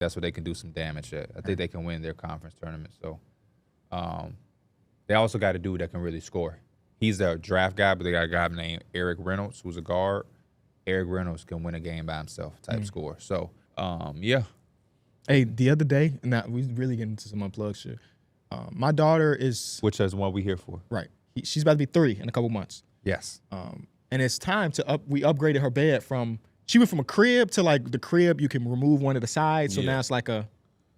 That's where they can do some damage at. I think they can win their conference tournament. So they also got a dude that can really score. He's a draft guy, but they got a guy named Eric Reynolds, who's a guard. Eric Reynolds can win a game by himself type score. So, yeah. Hey, the other day, now we really getting into some unplugged shit. My daughter is... Which is what we here for. Right. She's about to be 3 in a couple months. Yes. And it's time to we upgraded her bed from... She went from a crib to like the crib, you can remove one of the sides. So now it's like a...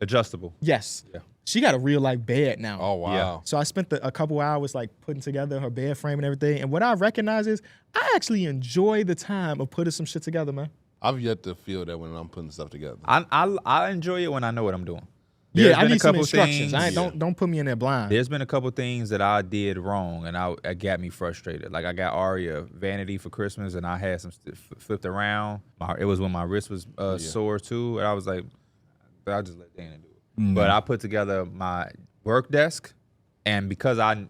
Adjustable. Yes. Yeah. She got a real life bed now. Oh, wow. Yeah. So I spent a couple hours like putting together her bed frame and everything. And what I recognize is I actually enjoy the time of putting some shit together, man. I've yet to feel that when I'm putting stuff together. I enjoy it when I know what I'm doing. Yeah, I need some instructions. Don't put me in there blind. There's been a couple things that I did wrong, and it got me frustrated. Like I got Aria vanity for Christmas, and I had some flipped around. It was when my wrist was sore too, and I was like, I'll just let Dana do it. Mm-hmm. But I put together my work desk, and because I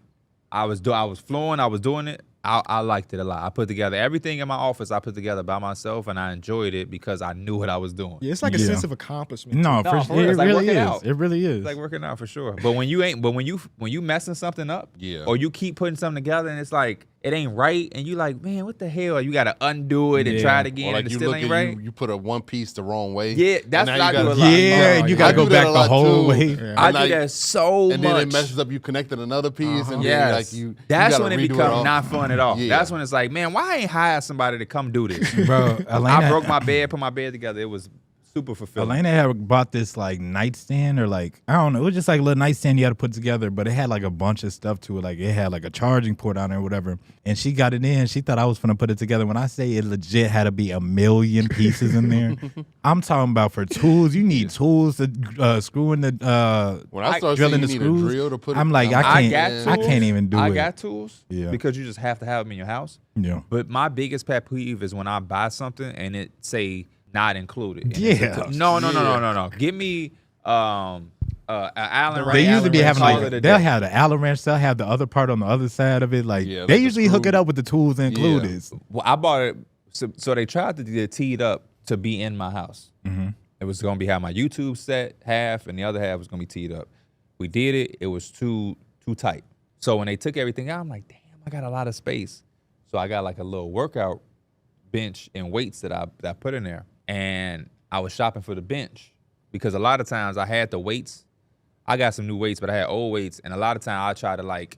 was flowing, I was doing it. I liked it a lot. I put together everything in my office. I put together by myself, and I enjoyed it because I knew what I was doing. Yeah, it's like a sense of accomplishment. No, for sure. It like really is. Out. It really is. It's like working out for sure. But when you messing something up, or you keep putting something together, and it's like it ain't right, and you like, man, what the hell? You got to undo it and try it again, and it still ain't right. You put a one piece the wrong way. Yeah, that's what I do a lot. Yeah, you got to go back the whole way. I do that so much. And then it messes up. You connected another piece, and then like you. That's when it becomes not fun at all. That's when it's like, man, why I ain't hire somebody to come do this? Bro, I broke my bed, put my bed together. It was super fulfilling. Elena had bought this like nightstand or like, I don't know, it was just like a little nightstand you had to put together, but it had like a bunch of stuff to it. Like it had like a charging port on it or whatever. And she got it in. She thought I was gonna put it together. When I say it legit had to be 1,000,000 pieces in there. I'm talking about for tools. You need tools to screw in the when I start drilling saying the you need screws. a drill to put I'm it, like, I can't even do it. I got tools because you just have to have them in your house. Yeah. But my biggest pet peeve is when I buy something and it say not included. And yeah. No. Give me an Allen wrench. They usually be having like they'll day. have the Allen wrench. They'll have the other part on the other side of it. Like they usually hook it up with the tools included. Yeah. Well, I bought it. So they tried to get it teed up to be in my house. Mm-hmm. It was gonna be how my YouTube set half, and the other half was gonna be teed up. We did it. It was too tight. So when they took everything out, I'm like, damn, I got a lot of space. So I got like a little workout bench and weights that I put in there. And I was shopping for the bench because a lot of times I had the weights. I got some new weights, but I had old weights. And a lot of times I try to like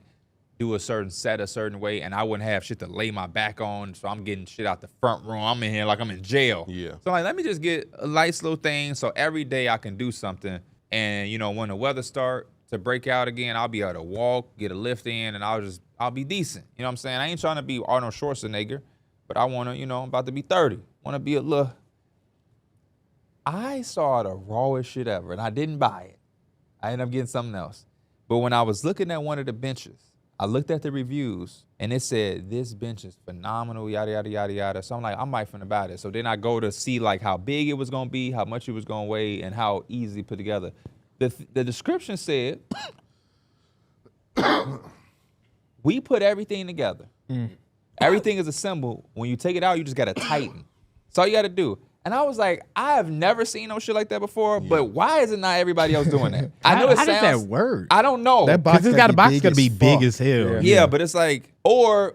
do a certain set a certain way, and I wouldn't have shit to lay my back on. So I'm getting shit out the front room. I'm in here like I'm in jail. Yeah. So I'm like, let me just get a nice little thing so every day I can do something. And, you know, when the weather start to break out again, I'll be able to walk, get a lift in, and I'll be decent. You know what I'm saying? I ain't trying to be Arnold Schwarzenegger, but I want to, you know, I'm about to be 30. Want to be a little... I saw the rawest shit ever, and I didn't buy it. I ended up getting something else. But when I was looking at one of the benches, I looked at the reviews, and it said, this bench is phenomenal, yada, yada, yada, yada. So I'm like, I might finna buy this. So then I go to see like how big it was going to be, how much it was going to weigh, and how easy put together. The description said, we put everything together. Everything is assembled. When you take it out, you just got to tighten. That's all you got to do. And I was like, I have never seen no shit like that before, but why isn't not everybody else doing that? I know it sounds... How does that work? I don't know. That box got to be big as hell. Yeah, but it's like, or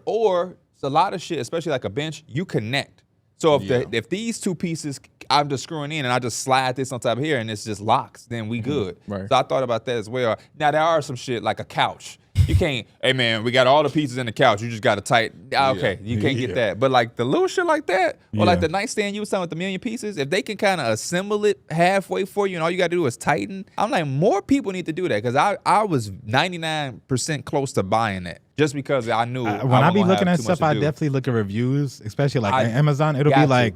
it's a lot of shit, especially like a bench, you connect. So if these two pieces, I'm just screwing in and I just slide this on top of here and it's just locks, then we good. Right. So I thought about that as well. Now, there are some shit like a couch. You can't, hey man, we got all the pieces in the couch. You just got to tighten. Okay, you can't get that. But like the little shit like that, or like the nightstand you was talking with the 1,000,000 pieces, if they can kind of assemble it halfway for you and all you got to do is tighten, I'm like, more people need to do that because I was 99% close to buying that just because I knew. When I be looking at stuff, I definitely look at reviews, especially like Amazon. It'll be like,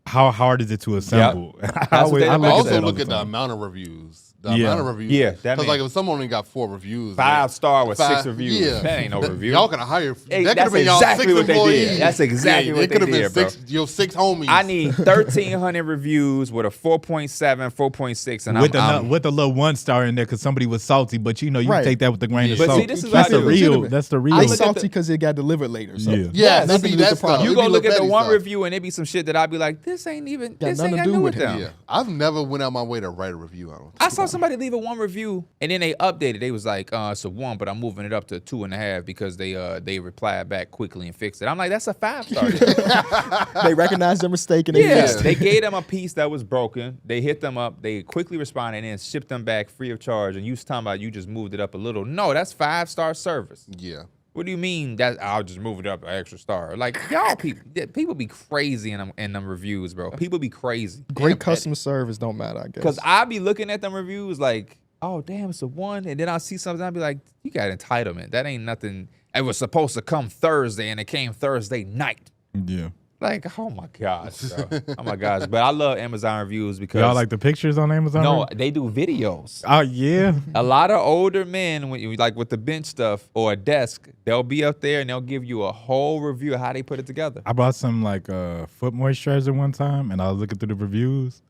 how hard is it to assemble? I also look at the amount of reviews. the amount of reviews. Yeah, that because mean- like if someone only got 4 reviews, 5-star with 6 5 reviews. yeah. That ain't no review. Y'all could have hired. Hey, that could that's have been y'all exactly 6 what they employees. did. That's exactly what it could have they been did, 6. Your 6 homies. I need 1,300 reviews with a 4.7, 4.6, and with a little 1 star in there because somebody was salty, but you Right. take that with a grain of But salt. see, this is that's like the real. legitimate. That's the They real. look at salty the- because it got delivered later. So. Yeah. yeah, nothing that'd to be do with that's the product. You it'd gonna be look at the petty one stuff. review and it be some shit that I'd be like, this ain't nothing got to do with it. them. Yeah, I've never went out my way to write a review. I saw somebody leave a 1 review and then they updated. They was like, it's a 1, but I'm moving it up to 2.5 because they replied back quickly and fixed it. I'm like, that's a 5-star. They recognized their mistake and they Yeah, fixed it. they gave them a piece that was broken. They hit them up. They quickly responded and then shipped them back free of charge. And you was talking about you just moved it up a little. No, that's 5-star service. Yeah, What do you mean that I'll just move it up an extra star? Like y'all people be crazy in them reviews, bro. People be crazy. Great customer service don't matter, I guess. Because I be looking at them reviews like, oh damn, it's a 1, and then I'll see something. I'll be like, you got entitlement. That ain't nothing. It was supposed to come Thursday, and it came Thursday night. Yeah. Like, oh my gosh, bro. Oh my gosh. But I love Amazon reviews because Y'all like the pictures on Amazon? no, they do videos. Oh yeah. A lot of older men, when you like with the bench stuff or a desk, they'll be up there and they'll give you a whole review of how they put it together. I bought some like foot moisturizer one time, and I was looking through the reviews.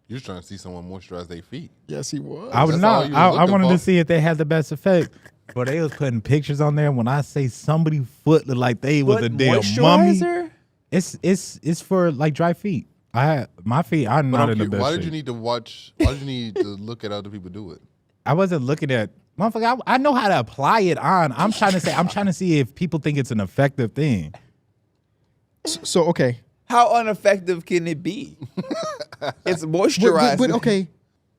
you're just trying to see someone moisturize their feet. Yes, he was. I was That's all not. you I was looking wanted for. to see if they had the best effect, but they was putting pictures on there. When I say somebody foot looked like they was a damn mummy. It's for like dry feet. My feet are But not in the best why shape. did you need to watch? Why did you need to look at other people do it? I wasn't looking at motherfucker. I know how to apply it on. I'm trying to see if people think it's an effective thing. So, okay. How ineffective can it be? It's moisturizing. But okay,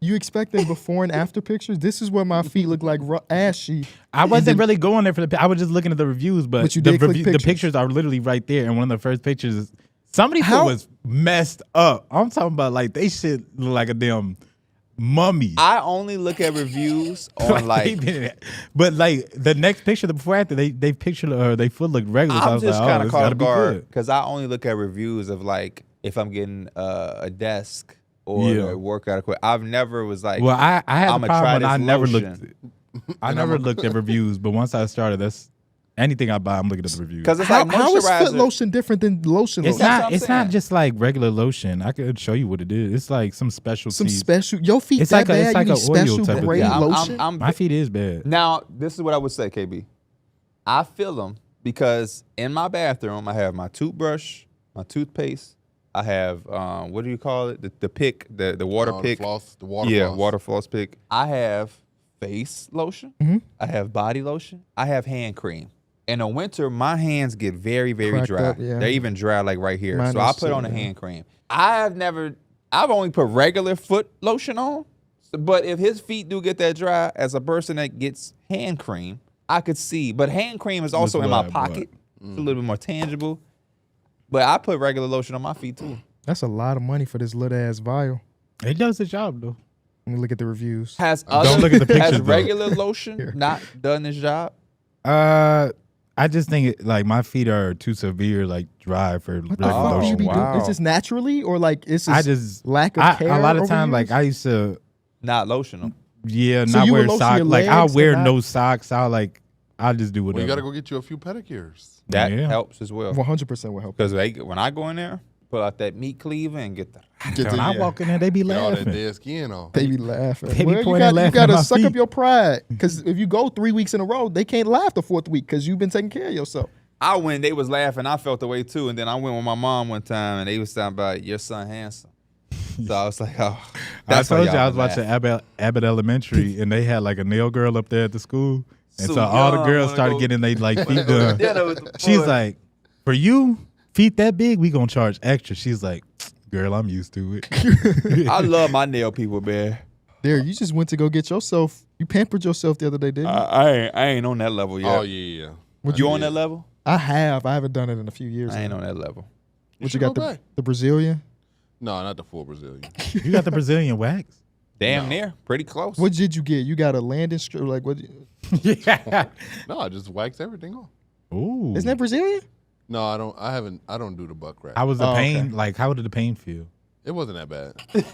you expecting before and after pictures? This is what my feet look like ashy. I wasn't really going there for the. I was just looking at the reviews, but you the, did click the pictures. pictures are literally right there. And one of the first pictures is somebody foot was messed up. I'm talking about like they shit look like a damn mummy. I only look at reviews on like. but like the next picture, the before after, they picture or they foot look regular. So I I'm was just like, kind oh, of this gotta caught off be guard good. because I only look at reviews of like if I'm getting a desk or Yeah. a workout equipment. I've never was like. Well, I had a I'ma problem try when I this never lotion. looked. I never looked at reviews, but once I started, that's anything I buy, I'm looking at the reviews. Because it's How, like how is foot moisturizer. lotion different than lotion? It's lotion? That's what not. I'm It's not saying. just like regular lotion. I could show you what it is. It's like some special. Some special. Your feet It's that like a- bad? it's like you a need oil special type of grade thing. Yeah, lotion? I'm My feet is bad. Now, this is what I would say, KB. I feel them because in my bathroom, I have my toothbrush, my toothpaste. I have, what do you call it? The pick, the water The pick. floss, the water Yeah, floss. water floss pick. I have face lotion. I have body lotion. I have hand cream. In the winter, my hands get very, very Cracked dry. up, yeah. They're even dry like right here. Mine so I is put too, on a yeah. hand cream. I've only put regular foot lotion on. But if his feet do get that dry, as a person that gets hand cream, I could see. But hand cream is also in my blood. pocket. It's a little bit more tangible. But I put regular lotion on my feet too. That's a lot of money for this little ass vial. It does the job though. Let me look at the reviews. Has Don't look at the pictures, Has though. regular lotion not done this job? I just think like my feet are too severe, like dry for What the regular fuck do you lotion. be wow. doing? Is this naturally or like it's I just just lack of I, care? a lot of over time, years? like I used to, Not lotion them. So not you wear would lotion socks. your Like I'll legs wear and no not- socks. I'll just do Well, whatever. you gotta go get you a few pedicures. That Yeah. helps as well. 100% will help. Because when I go in there, pull out that meat cleaver and get the. Get when I walk in there, they be Get all that laughing. dead skin off. They be laughing. They be Well, you pointing and got, laughing you at gotta my suck up feet. your pride. Because if you go 3 weeks in a row, they can't laugh the 4th week because you've been taking care of yourself. I went, they was laughing. I felt the way too. And then I went with my mom one time and they was talking about your son handsome. So I was like, oh. I That's why told you y'all I was watching Abbott Elementary, and they had like a nail girl up there at the school, and So so all the young, girls wanna started go- getting they like feet done. Dinner with the She's boy. like, "For you, feet that big, we gonna charge extra." She's like, "Girl, I'm used to it." I love my nail people, man. There, you just went to go get yourself. You pampered yourself the other day, didn't you? I ain't on that level yet. Oh yeah. You on that level? I have. I haven't done it in a few years. I ain't on that level. What should you got? go back. The Brazilian? No, not the full Brazilian. You got the Brazilian wax? Damn near. Pretty close. What did you get? You got a landing strip? Like what? Yeah. No, I just wax everything off. Ooh. Isn't that Brazilian? No, I don't. I haven't. I don't do the buck wrap. How was the Oh, pain? okay. Like, how did the pain feel? It wasn't that bad.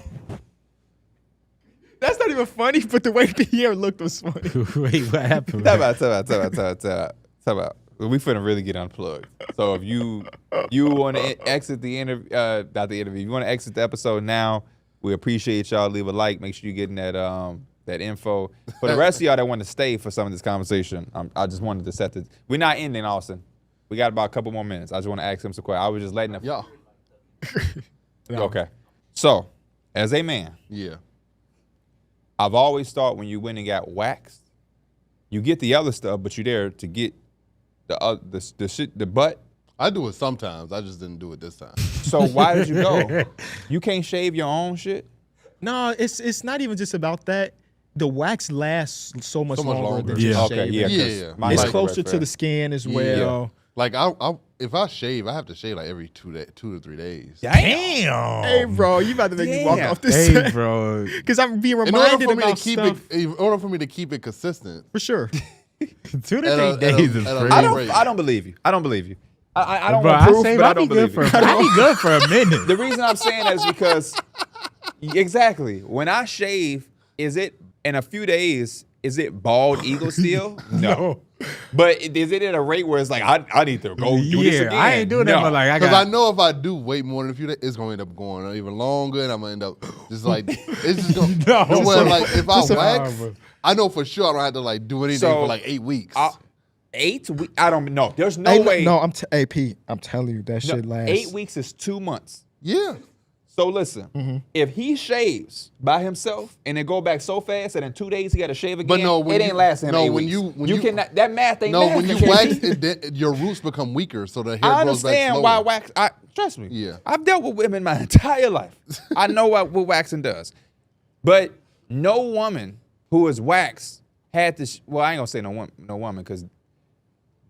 That's not even even funny, but the way the hair looked was funny. Wait, what happened? Talk about. We finna really get unplugged. So if you want to exit the interview, not the interview, you want to exit the episode now, we appreciate y'all. Leave a like. Make sure you getting that info. For the rest of y'all that want to stay for some of this conversation, I just wanted to set the. We're not ending, Austin. We got about a couple more minutes. I just want to ask him some questions. I was just letting him. Yeah. Okay. So, as a man, Yeah. I've always thought when you went and got waxed, you get the other stuff, but you're there to get the shit, the butt. I do it sometimes. I just didn't do it this time. So why did you go? You can't shave your own shit? No, it's not even just about that. The wax lasts so much longer than Yeah. just Okay, shaving. yeah. 'cause Yeah. my It's like- closer to the skin as well. Like if I shave, I have to shave like every 2 to 3 days. Damn. Hey, bro, you about to make me walk Damn. off this Hey, set. bro. Because I'm being In order reminded for me to about keep stuff. it, in order for me to keep it consistent, For sure. 2 to At a- 3 days at is a- crazy. I don't believe you. I don't believe you. I don't Bro, want proof, say but I I'd be don't good believe for you. I'd be good for a minute. The reason I'm saying that is because exactly when I shave, is it in a few days? Is it bald eagle still? No. But is it at a rate where it's like I need to go do this again? I ain't doing that, No. but like I because got. I know if I do wait more than a few days, it's gonna end up going even longer, and I'm gonna end up just like it's just gonna. No. No, well, like if I just a- wax, bro. I know for sure I don't have to like do anything So, for like 8 weeks. 8 weeks? I don't know. There's no Hey, way. no, AP. I'm telling you, that No, shit lasts. 8 weeks is 2 months. yeah. So listen, if he shaves by himself and then go back so fast that in 2 days he got to shave again, But no, when it ain't you- lasting no, 8 when weeks. you- You cannot. That math ain't No, math. when you can't wax, be. your roots become weaker, so the hair I grows back understand slower. why wax. Trust me. Yeah. I've dealt with women my entire life. I know what waxing does, but no woman who is waxed had to. Well, I ain't gonna say no woman because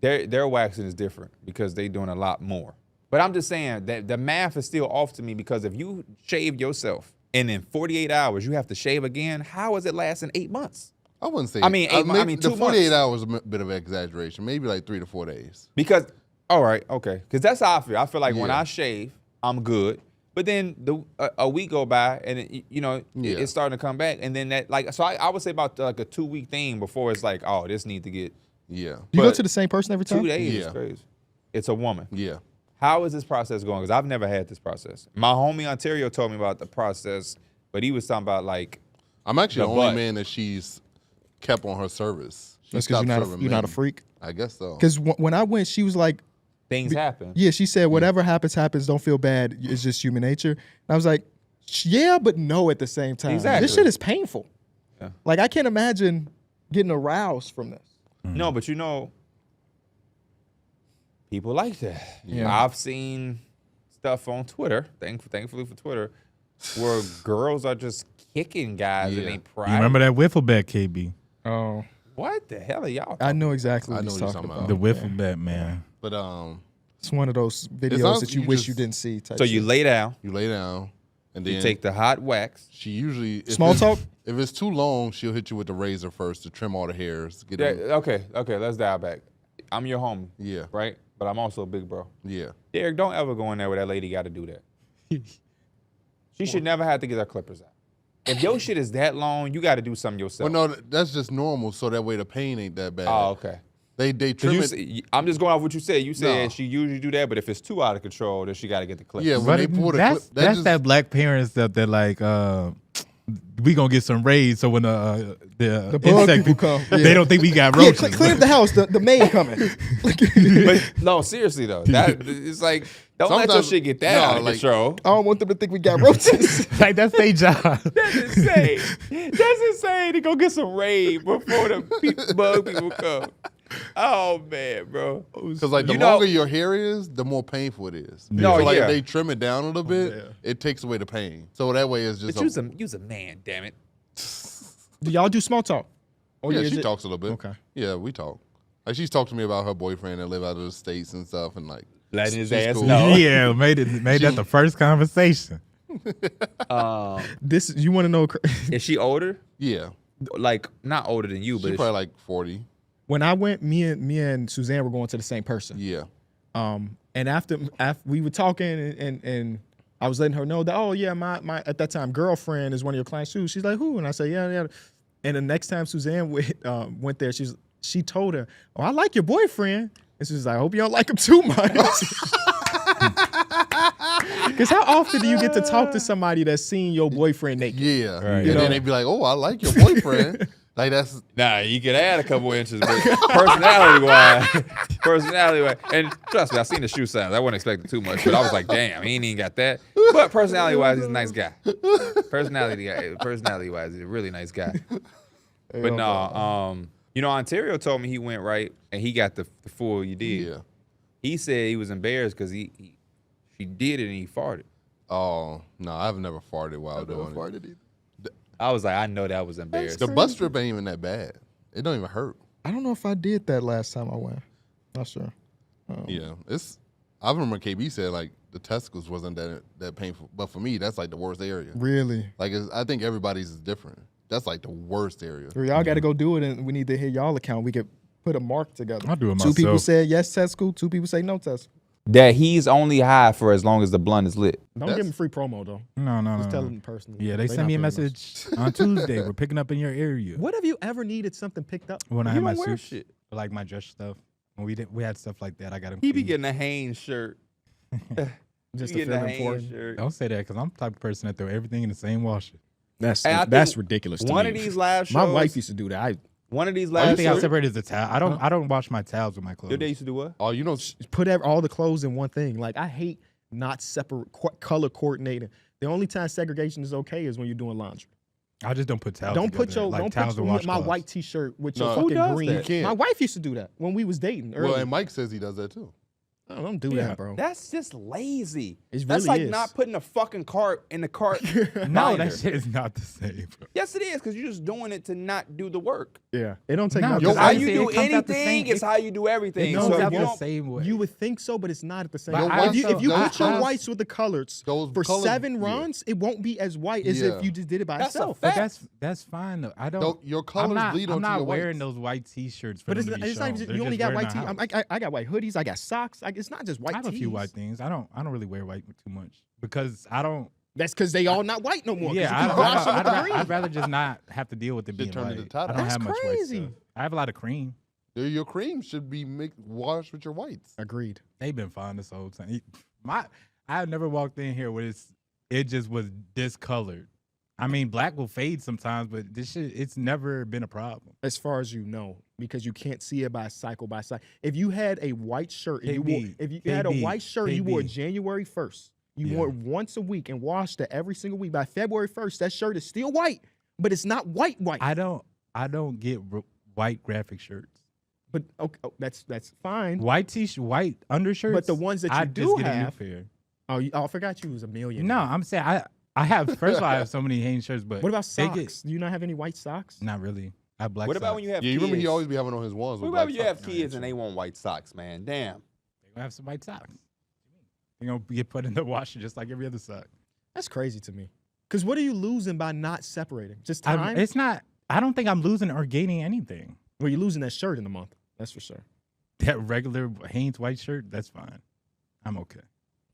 their waxing is different because they doing a lot more. But I'm just saying that the math is still off to me because if you shave yourself and in 48 hours you have to shave again, how is it lasting 8 months? I wouldn't say. I mean, maybe 2 the 48 months. hours is a bit of an exaggeration. Maybe like 3 to 4 days. Because, all right, okay. Because that's how I feel. I feel like when Yeah. I shave, I'm good. But then a week go by and, Yeah. it's starting to come back. And then that, like, so I would say about like a 2-week thing before it's like, oh, this need to get Yeah. You go but to the same person every time? 2 days. Yeah. Is crazy. It's a woman. Yeah. How is this process going? Because I've never had this process. My homie Ontario told me about the process, but he was talking about like, I'm actually The the only butt. man that she's kept on her service. She That's because stopped you're serving not a men. freak. I guess so. Because when I went, she was like, things happen. yeah, she said, whatever happens, don't feel bad. It's just human nature. And I was like, yeah, but no at the same time. Exactly. This shit is painful. Yeah. Like, I can't imagine getting aroused from this. No, but people like that. Yeah. I've seen stuff on Twitter, thankfully for Twitter, where girls are just kicking guys in Yeah. their pride. You remember that wiffle bet, KB? Oh, What the hell are y'all? I know exactly what I know he's what you're talking talking about. The wiffle bet, man. But It's one of those videos long as that you you wish just- you didn't see. Type So you shit. lay down, you lay down, and then you take the hot wax. she usually if Small it's- talk? If it's too long, she'll hit you with the razor first to trim all the hairs. Get Yeah, them. okay, let's dial back. I'm your homie, Yeah. right? But I'm also a big bro. Yeah. Derek, don't ever go in there where that lady got to do that. She should never have to get her clippers out. If your shit is that long, you got to do something yourself. Well, no, that's just normal, so that way the pain ain't that bad. Oh, okay. They 'Cause trim you it. say- I'm just going off what you said. You said No. she usually do that, but if it's too out of control, then she got to get the clip. Yeah, when But they pull the that's clip, that's just, that black parent stuff that like we gonna get some raids so when the bug insect people come, yeah. they don't think we got Yeah, roaches. clean up the house. The maid coming. But no, seriously though, that it's like don't let your Sometimes- shit get that no, out of like- control. I don't want them to think we got roaches. Like that's their job. That's insane. That's insane to go get some raid before the bug people come. Oh man, bro. Because like the You know- longer your hair is, the more painful it is. No, so like yeah. if they trim it down a little bit, yeah. it takes away the pain. So that way it's just. But you's a man, damn it. Do y'all do small talk? Or yeah, is she it- talks a little bit. Okay. Yeah, we talk. Like she's talked to me about her boyfriend that live out of the States and stuff, and like Letting his she's ass cool. know. Yeah, made that the first conversation. This you want to know? Is she older? Yeah, Like not older than you, she's but is probably like 40. When I went, me and Suzanne were going to the same person. Yeah, And after we were talking and I was letting her know that, oh yeah, my at that time girlfriend is one of your clients too. She's like, who? And I said, yeah. And the next time Suzanne went there, she told her, oh, I like your boyfriend. And she was like, I hope you don't like him too much. Because how often do you get to talk to somebody that's seen your boifriend naked? Yeah. Right. And then they be like, oh, I like your boyfriend. Like that's Nah, you could add a couple inches, but personality wise, and trust me, I seen the shoe size. I wasn't expecting too much, but I was like, damn, he ain't even got that. But personality wise, he's a nice guy. Personality wise, he's a really nice guy. But no, Ontario told me he went right and he got the full you did. yeah. He said he was embarrassed because she did it and he farted. Oh no, I've never farted while doing it. either. I was like, I know that was embarrassing. The bus trip ain't even that bad. It don't even hurt. I don't know if I did that last time I went. Not sure. Yeah, I remember KB said like the testicles wasn't that painful, but for me that's like the worst area. Really? Like I think everybody's is different. That's like the worst area. Well, y'all got to go do it, and we need to hear y'all account. We could put a mark together. I'll do it Two people myself. said yes testicle. 2 people say no testicle. That he's only high for as long as the blunt is lit. Don't give them free promo though. No. Just tell them personally. Yeah, they sent me a message on Tuesday. We're picking up in your area. What have you ever needed something picked up? When I You had my don't wear suit, shit. like my dress stuff. When we had stuff like that, I got him. He be clean. getting a Hanes shirt. Just He to getting feel a Hanes important. shirt. Don't say that because I'm the type of person that throw everything in the same washer. That's Hey, I that's think ridiculous. To One me. of these live shows. My wife used to do that. One of these The only live thing I shows. separate is the towel. I don't wash my towels with my clothes. Your day used to do what? Oh, you know, Put all the clothes in one thing. Like I hate not separate color coordinating. The only time segregation is okay is when you're doing laundry. I just don't put towels. Don't put together, your like don't towels put and my washcloths. white T-shirt with your No. Who fucking does green. that? You can't. My wife used to do that when we was dating. well, Early. and Mike says he does that too. No, don't do Yeah. that, bro. That's just lazy. It That's really like is. not putting a fucking cart in the cart. No, binder. that shit is not the same. Bro. Yes, it is because you're just doing it to not do the work. Yeah, it don't take No, much. Yo, It's how I you say do it comes out the anything. same- It's how you do everything. It No, comes so that out you the don't- same way. You would think so, but it's not at the same. But time. I If you also- put your I- whites with the colors Those for colors- 7 yeah. runs, it won't be as white as Yeah. if you just did it by That's a itself. fact. But that's fine though. I don't. No, your colors I'm not, bleed I'm onto not your wearing whites. those white T-shirts for But them it's to be not shown. even. They're You only just got white wearing tees. a house. I got white hoodies. I got socks. It's not just white I have a few tees. white things. I don't really wear white too much because I don't. That's because they all not white no more. 'cause Yeah, you keep washing with the green. I'd rather just not have to deal with it Should being turn to white. the top. I don't That's have much crazy. white stuff. I have a lot of cream. Your cream should be washed with your whites. Agreed. They've been fine this whole time. I've never walked in here where it just was discolored. I mean, black will fade sometimes, but this shit, it's never been a problem. As far as you know, because you can't see it by cycle. If you had a white shirt, and if you had a white shirt, you wore January 1st. You wore it once a week and washed it every single week. By February 1st, that shirt is still white, but it's not white. I don't get white graphic shirts. But okay, that's fine. White t-shirt, white undershirts. But the ones that you I do just get have- a new pair. Oh, I forgot you was a million. No, I'm saying I have. First of all, I have so many Hanes shirts, but What about they socks? Do you not have any white socks? Not really. I have black. What about socks. when you have Yeah, you kids? remember he always be having on his ones What with about black when you have socks. kids and they want white socks, man? Damn. They gonna have some white socks. They're gonna get put in the washer just like every other sock. That's crazy to me. Because what are you losing by not separating? Just time? It's not. I don't think I'm losing or gaining anything. Well, you're losing that shirt in a month. That's for sure. That regular Hanes white shirt, that's fine. I'm okay.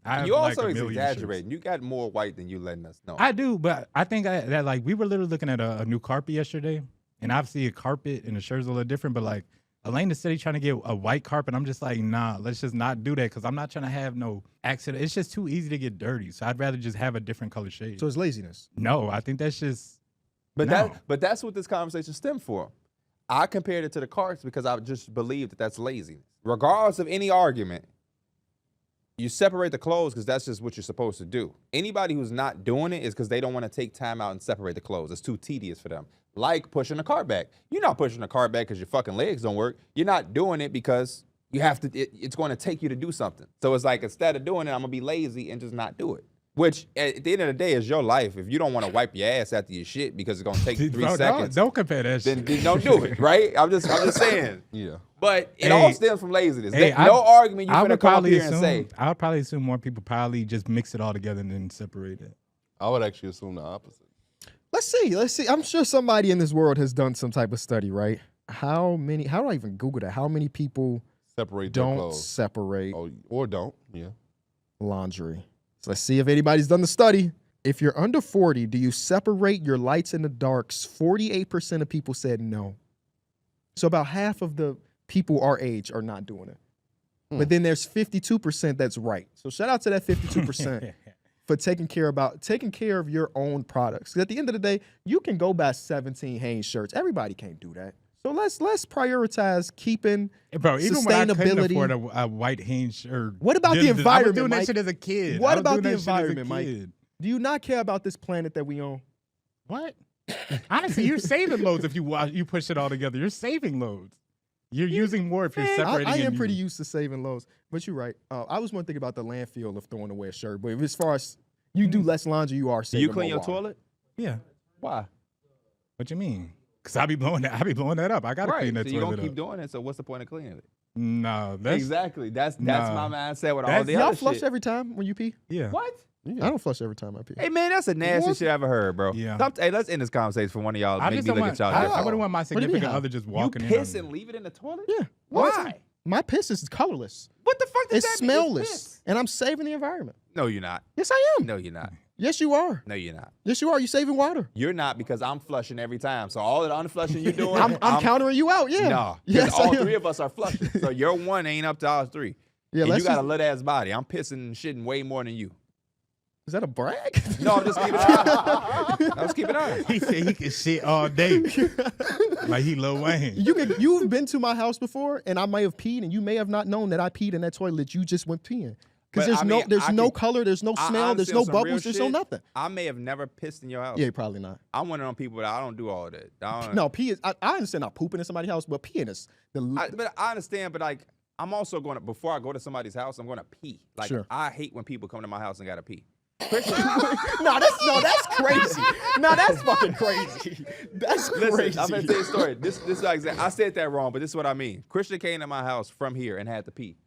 I have You like also a million exaggerating. shirts. You got more white than you letting us know. I do, but I think that like we were literally looking at a new carpet yesterday, and obviously a carpet and the shirt's a little different, but like Elena City trying to get a white carpet, I'm just like, nah, let's just not do that because I'm not trying to have no accident. It's just too easy to get dirty, so I'd rather just have a different color shade. So it's laziness. No, I think that's just. But No. that's what this conversation stemmed for. I compared it to the carts because I just believe that that's laziness. Regardless of any argument, you separate the clothes because that's just what you're supposed to do. Anybody who's not doing it is because they don't want to take time out and separate the clothes. It's too tedious for them. Like pushing a cart back. You're not pushing a cart back because your fucking legs don't work. You're not doing it because you have to. It's going to take you to do something. So it's like instead of doing it, I'm gonna be lazy and just not do it. Which at the end of the day is your life. If you don't want to wipe your ass after your shit because it's gonna take 3 Bro, seconds, Don't compare that then shit. don't do it, right? I'm just saying. Yeah. But it Hey, all stems from laziness. hey, No argument you I finna would come up probably here and say. I would probably assume more people probably just mix it all together and then separate it. I would actually assume the opposite. Let's see. I'm sure somebody in this world has done some type of study, right? How do I even Google that? How many people Separate their don't clothes. separate Oh, or don't. Yeah. laundry? So let's see if anybody's done the study. If you're under 40, do you separate your lights and the darks? 48% of people said no. So about half of the people our age are not doing it. But then there's 52% that's right. So shout out to that 52% for taking care of your own products. 'Cause at the end of the day, you can go buy 17 Hanes shirts. Everybody can't do that. So let's prioritize keeping even sustainability. when I couldn't afford a white Hanes shirt. What about the environment, I was doing Mike? that shit as a kid. What about the environment, Mike? Do you not care about this planet that we own? What? Honestly, you're saving loads if you push it all together. You're saving loads. You're using more if you're separating. I am pretty used to saving loads, but you're right. I was more thinking about the landfill of throwing away a shirt. But as far as you do less laundry, you are Do saving you clean more your water. toilet? Yeah. Why? What you mean? Because I be blowing that up. I gotta clean that so you toilet gonna keep up. doing it. So what's the point of cleaning it? No, that's Exactly. That's my mindset with all That's- the Y'all other flush shit. every time when you pee? yeah. What? I don't flush every time I pee. Hey man, that's the nastiest shit I ever heard, bro. Yeah. Hey, let's end this conversation for one of y'all. I Make just me don't look at y'all. I different. wouldn't want my do you mean, significant how? other just You walking in. piss on and me. leave it in the toilet? Yeah. Why? My piss is colorless. What the fuck does It's that mean? smellless. Piss. And I'm saving the environment. No, you're not. Yes, I am. No, you're not. Yes, you are. No, you're not. Yes, you are. You're saving water. You're not because I'm flushing every time. So all the unflushing you're doing, I'm countering you out. Yeah. No, Yes, all I am. three of us are flushing. So your one ain't up to ours three. Yeah, And you let's got a just- lit ass body. I'm pissing and shitting way more than you. Is that a brag? No, I'm just keeping it honest. Let's keep it honest. He said he can shit all day, like he Lil Wayne. You've been to my house before, and I may have peed, and you may have not known that I peed in that toilet. You just went peeing because But, there's I no could- color, there's no smell, there's honestly, no on some real bubbles, there's no shit, nothing. I may have never pissed in your house. Yeah, probably not. I'm one of them people that I don't do all of that. I don't, No, pee is. I understand not pooping in somebody's house, but peeing is but I understand. But like, I'm also going to before I go to somebody's house, I'm going to pee. Like, Sure. I hate when people come to my house and gotta pee. no, that's crazy. No, that's fucking crazy. That's crazy. Listen, I'm gonna tell you a story. This is exactly. I said that wrong, but this is what I mean. Christian came to my house from here and had to pee.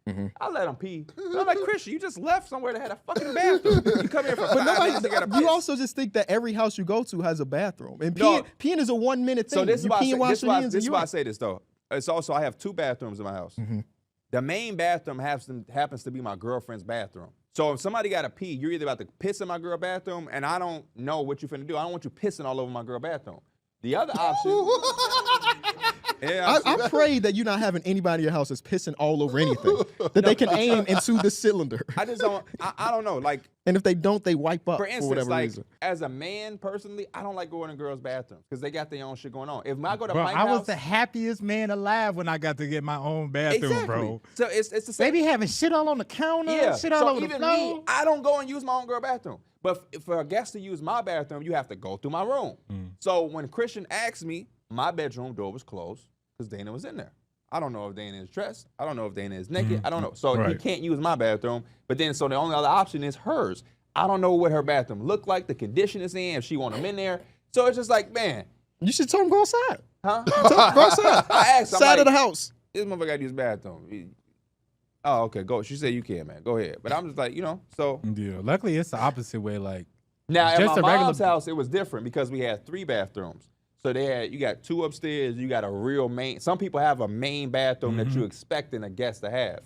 I let him pee. I'm like, Christian, you just left somewhere that had a fucking bathroom. You come here for 5 minutes to get a piss. You also just think that every house you go to has a bathroom, and No. peeing is a 1 minute thing. So this is you why pee and wash your hands. this is and why I you're say this though. It's also I have 2 bathrooms in my house. The main bathroom happens to be my girlfriend's bathroom. So if somebody got to pee, you're either about to piss in my girl bathroom, and I don't know what you're finna do. I don't want you pissing all over my girl bathroom. The other option. Yeah, I pray that you're not having anybody in your house that's pissing all over anything that they can aim into the cylinder. I just don't. I don't know. Like, And if they don't, they wipe up for for instance, whatever like reason. as a man personally, I don't like going in girls' bathrooms because they got their own shit going on. If I go to Bro, my I house, was the happiest man alive when I got to get my own bathroom, exactly. bro. So it's the They same. be having shit all on the counter, Yeah. shit all So over the even floor. me, I don't go and use my own girl bathroom. But for a guest to use my bathroom, you have to go through my room. So when Christian asked me, my bedroom door was closed because Dana was in there. I don't know if Dana is dressed. I don't know if Dana is naked. I don't know. So he Right. can't use my bathroom. But then, so the only other option is hers. I don't know what her bathroom looked like, the condition it's in, if she want him in there. So it's just like, man, You should tell them go outside. huh? Go outside. I asked, I'm Side like, of the house. this motherfucker got to use the bathroom. Oh, okay, go. She said you can, man. Go ahead. But I'm just like, so. Yeah, luckily it's the opposite way. Like, Now, at Just my a regular- mom's house, it was different because we had 3 bathrooms. So you got 2 upstairs, you got a real main. Some people have a main bathroom that you expecting a guest to have.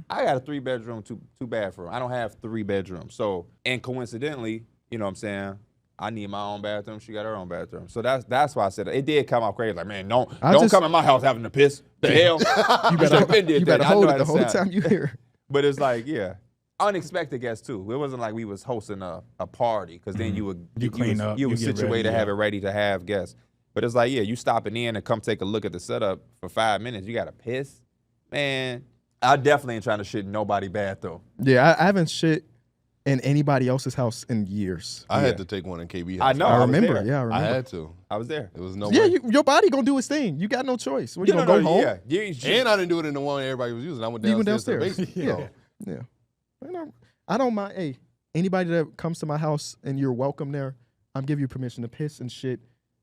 I got a 3-bedroom, two bathroom. I don't have 3 bedrooms. So, and coincidentally, you know what I'm saying? I need my own bathroom. She got her own bathroom. So that's why I said it did come out crazy. Like, man, don't come in my house having to piss. The hell? You better hold it the whole time you here. But it's like, yeah, unexpected guests too. It wasn't like we was hosting a party because then you would clean up, you you would get situate ready, to have yeah. it ready to have guests. But it's like, yeah, you stopping in and come take a look at the setup for 5 minutes. You got to piss, man. I definitely ain't trying to shit in nobody's bathroom. Yeah, I haven't shit in anybody else's house in years. I had to take one in KB. I know. I was remember. there. Yeah, I I remember. had to. I was there. It was no Yeah, way. your body gonna do its thing. You got no choice. What, you You gonna go home? Yeah. And I didn't do it in the one everybody was using. I went You went downstairs. To the downstairs. basement. Yeah. I don't mind. Hey, anybody that comes to my house and you're welcome there, I'm giving you permission to piss and shit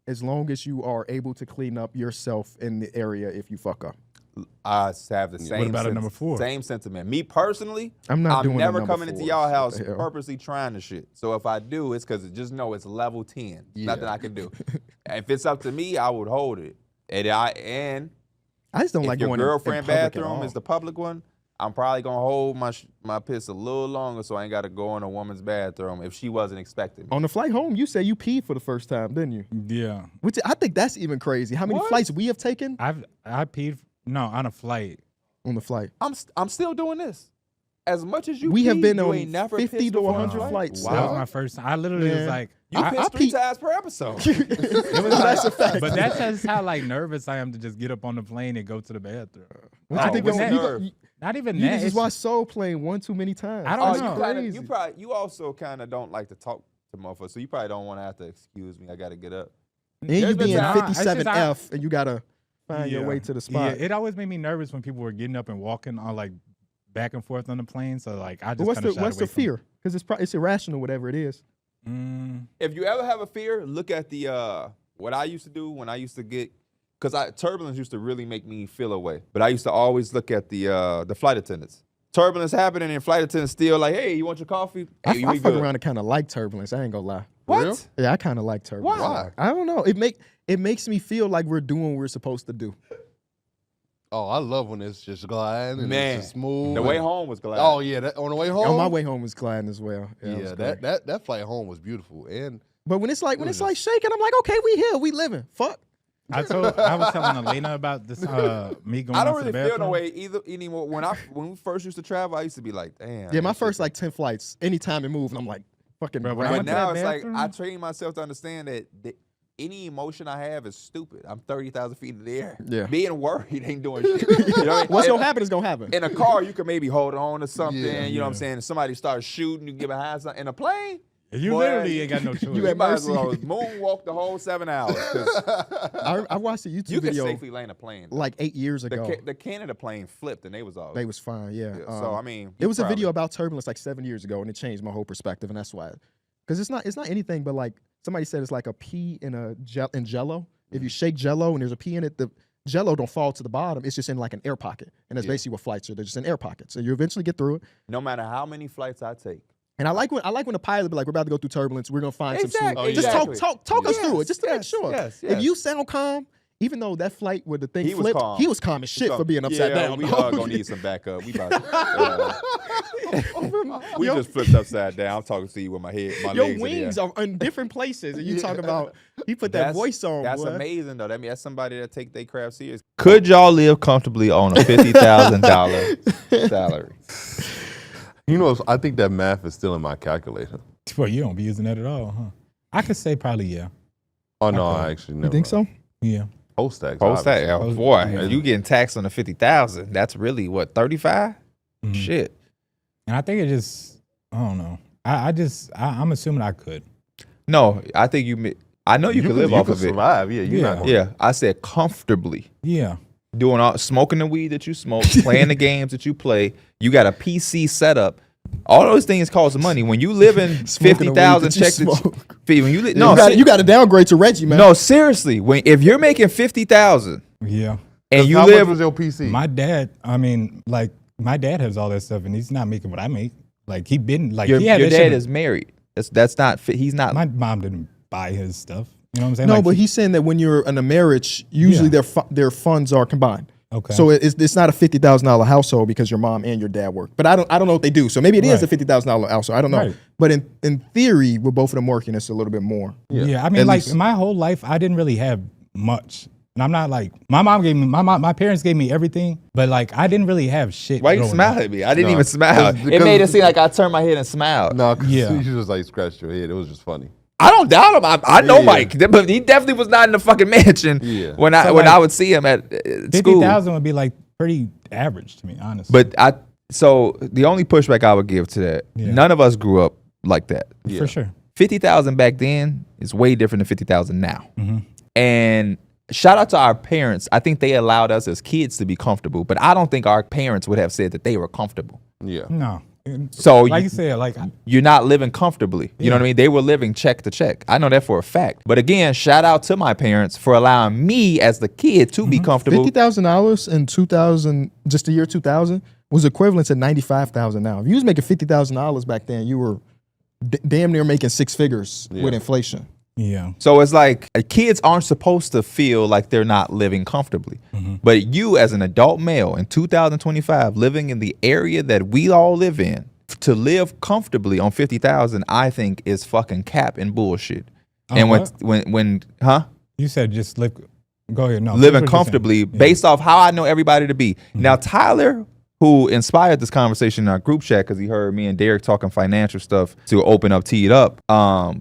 as long as you are able to clean up yourself in the area if you fuck up. I have the same. about a number 4? Same sentiment. Me personally, I'm not doing never the number coming into 4s. y'all What house the hell? purposely trying to shit. So if I do, it's because just know it's level 10. Yeah. Nothing I can do. If it's up to me, I would hold it. And I just don't if like your going girlfriend in public at bathroom all. is the public one, I'm probably gonna hold my piss a little longer so I ain't gotta go in a woman's bathroom if she wasn't expecting me. On the flight home, you said you peed for the first time, didn't you? Yeah. Which I think that's even crazy. How many flights we have taken I peed on a flight. on the flight? I'm still doing this. As much as you We have been you on ain't never 50 pissed to before on a 100 flight? flights. Wow. That was my first time. I literally was Man. like, You I piss 3 peed- times per episode. it was That's like, a fact. but that's just how like nervous I am to just get up on the plane and go to the bathroom. I think what's it's- the you, nerve? Not even you that. just it's watch Soul playing one too many times. I don't That's know. crazy. You also kind of don't like to talk to motherfuckers, so you probably don't want to have to excuse me. I got to get up. And There's you been be in times- it's just 57F and you gotta find your Yeah. way to the spot. Yeah, it always made me nervous when people were getting up and walking on like back and forth on the plane. So like I But just what's the fear? Because it's irrational, whatever it is. If you ever have a fear, look at the what I used to do when I used to get, because turbulence used to really make me feel away. But I used to always look at the flight attendants. Turbulence happening and flight attendants still like, hey, you want your coffee? Hey, I we fuck good. around and kind of like turbulence. I ain't gonna lie. What? Real? Yeah, I kind of like turbulence. Why? I don't know. It makes me feel like we're doing what we're supposed to do. Oh, I love when it's just gliding and Man, it's just smooth. The way home was glad. Oh yeah, on the way home. On my way home was gliding as well. Yeah, it was Yeah, great. that flight home was beautiful. And But when it's like was shaking, I'm like, okay, we here, we living. Fuck. I was telling Elena about this me going I don't to the really feel no bathroom. way anymore. When we first used to travel, I used to be like, damn. Yeah, my this first shit- like 10 flights, anytime it moved, and I'm like, fucking. Bro, when I But went to now that it's like I bathroom- train myself to understand that any emotion I have is stupid. I'm 30,000 feet in the air. Yeah. Being worried ain't doing shit. You know what I mean? What's In- gonna happen is gonna happen. In a car, you can maybe hold on to something. Yeah. You know what I'm saying? If somebody starts shooting, you get behind something. In a plane, You boy, literally ain't got no choice. You you at might as mercy. well moonwalk the whole 7 hours. 'Cause I watched a YouTube you can video safely land a plane. like 8 years ago. The Canada plane flipped and they was all. They was fine, yeah. Yeah, so I mean, it you was a probably- video about turbulence like 7 years ago, and it changed my whole perspective, and that's why. Because it's not anything but like somebody said it's like a pea in Jello. If you shake Jello and there's a pea in it, the Jello don't fall to the bottom. It's just in like an air pocket, and that's basically what flights are. They're just in air pockets, so you eventually get through it. No matter how many flights I take. And I like when the pilot be like, "We're about to go through turbulence. We're gonna find some Exactly. smooth." Just Exactly. talk us through it, Yes, just to make yes, sure. yes, If yes. you sound calm, even though that flight where the thing He was flipped, calm. he was calm as shit for being upside yeah, down. We are gonna need some backup. We about to, we just flipped upside down. I'm talking to you with my head, my Your legs in the air. wings are in different places, and you talk about he put that voice on. That's boy. amazing though. That means that's somebody that take their craft serious. Could y'all live comfortably on a $50,000 salary? you know, I think that math is still in my calculator. Well, you don't be using that at all, huh? I could say probably yeah. Oh no, Okay. I actually never. You think so? Yeah. Post tax. Post that, obviously. boy. Yeah. If you getting taxed on the 50,000, that's really what 35. Mhm. Shit. And I think it just I don't know. I'm assuming I could. No, I think I know you can live off of it. survive. Yeah, you're Yeah. not gonna, Yeah, I said comfortably. Yeah. Doing all smoking the weed that you smoke, playing the games that you play. You got a PC setup. All those things cost money. When you live in Smoking the weed 50,000 that you checks, smoke. when you you got to downgrade to Reggie, man. no, seriously. If you're making 50,000 Yeah. and you How live, much was your PC? My dad has all that stuff and he's not making what I make. Like he been like your he had dad that shit- is married. That's not. He's not. my mom didn't buy his stuff. You know what I'm saying? No, Like, but he's saying that when you're in a marriage, usually Yeah. their funds are combined. Okay. So it's not a $50,000 household because your mom and your dad work. But I don't know what they do. So maybe it is a Right. $50,000 household. I don't know. Right. But in theory, with both of them working, it's a little bit more. Yeah, I mean, At like least. my whole life, I didn't really have much, and I'm not like my parents gave me everything, but like I didn't really have shit. Why you growing smile up. at me? I didn't No, even smile. because- It made it seem like I turned my head and smiled. no, 'cause Yeah. you just like scratched your head. It was just funny. I don't doubt him. I know Yeah. Mike, but he definitely was not in the fucking mansion Yeah. when So, I like, would see him at school. 50,000 would be like pretty average to me, honestly. But so the only pushback I would give to that, Yeah. none of us grew up like that. for sure. 50,000 back then is way different than 50,000 now. Mm-hmm. And shout out to our parents. I think they allowed us as kids to be comfortable, but I don't think our parents would have said that they were comfortable. Yeah. No. So Like you said, like you're not living comfortably. You know what I mean? They were living check to check. I know that for a fact. But again, shout out to my parents for allowing me as the kid to be comfortable. $50,000 in 2000, just the year 2000, was equivalent to $95,000 now. If you was making $50,000 back then, you were damn near making six figures with inflation. Yeah. So it's like kids aren't supposed to feel like they're not living comfortably. But you as an adult male in 2025 living in the area that we all live in, to live comfortably on 50,000, I think is fucking cap and bullshit. And when You said just live. Go ahead. No, living comfortably based off how I know everybody to be. Now, Tyler, who inspired this conversation in our group chat because he heard me and Derek talking financial stuff to open up Teed Up,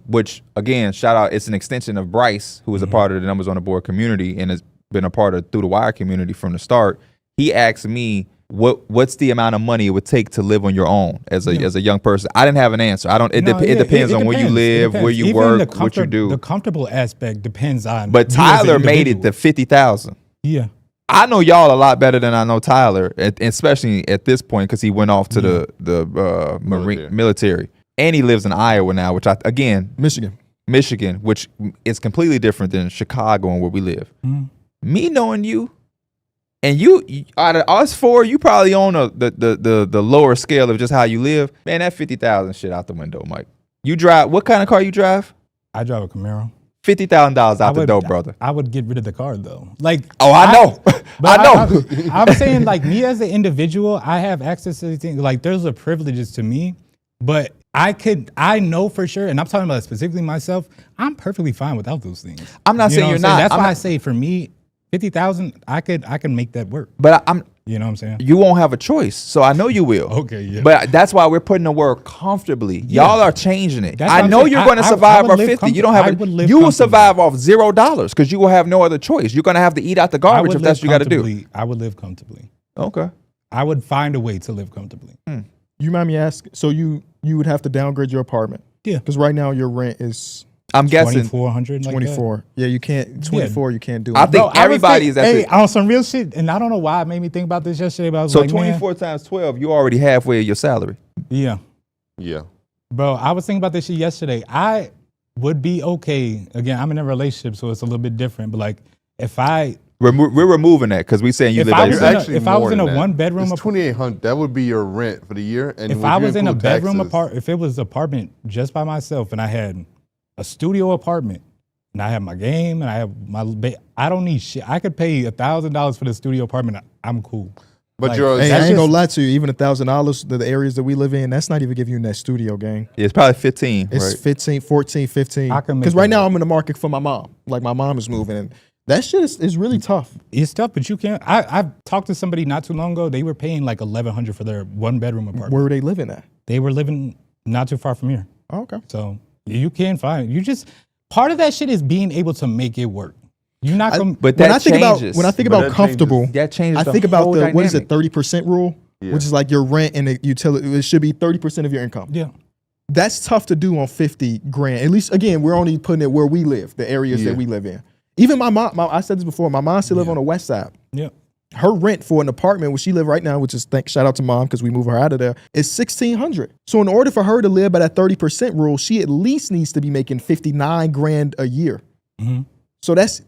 which, again, shout out, it's an extension of Bryce, who was a part of the Numbers on the Board community and has been a part of Through the Wire community from the start. He asked me, what's the amount of money it would take to live on your own as a young person? I didn't have an answer. It depends on where you live, where you Even work, what you do. The comfortable aspect depends on. But Tyler made it to 50,000. Yeah. I know y'all a lot better than I know Tyler, especially at this point because he went off to the military, and he lives in Iowa now, which Michigan, which is completely different than Chicago and where we live. Me knowing you. And you, out of us four, you probably on the lower scale of just how you live. Man, that 50,000 shit out the window, Mike. You drive, what kind of car you drive? I drive a Camaro. $50,000 out the door, brother. I would get rid of the car though. Like, I know. I know. I'm saying, like, me as an individual, I have access to these things. Like, there's a privileges to me, but I know for sure, and I'm talking about specifically myself, I'm perfectly fine without those things. I'm not saying you're not. That's why I say for me, 50,000, I can make that work. But you know what I'm saying? You won't have a choice, so I know you will. Okay, yeah. But that's why we're putting the word comfortably. Yeah. Y'all are changing it. That's I what know I'm you're saying. going to survive off 50. You don't have you will survive off $0 because you will have no other choice. You're going to have to eat out the garbage if that's what you got to do. I would live comfortably. Okay. I would find a way to live comfortably. You mind me asking? So you would have to downgrade your apartment? Yeah. Because right now your rent is. I'm guessing 2,400. 24. Yeah, you can't. 24. You can't do it. I think everybody's at the. On some real shit, and I don't know why it made me think about this yesterday. But I was So like, 24 times 12, you already halfway of your salary. Yeah. Yeah. Bro, I was thinking about this shit yesterday. I would be okay. Again, I'm in a relationship, so it's a little bit different. But like, if we're removing that because we're saying you live at if I was in a one bedroom, it's $2,800. That would be your rent for the year. And if I was in a bedroom apartment, if it was an apartment just by myself, and I had a studio apartment, and I have my game, and I have I don't need shit. I could pay $1,000 for the studio apartment. I'm cool. But like, you're. Hey, I ain't gonna lie to you. Even $1,000, the areas that we live in, that's not even giving you in that studio, gang. It's probably 15. It's right? 15, 14, 15. Because right now I'm in the market for my mom. Like my mom is moving, and that shit is really tough. It's tough, but you can't. I've talked to somebody not too long ago. They were paying like $1,100 for their one bedroom apartment. Where were they living at? They were living not too far from here. Oh, okay. So you can find it. You just part of that shit is being able to make it work. You're not gonna. But that changes. When I think about comfortable, that changes. I think about the what is it, 30% rule, which is like your rent and the utility. It should be 30% of your income. Yeah. That's tough to do on 50 grand. At least, again, we're only putting it where we live, the areas that we live in. Even my mom, I said this before, my mom still live on the west side. Yeah. Her rent for an apartment where she live right now, which is shout out to mom because we move her out of there, is $1,600. So in order for her to live by that 30% rule, she at least needs to be making 59 grand a year. So that's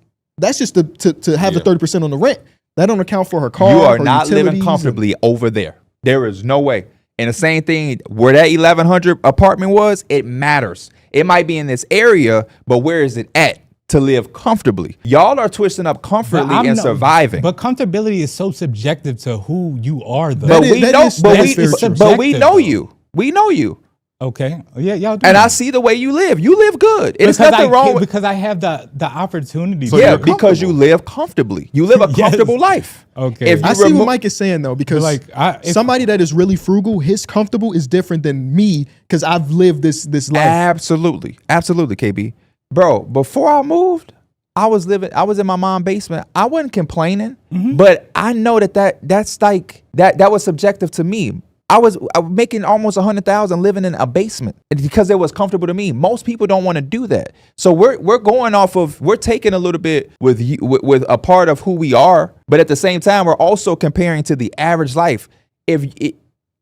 just to have the 30% on the rent. That don't account for her car. You are not living comfortably over there. There is no way. And the same thing where that 1,100 apartment was, it matters. It might be in this area, but where is it at to live comfortably? Y'all are twisting up comfortably and surviving. But comfortability is so subjective to who you are, though. But we know you. We know you. Okay. Yeah, y'all do. And I see the way you live. You live good. It's nothing wrong with because I have the opportunity. So yeah, because you live comfortably. You live a comfortable life. Okay. I see what Mike is saying though, because like somebody that is really frugal, his comfortable is different than me because I've lived this life. Absolutely, KB. Bro, before I moved, I was in my mom's basement. I wasn't complaining, but I know that's like that was subjective to me. I was making almost $100,000 living in a basement because it was comfortable to me. Most people don't want to do that. So we're going off of, we're taking a little bit with a part of who we are, but at the same time, we're also comparing to the average life. If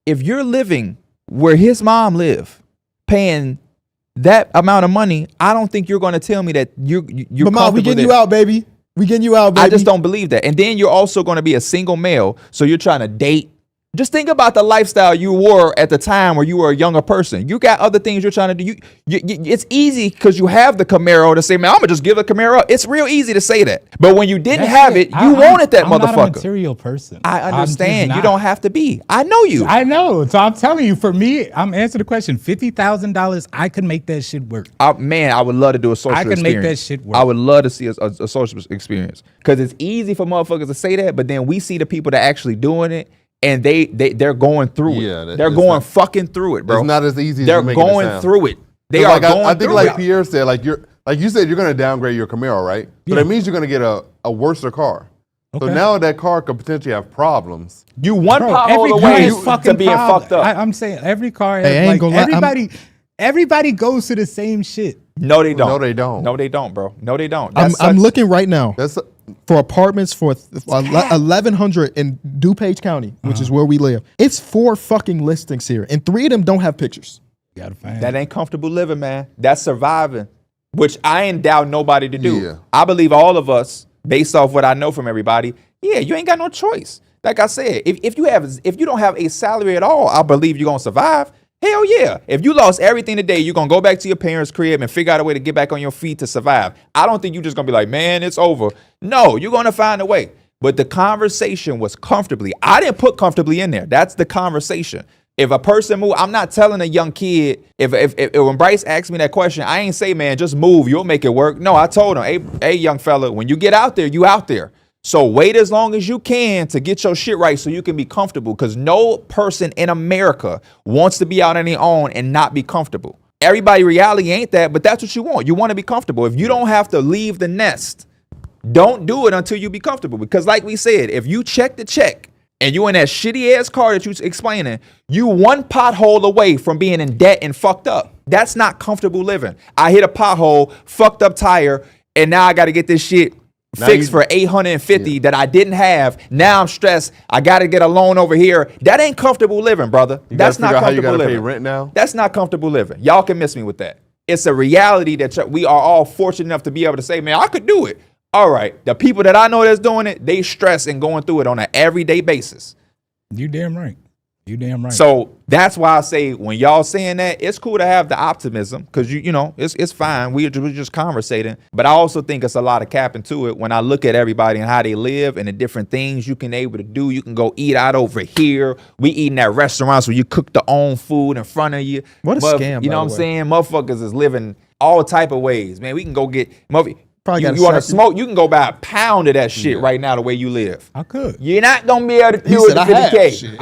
you're living where his mom lived, paying that amount of money, I don't think you're going to tell me that you're But Mom, we getting you out, baby. We getting you out, baby. I just don't believe that. And then you're also going to be a single male, so you're trying to date Just think about the lifestyle you wore at the time where you were a younger person. You got other things you're trying to do. It's easy because you have the Camaro to say, man, I'm gonna just give the Camaro up. It's real easy to say that. But when you didn't have it, you wanted that motherfucker. I'm not a material person. I understand. You don't have to be. I know you. I know. So I'm telling you, for me, I'm answering the question. $50,000, I could make that shit work. Man, I would love to do a social experience. I can make that shit work. I would love to see a social experience. Because it's easy for motherfuckers to say that, but then we see the people that actually doing it. And they're going through it. They're going fucking through it, bro. It's not as easy as they're you're making it going sound. through it. They are going I think through like it. Pierre said, like you said, you're gonna downgrade your Camaro, right? So that means you're gonna get a worse car. So now that car could potentially have problems. You one Every pothole car away is fucking to being fucked up. I'm saying every car has Hey, I ain't gonna lie, everybody goes to the same shit. No, they don't. No, they don't. No, they don't, bro. No, they don't. I'm looking right now That's for apartments for 1,100 in DuPage County, which is where we live. It's 4 fucking listings here, and 3 of them don't have pictures. You gotta find that ain't comfortable living, man. That's surviving, which I ain't doubt nobody to do. Yeah. I believe all of us, based off what I know from everybody, yeah, you ain't got no choice. Like I said, if you don't have a salary at all, I believe you're gonna survive. Hell yeah. If you lost everything today, you're going to go back to your parents' crib and figure out a way to get back on your feet to survive. I don't think you're just going to be like, man, it's over. No, you're going to find a way. But the conversation was comfortably. I didn't put comfortably in there. That's the conversation. If a person move, I'm not telling a young kid, if when Bryce asked me that question, I ain't say, man, just move, you'll make it work. No, I told him, hey, young fella, when you get out there, you out there. So wait as long as you can to get your shit right so you can be comfortable, because no person in America wants to be out on their own and not be comfortable. Everybody reality ain't that, but that's what you want. You want to be comfortable. If you don't have to leave the nest, don't do it until you be comfortable. Because like we said, if you check the check and you in that shitty ass car that you explaining, you one pothole away from being in debt and fucked up. That's not comfortable living. I hit a pothole, fucked up tire, and now I got to get this shit fixed for $850 that I didn't have. Now I'm stressed. I got to get a loan over here. That ain't comfortable living, brother. That's not comfortable living. Pay rent now? That's not comfortable living. Y'all can miss me with that. It's a reality that we are all fortunate enough to be able to say, man, I could do it. All right. The people that I know that's doing it, they stress and going through it on an everyday basis. You damn right. You damn right. So that's why I say when y'all saying that, it's cool to have the optimism because you know it's fine. We're just conversating. But I also think it's a lot of cap into it when I look at everybody and how they live and the different things you can able to do. You can go eat out over here. We eating at restaurants where you cook the own food in front of you. What a scam! You know what I'm saying? Motherfuckers is living all type of ways, man. We can go get Probably you want to smoke? You can go buy a pound of that shit right now the way you live. I could. You're not gonna be able to do it at 50K.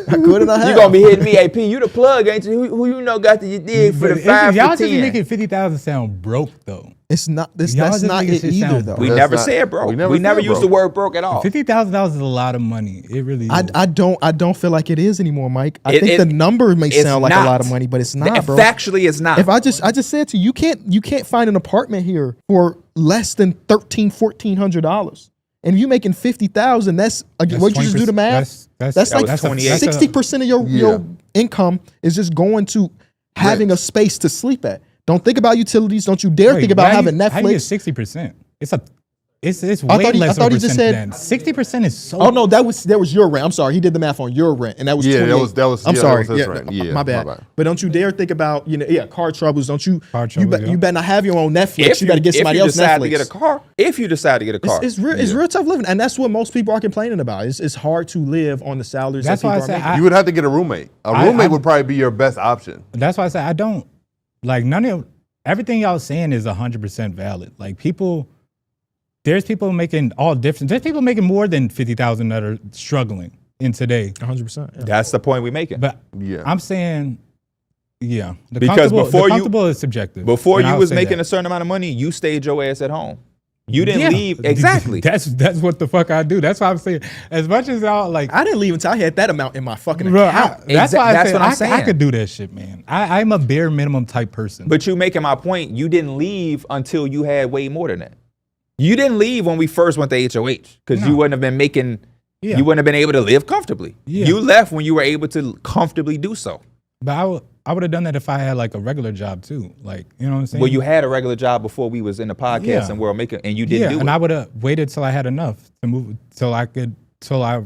I could and I have. You gonna be hitting me, AP. You the plug, ain't you? Who you know got the dig for the 5 y'all to 10? just making 50,000 sound broke though. It's not. That's Y'all just not making it shit either, sound though. We That's never not- said broke. we We never never said used the broke. word broke at all. $50,000 is a lot of money. It really is. I don't feel like it is anymore, Mike. I It- think it- the number may it's sound like a not. lot of money, but it's not, bro. Factually, it's not. If I just said to you, you can't find an apartment here for less than $1,400. And if you making 50,000, that's again, what you just do the math. That's like 60% of your income is just going to having a space to sleep at. Don't think about utilities. Don't you dare think about having Netflix. How you get 60%? It's way less. I thought he just said 60% is so. Oh no, that was your rent. I'm sorry, he did the math on your rent, and that was 28. that was. I'm yeah, sorry, that was his yeah, rent. my Yeah, bad. But don't you dare think about car troubles. Don't you? Car troubles, You better not have your own Netflix. You got to get somebody else Netflix. If you decide to get a car, it's real tough living, and that's what most people are complaining about. It's hard to live on the salaries. That's that why I people are said making. You would have to get a roommate. A roommate would probably be your best option. That's why I said I don't like none of everything y'all saying is 100% valid. Like there's people making all different. There's people making more than 50,000 that are struggling in today. 100%. that's the point we're making. But Yeah. I'm saying, Because the comfortable is subjective. Before and you I'll was say making that. a certain amount of money, you stayed your ass at home. You didn't leave. Exactly. That's what the fuck I do. That's why I'm saying. As much as y'all like, I didn't leave until I had that amount in my fucking bro, account. that's why That's what I'm I saying. could do that shit, man. I'm a bare minimum type person. But you making my point, you didn't leave until you had way more than that. You didn't leave when we first went to HOH because you wouldn't have been making, you wouldn't have been able to live comfortably. Yeah. You left when you were able to comfortably do so. But I would have done that if I had like a regular job too. Like, you know what I'm saying? Well, you had a regular job before we was in the podcast and world making, and you didn't do it. And I would have waited till I had enough to move, till I could till I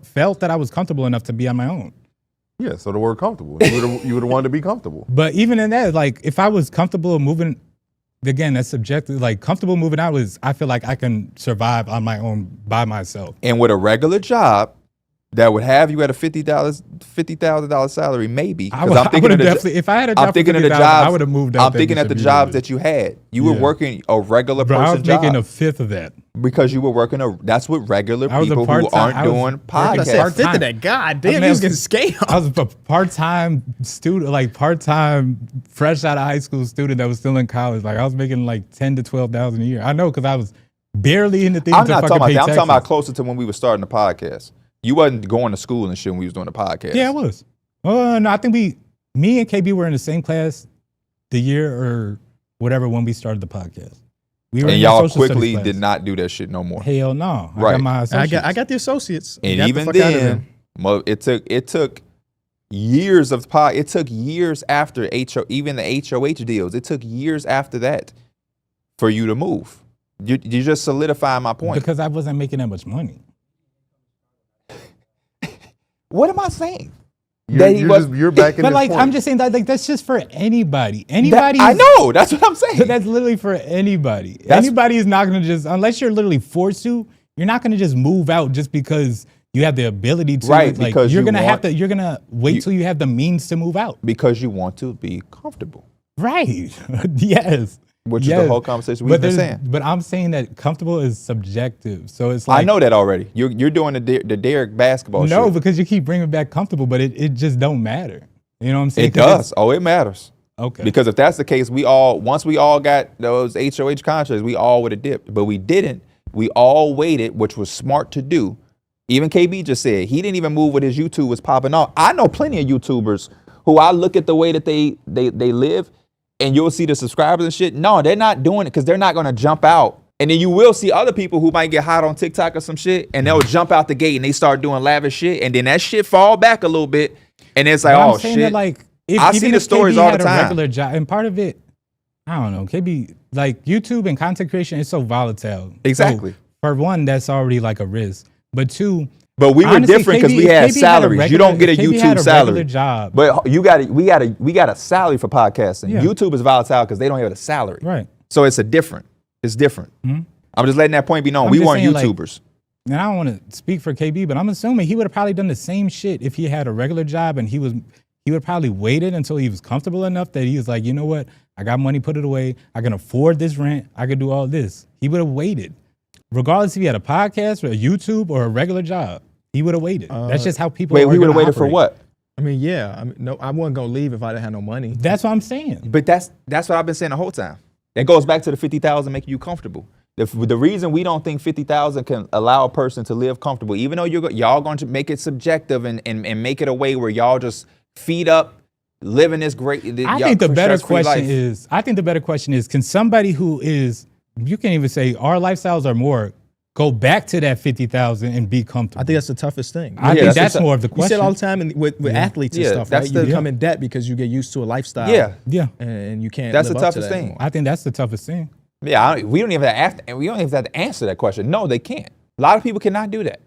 felt that I was comfortable enough to be on my own. Yeah, so the word comfortable. You would have wanted to be comfortable. But even in that, like if I was comfortable moving, again, that's subjective. Like comfortable moving out is, I feel like I can survive on my own by myself. And with a regular job that would have you at a $50,000 salary, maybe. I would have definitely, if I had a job for $50,000, I would have moved out. I'm thinking at the jobs that you had. You were working a regular person job. I was making a fifth of that. Because you were working that's what regular people who aren't doing podcasts. A fifth of that. God damn, you was getting scaled. I was a part-time student, like part-time, fresh out of high school student that was still in college. Like I was making like $10,000 to $12,000 a year. I know because I was barely in the thing. I'm not talking about that. I'm talking about closer to when we were starting the podcast. You wasn't going to school and shit when we was doing the podcast. Yeah, I was. Oh no, I think me and KB were in the same class the year or whatever when we started the podcast. We were and y'all quickly did not do that shit no more. Hell no. Right. I got the associates. And even then, it took years of it took years after even the HOH deals. It took years after that for you to move. You just solidify my point. Because I wasn't making that much money. What am I saying? You're back in. But like, point. I'm just saying that like that's just for anybody. Anybody. I know. That's what I'm saying. That's literally for anybody. Anybody is not gonna just, unless you're literally forced to. You're not gonna just move out just because you have the ability to. Right. Like, because you're gonna wait till you have the means to move out. Because you want to be comfortable. Right. Yes. Which is the whole conversation we've been saying. But I'm saying that comfortable is subjective. So it's like, I know that already. You're doing the Derek basketball shit. No, because you keep bringing back comfortable, but it just don't matter. You know what I'm saying? It does. Oh, it matters. Okay. Because if that's the case, once we all got those HOH contracts, we all would have dipped. But we didn't. We all waited, which was smart to do. Even KB just said he didn't even move when his YouTube was popping off. I know plenty of YouTubers who I look at the way that they live, and you'll see the subscribers and shit. No, they're not doing it because they're not going to jump out. And then you will see other people who might get hot on TikTok or some shit, and they'll jump out the gate and they start doing lavish shit, and then that shit fall back a little bit, and it's like, oh shit. That, like, I see the stories all the time. Regular job, and part of it, I don't know, KB, like YouTube and content creation is so volatile. Exactly. So, for one, that's already like a risk. But two, but we were different because we had salaries. You don't get a YouTube salary. Job. But we got a salary for podcasting. Yeah. YouTube is volatile because they don't have a salary. Right. So it's different. Mm-hmm. I'm just letting that point be known. We weren't YouTubers. And I don't want to speak for KB, but I'm assuming he would have probably done the same shit if he had a regular job, and he would probably waited until he was comfortable enough that he was like, you know what, I got money, put it away. I can afford this rent. I could do all this. He would have waited. Regardless if he had a podcast or a YouTube or a regular job, he would have waited. That's just how people. Wait, we would have waited for what? I mean, yeah. I mean, no, I wasn't gonna leave if I didn't have no money. That's what I'm saying. But that's what I've been saying the whole time. That goes back to the 50,000 making you comfortable. The reason we don't think 50,000 can allow a person to live comfortable, even though y'all going to make it subjective and make it a way where y'all just feed up, living this great. I think the better question is, can somebody who is, you can't even say our lifestyles are more, go back to that 50,000 and be comfortable? I think that's the toughest thing. I think that's more of the question. You say it all the time with athletes and stuff, right? You become in debt because you get used to a lifestyle. Yeah. And you can't. That's live the up to toughest that thing. anymore. I think that's the toughest thing. Yeah, we don't even have to answer that question. No, they can't. A lot of people cannot do that.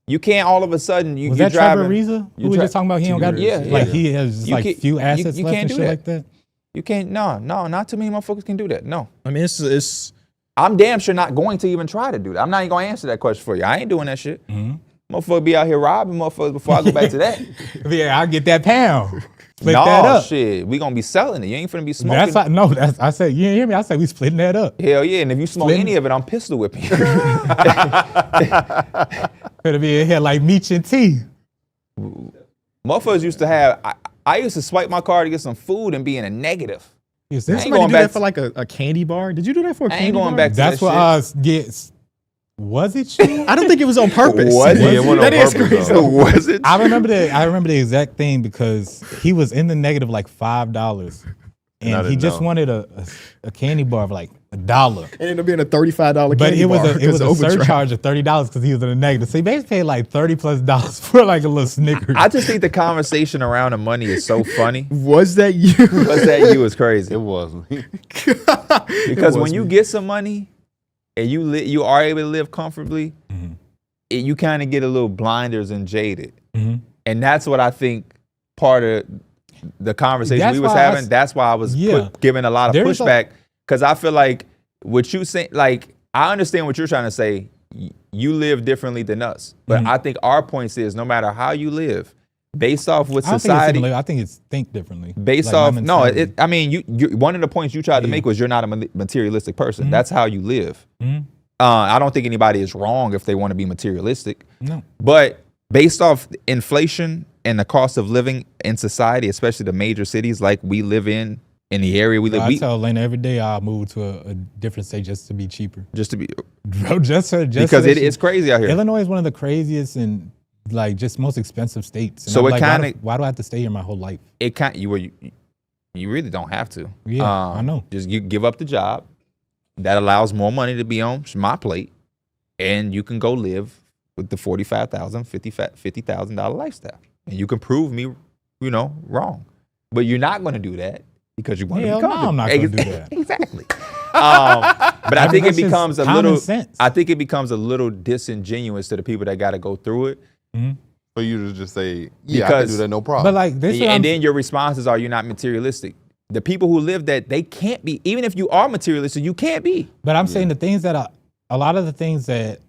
You can't all of a sudden was that Trevor Reza who was just talking about he don't got like he has few assets left and shit like that? You can't. No, not too many motherfuckers can do that. No. I mean, it's. I'm damn sure not going to even try to do that. I'm not even going to answer that question for you. I ain't doing that shit. Mm-hmm. Motherfucker be out here robbing motherfuckers before I go back to that. Yeah, I'll get that pound. Split that up. Shit. We gonna be selling it. You ain't finna be smoking. I said, you didn't hear me? I said we splitting that up. Hell yeah. And if you smoke any of it, I'm pistol whipping you. Better be in here like Meech and T. Motherfuckers used to have, I used to swipe my card to get some food and be in a negative. Did somebody do that for like a candy bar? Did you do that for a candy bar? I ain't going back to that's that what shit. I get. Was it you? I don't think it was on purpose. That is crazy. Was it? I remember the exact thing because he was in the negative like $5, and he just wanted a candy bar of like $1. It ended up being a $35 candy bar. But it was a surcharge of $30 because he was in the negative. So he basically paid like $30+ for like a little Snickers. I just think the conversation around the money is so funny. Was that you? Was that you? Is crazy. It wasn't. Because when you get some money and you are able to live comfortably, you kind of get a little blinders and jaded. Mm-hmm. And that's what I think part of the conversation That's we was why having, that's why I was giving a lot of pushback. Because I feel like what you say, like, I understand what you're trying to say. You live differently than us. But I think our point is no matter how you live, based off what society. I think it's think differently. Based off, no, I mean, you one of the points you tried to make was you're not a materialistic person. That's how you live. I don't think anybody is wrong if they want to be materialistic. No. But based off inflation and the cost of living in society, especially the major cities like we live in the area we live. I tell Elena every day I'll move to a different state just to be cheaper. Just to be, bro, just because it's crazy out here. Illinois is one of the craziest and like just most expensive states. And so I'm it kind of why do I have to stay here my whole life? It kind you really don't have to. Yeah, I know. Just you give up the job that allows more money to be on my plate, and you can go live with the $45,000, $50,000 lifestyle, and you can prove me, wrong. But you're not going to do that. Because you want to be comfortable. No, I'm not going to do that. Exactly. But I think it becomes a little. Sense. I think it becomes a little disingenuous to the people that got to go through it. For you to just say, "Yeah, I can do that, no problem." But like this, and then your responses are, "You're not materialistic." The people who live that, they can't be. Even if you are materialistic, you can't be. But I'm saying the things that a lot of the things that.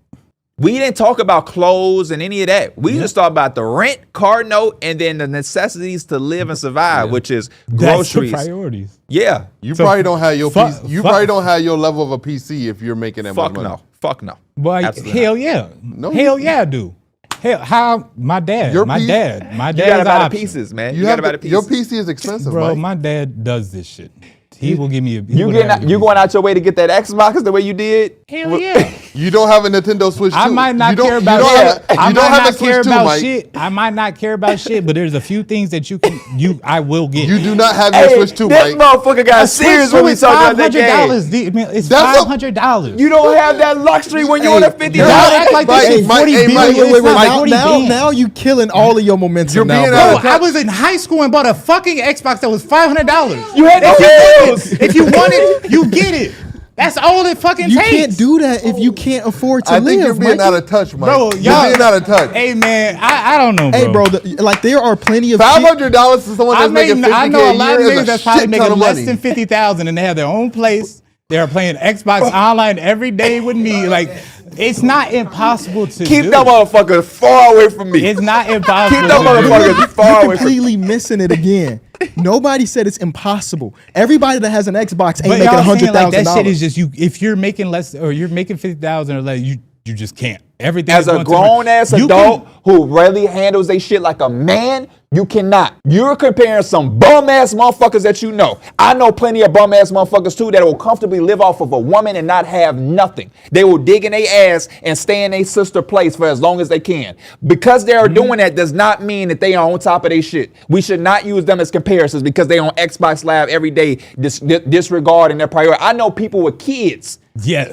We didn't talk about clothes and any of that. We just talked about the rent, car note, and then the necessities to live and survive, which is groceries. That's the priorities. Yeah. You probably don't have your probably don't have your level of a PC if you're making that much money. Fuck no. But hell yeah. No, hell yeah, I do. Hell, how my dad You got about the pieces, man. You got about the pieces. Your PC is expensive, bro. Mike. My dad does this shit. He will give me a. You going out your way to get that Xbox the way you did? Hell yeah. You don't have a Nintendo Switch 2. I might not care about shit. I might not care about shit. I might not care about shit, but there's a few things that I will get. You do not have your Switch 2, Mike. This motherfucker got serious when we talking about that game. It's $500. You don't have that luxury when you're on a $50. Act like this is $40 billion. Now you killing all of your momentum. You're being now, bro, I was in high school and bought a fucking Xbox that was $500. You had no bills. If you want it, you get it. That's all it fucking you takes. You can't do that if you can't afford to live. I think you're being out of touch, Mike. Bro, you're being out of touch. Hey, man, I don't know, bro. Hey, bro, like there are plenty of $500 to someone that's making $50K I know a lot of niggas that's probably making less money. than $50,000 and they have their own place. They're playing Xbox online every day with me. Like, it's not impossible to keep do. that motherfucker far away from me. It's not impossible. Keep that motherfucker far away from me. You're completely missing it again. Nobody said it's impossible. Everybody that has an Xbox ain't But making $100,000. like that shit is just you. If you're making less or you're making $50,000 or less, you just can't. Everything as a grown ass adult who really handles their shit like a man, you cannot. You're comparing some bum ass motherfuckers that you know. I know plenty of bum ass motherfuckers too that will comfortably live off of a woman and not have nothing. They will dig in their ass and stay in their sister place for as long as they can. Because they are doing that does not mean that they are on top of their shit. We should not use them as comparisons because they on Xbox Live every day disregarding their priority. I know people with kids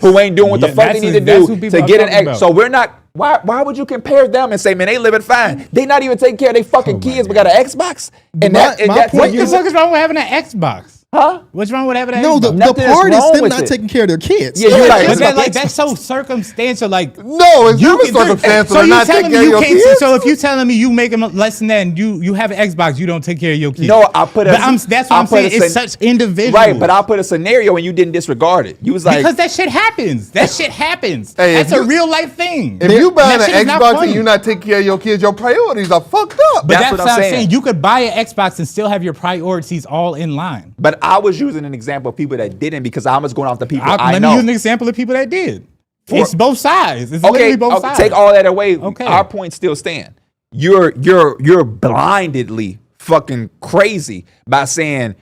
who ain't doing what the fuck they need to do to get an X. So we're not. Why would you compare them and say, man, they living fine? They not even taking care of their fucking kids, but got an Xbox? And my point, what the fuck is wrong with having an Xbox? Huh? What's wrong with having an No, Xbox? the part is them not taking care of their kids. Yeah, you're right. But that's so circumstantial. Like, no, it's never circumstantial. So you you telling me you can't? Kids? So if you telling me you making less than that, and you have an Xbox, you don't take care of your kids. No, I put a. That's what I'm saying. It's such individual. Right, but I put a scenario and you didn't disregard it. You was like, because that shit happens. That shit happens. Hey, that's a real life thing. If you buy an Xbox and you're not taking care of your kids, your priorities are fucked up. But that's what I'm saying. You could buy an Xbox and still have your priorities all in line. But I was using an example of people that didn't because I was going off the people I know. Let me use an example of people that did. It's both sides. It's literally both sides. Take all that away. Okay. Our points still stand. You're blindedly fucking crazy by saying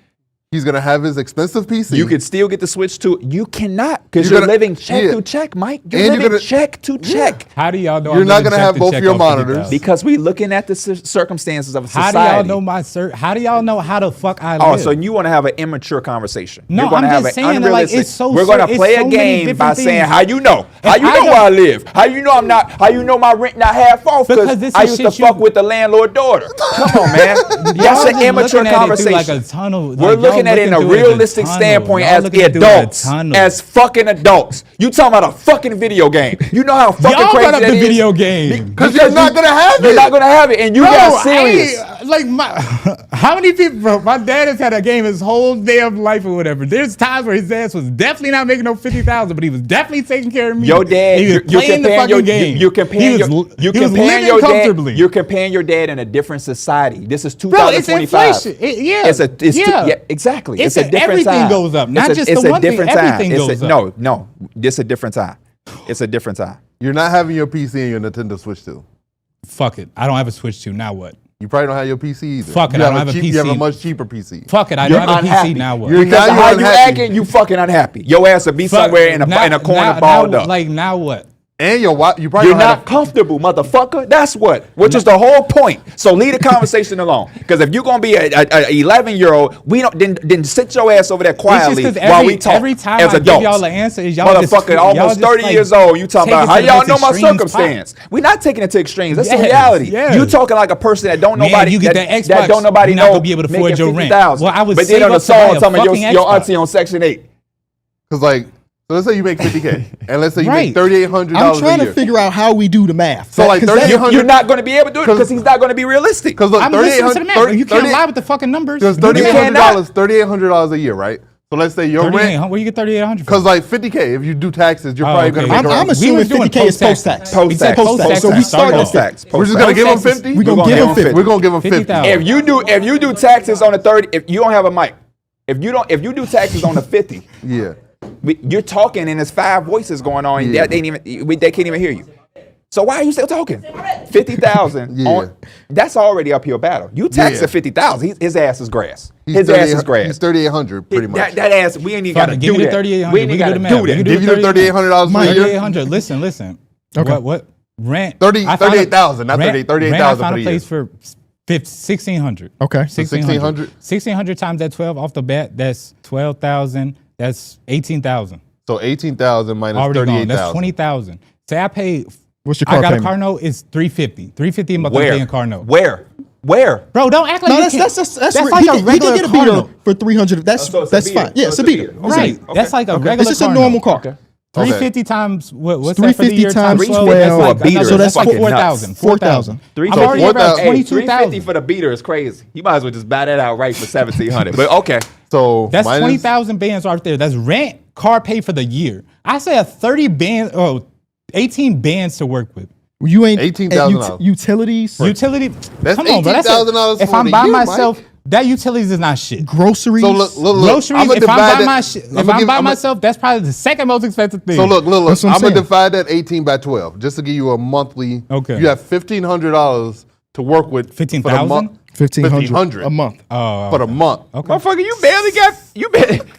he's gonna have his expensive PC. You could still get the Switch to it. You cannot because you're living check to check, Mike. You're living check to check. How do y'all know you're not gonna have both of your monitors? Because we looking at the circumstances of society. How do y'all know how do y'all know how the fuck I live? Oh, so you want to have an immature conversation? No, you're gonna I'm have just an saying that, like, it's so. We're gonna play a game by saying how you know. How you know where I live? How you know I'm not? How you know my rent not half off? Because I used to fuck with the landlord daughter. Come on, man. That's an immature conversation. Like a tunnel. We're looking looking at it in a looking through it as a realistic tunnel. standpoint Y'all as looking through it as a adults. tunnel. As fucking adults. You talking about a fucking video game. You know how fucking Y'all crazy brought up that the is? video game. Because you're not gonna have You're it. not gonna have it, and you got serious. How many people, bro? My dad has had a game his whole damn life or whatever. There's times where his ass was definitely not making no 50,000, but he was definitely taking care of me. Your dad, he was you're playing the comparing fucking your, game. you're comparing he was, your, you're he was comparing living your comfortably. dad. You're comparing your dad in a different society. This is Bro, it's 2025. inflation. Yeah, yeah, exactly. It's a different everything time. goes up, not just it's the a one thing. different time. Everything goes up. No, it's a different time. It's a different time. You're not having your PC and your Nintendo Switch too. Fuck it. I don't have a Switch 2. Now what? You probably don't have your PC either. Fuck it, You I don't have a You have a PC. much cheaper PC. Fuck it. I You're don't have a unhappy. PC. Now what? You're Because now of how you're you unhappy. acting, you fucking unhappy. Your ass will be Fuck, somewhere in a corner balled up. Like now what? And your wife, you probably You're don't not have. comfortable, motherfucker. That's which is the whole point. So leave the conversation alone. Because if you're gonna be a 11-year-old, we don't then sit your ass over there quietly It's just 'cause while we talk every time as I adults. give y'all an answer, is y'all just, Motherfucker, y'all almost just, 30 like, years old. You talking take about it how to the y'all most know my extreme circumstance? We're not taking it to extremes. That's the Yes, reality. yes. You talking like a person that don't Man, nobody you get that Xbox, that don't nobody you're not know gonna be able to afford making your rent. 50,000. Well, I would but then save on the up to buy song a talking fucking your Xbox. auntie on Section 8. Because like, so let's say you make $50K, and let's say you Right. make $3,800 I'm a trying year. to figure out how we do the math. So, like, 'Cause that- 3,800 You're not going to be able to do it because he's not going to be realistic. Because look, I'm listening to the math. You can't lie with the fucking numbers. Because You can't lie. $3,800 a year, right? So let's say your 38, rent. where you get 3,800 Because like 50K, if you do taxes, you're Oh, probably okay. gonna make I'm around. assuming was doing 50K is post-tax. post-tax. Post-tax. We said post-tax. So we started Post tax. We're just gonna give them Post-tax is- 50. We're gonna give them 50. We're gonna give them 50. 50,000. If you do taxes on the 30, if you don't have a mic, if you do taxes on the 50, Yeah. you're talking and there's 5 voices going on. Yeah. They can't even hear you. So why are you still talking? 50,000. Yeah. That's already uphill battle. You tax Yeah. at 50,000. His ass is grass. He's His ass is grass. He's 3,800 pretty much. That ass, we ain't even Fuck got to it, do give me the that. 3,800. We ain't even got to math. do We can that. do Give you the $3,800 a year. 3,800. Listen. Okay. What rent? 38,000, not 38,000 I found for a the place for 1,600. Okay. 1,600? 1,600 times that 12 off the bat, that's 12,000. That's 18,000. So 18,000 minus Already gone. 38,000. That's 20,000. Say I pay. What's your I car got payment? a car note. It's 350. 350 a month. I'm paying car note. Where? Bro, don't act like No, you that's can't. that's like he a can regular get a car beater note. for 300. That's So it's a that's beater. fine. Yeah, So it's a beater. Right. Okay. That's like a regular It's just a car normal note. car. Okay. 350 times what's that for the 350 year times 12? 12. That's like For a beater, another, so that's that's like fucking 4,000. nuts. 4,000. 4,000. I'm So already around 4,000. 350 22,000. for the beater is crazy. You might as well just buy that out right for 1,700. But okay. So That's minus- 20,000 bands right there. That's rent, car pay for the year. I say a 30 band, 18 bands to work with. You ain't $18,000. utilities, Utility. That's come on, bro. That's $18,000 If for I'm the by year, myself, Mike. that utilities is not shit. groceries. So look. Groceries. I'ma If I'm divide by that- my shit, if I'ma I'm give- by I'ma- myself, that's probably the second most expensive thing. So look. That's what I'm I'm gonna saying. divide that 18 by 12 just to give you a monthly. Okay. You have $1,500 to work with. for the 15,000? month. 1,500 a month. For the month. Okay. Motherfucker, you barely got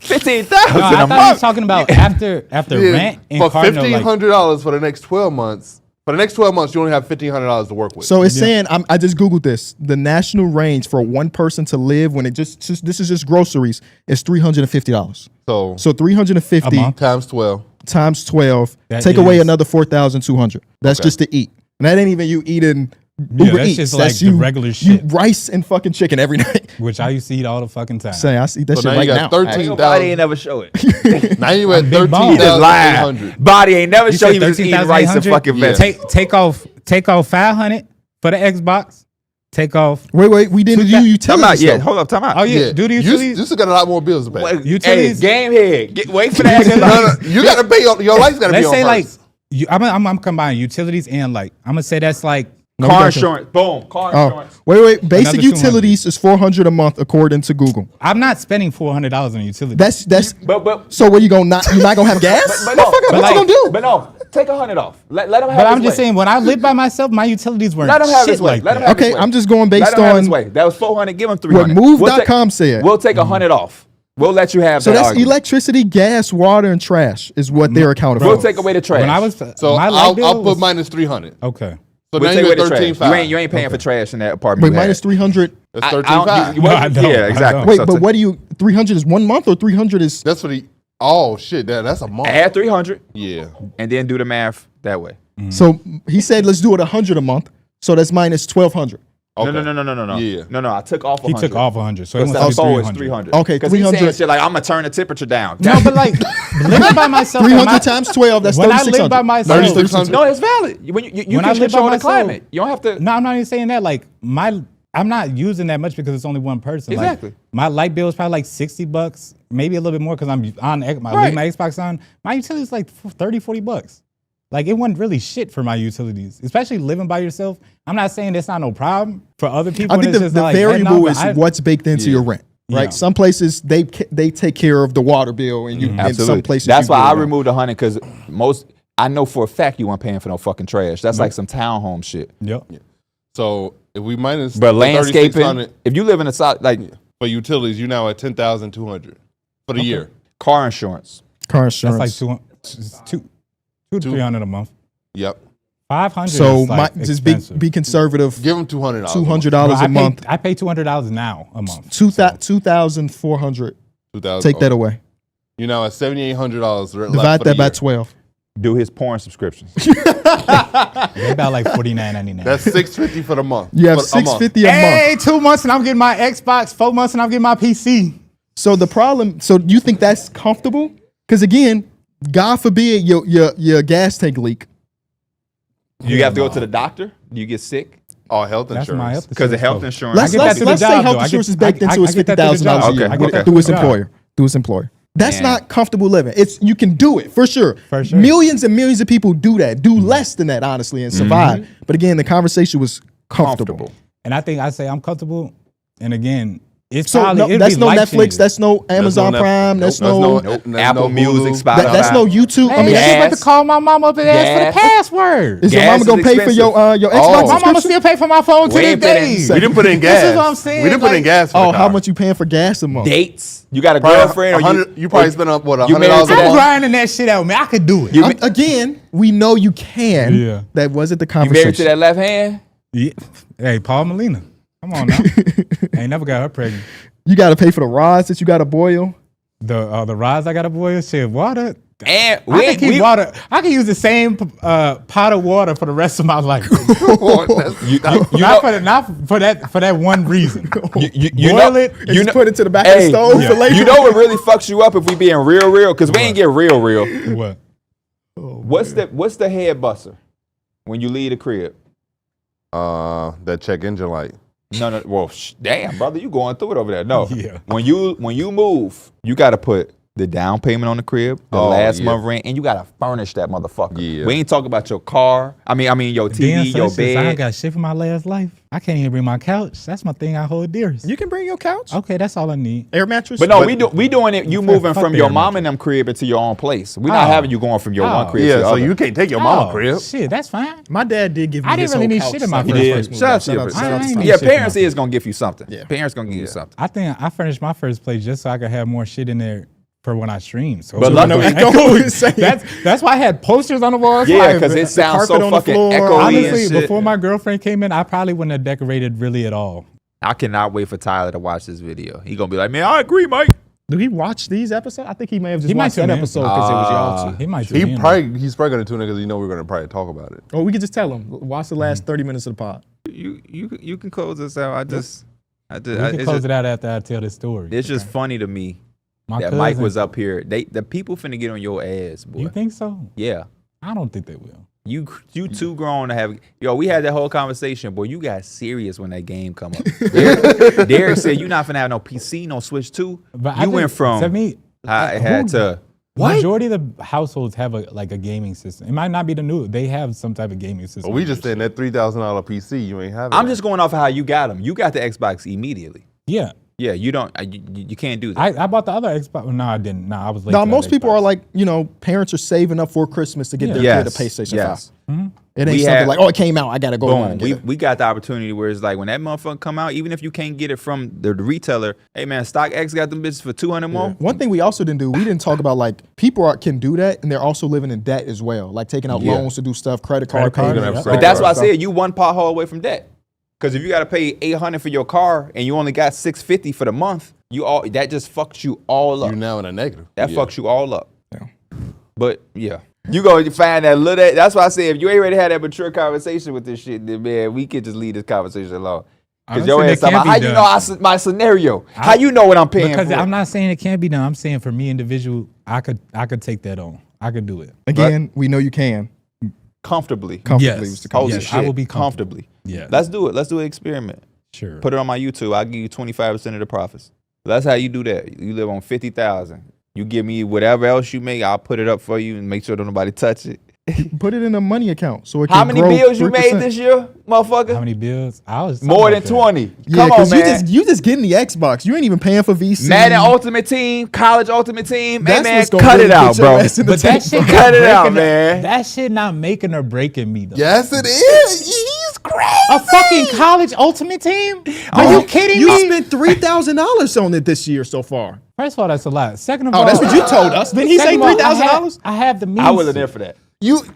15,000 No, I a thought you month. was talking about after Yeah, rent and for car note. Like, $1,500 for the next 12 months. For the next 12 months, you only have $1,500 to work with. So it's saying I just googled this. The national range for one person to live when it just this is just groceries is $350. So So 350 A month? times 12. times 12. That Take away is- another 4,200. That's Okay. just to eat, and that ain't even you eating Yeah, Uber that's Eats. just That's like the you, regular you shit. rice and fucking chicken every night. which I used to eat all the fucking time. Say I see that So shit now right you now. got Nobody 13,000. ain't never show it. Now you at big bone. He just lied. 13,800. Body ain't never You show said he was eating rice and 13,800? fucking Yeah. vegetables. Take off 500 for the Xbox. Take off. Wait, we didn't do Time out. utilities. Yeah, though. hold up. Time out. Oh yeah, Yeah. do the You utilities. still got a lot more bills to pay. Wait, Utilities- Hey, game head. Wait for the No, Xbox. no, you got to pay your life's got to be Let's on say first. like I'm combining utilities and like I'm gonna say that's like No, Car we got you. insurance. Boom. Car Oh, insurance. wait. Basic Another 200. utilities is $400 a month according to Google. I'm not spending $400 on utilities. That's. But So what you gonna not? You're not gonna have gas? But no, Motherfucker, but what like- you gonna do? But no, take 100 off. Let him have But his I'm just way. saying when I lived by myself, my utilities weren't Let him have shit his way. like Let him that. have his Okay, way. I'm just going based Let him have his on way. That was 400. Give him what 300. Move.com said. We'll take 100 off. We'll let you have So that that's argument. electricity, gas, water, and trash is what they're accounting We'll for. take away the trash. When I was So my light I'll bill put was- minus 300. okay. So We'll now take you're away at the trash. 13,500. You ain't paying for trash in that apartment. Wait, you minus had. 300. That's I don't- 13,500. No, I don't. Yeah, I exactly. don't. Wait, So but what do you? 300 is 1 month or 300 is? That's for the. Oh shit, that's a month. Add 300 Yeah. and then do the math that way. So he said let's do it 100 a month. So that's minus 1,200. Okay. No. Yeah. No. I took off 100. He took off 100, so it Because must that be soul is 300. 300. Okay, because he's 300. saying shit like, I'm gonna turn the temperature down. No, but like living by myself. 300 times 12, that's when I 3,600. live by myself. 3,600. No, it's valid. When you When I can live by control the myself- climate. You don't have to. No, I'm not even saying that. Like I'm not using that much because it's only one person. Exactly. Like, my light bill is probably like $60, maybe a little bit more because I'm on leave my Xbox on. My utilities like $30-$40. Like it wasn't really shit for my utilities, especially living by yourself. I'm not saying that's not no problem for other people. I think the variable is what's baked into your rent, right? Yeah. Some places they take care of the water bill, and and Absolutely. some places That's you why get I it on. removed 100 because I know for a fact you weren't paying for no fucking trash. That's like some townhome shit. Yep. So if we minus But the landscaping, 3,600 if you live in the south, like for utilities, you now at 10,200 for the year. car insurance. car That's insurance. like two to 300 a month. Yep. 500. So is like just expensive. be conservative. Give them $200. $200 Bro, a month. I pay $200 now a month. 2,400. 2,000. Take that away. You're now at $7,800. Divide that by 12. Do his porn subscriptions. They're about like $49.99. That's $650 for the month. You have For a month. $650 a month. Hey, 2 months and I'm getting my Xbox. 4 months and I'm getting my PC. So the problem. So you think that's comfortable? Because again, God forbid your gas tank leak. You have to go to the doctor? Do you get sick? Oh, health That's insurance. my health Because the health insurance. insurance. Let's get that through the say job, health though. insurance is I baked get into his that through the $50,000 a job. year. Okay, I get okay. that through his Yeah. employer. Through his employer. That's Man. not comfortable living. It's you can do it for sure. For sure. Millions and millions of people do that. Do less than that, honestly, and survive. But again, the conversation was comfortable. And I think I say I'm comfortable. And again, it's So probably, no, it'd that's be no Netflix. life-changing. That's no Amazon Netflix. Prime. That's Nope, no. that's Apple no Music, Hulu. Spotify. That's no YouTube. Hey, I mean, she gas. about to call my mom up and ask for the Gas. password. is your Gas mama is gonna pay for your expensive. Xbox Oh. My mama subscription? still pay for my phone to We this ain't pay day. that. We didn't put in gas. This is what I'm saying. We didn't put in like- gas for Oh, the how car. much you paying for gas a month? Dates? You got a Probably girlfriend? Or 100 you probably spent up, what, you married $100 to a that- I'm month? grinding that shit out, man. I could do it. You, Again, we know you can. Yeah. That wasn't the you married to conversation. that left hand? Yeah. Hey, Paul Molina. Come on now. I ain't never got her pregnant. You got to pay for the rods that you got to boil. The rods I got to boil, shit, water. And I can keep water. I can use the same pot of water for the rest of my life. Not for that one reason. you Boil know, it And just put it to the back of the Hey, stove for later. You know what really fucks you up if we being real? Because we ain't get real. What? What's the head buster when you leave the crib? That check engine light. No. Well, damn, brother, you going through it over there. No. Yeah. When you move, you got to put the down payment on the crib, the last month rent, and you got to furnish that motherfucker. Yeah. We ain't talking about your car. I mean your TV, your I bed. got shit for my last life. I can't even bring my couch. That's my thing I hold dearest. You can bring your couch, Okay, that's all I need. air mattress. But no, we doing it. You moving fuck from the your air mom and them crib into your own place. We not Oh. having you going from your one Oh. crib to Yeah, the so other. you can't take your mama crib. Shit, that's fine. my dad did give me. I didn't his really whole need couch shit in my stuff. first He place. did. Shout out to your Shout out I to ain't Steve. Yeah, shit parents in my is gonna give you something. Yeah. Parents gonna give you something. I think I furnished my first place just so I could have more shit in there for when I stream. So But it luckily- was Go ahead. that's why I had posters on the walls. Yeah, Like, because it sounds so carpet on the fucking floor. echoey honestly, and shit. before my girlfriend came in, I probably wouldn't have decorated really at all. I cannot wait for Tyler to watch this video. He gonna be like, man, I agree, Mike. Do he watch these episodes? I think he may have just He might watched that tune in. episode because it was y'all two. He might. He's probably gonna tune in because you know we're gonna probably talk about it. Or we could just tell him, watch the last 30 minutes of the pod. You can close this out. We can close it out after I tell this story. It's just funny to me My that Mike cousin- was up here. The people finna get on your ass, boy. You think so? Yeah. I don't think they will. You too grown to have. Yo, we had that whole conversation, boy. You got serious when that game come up. Derek said you not finna have no PC, no Switch 2. But You went from to me. I had to. Majority of the households have a gaming system. It might not be the new. They have some type of gaming system. But we just saying that $3,000 PC, you ain't having. I'm just going off of how you got them. You got the Xbox immediately. Yeah. Yeah, you don't. You can't do that. I bought the other Xbox. No, I didn't. No, I was late. Now, to that most people Xbox. are like, parents are saving up for Christmas to get their kid a PlayStation 5. It ain't We something had- like, oh, it came out, I gotta go around Boom. and We get it. we got the opportunity where it's like when that motherfucker come out, even if you can't get it from the retailer, hey man, StockX got them bitches for 200 more. One thing we also didn't do, we didn't talk about like people can do that and they're also living in debt as well, like taking out Yeah. loans to do stuff, credit card cards, payments. yeah. But that's why I stuff. said you one pothole away from debt. Because if you got to pay $800 for your car and you only got $650 for the month, that just fucks you all up. You now in a negative. That Yeah. fucks you all up. Yeah. But yeah, you go find that little. That's why I say if you ain't ready to have that mature conversation with this shit, then man, we could just leave this conversation alone. Because your ass talking about, how you know my scenario? How you know what I'm paying because for? I'm not saying it can't be done. I'm saying for me, individual, I could take that on. I could do it. Again, we know you can. Comfortably. Yes. Holy Yes, shit. I will be comfortably. Yeah. Let's do it. Let's do an experiment. Sure. Put it on my YouTube. I'll give you 25% of the profits. That's how you do that. You live on 50,000. You give me whatever else you make, I'll put it up for you and make sure that nobody touch it. Put it in a money account so it can How many grow bills you 3%. made this year, motherfucker? How many bills? I was More than 20. Yeah, Come on, because man. you just getting the Xbox. You ain't even paying for VC. Madden Ultimate Team, College Ultimate Team. Hey, That's man, what's gonna cut really it get out, your bro. ass in the But that tank, shit bro. Cut it not out, breaking man. That shit not making or breaking me though. Yes, it is. He's crazy. A fucking college ultimate team? Are you kidding You me? spent $3,000 on it this year so far. First of all, that's a lot. Second of all, Oh, that's what you told us. Didn't he say second of all, $3,000? I have the means. I wasn't there for that.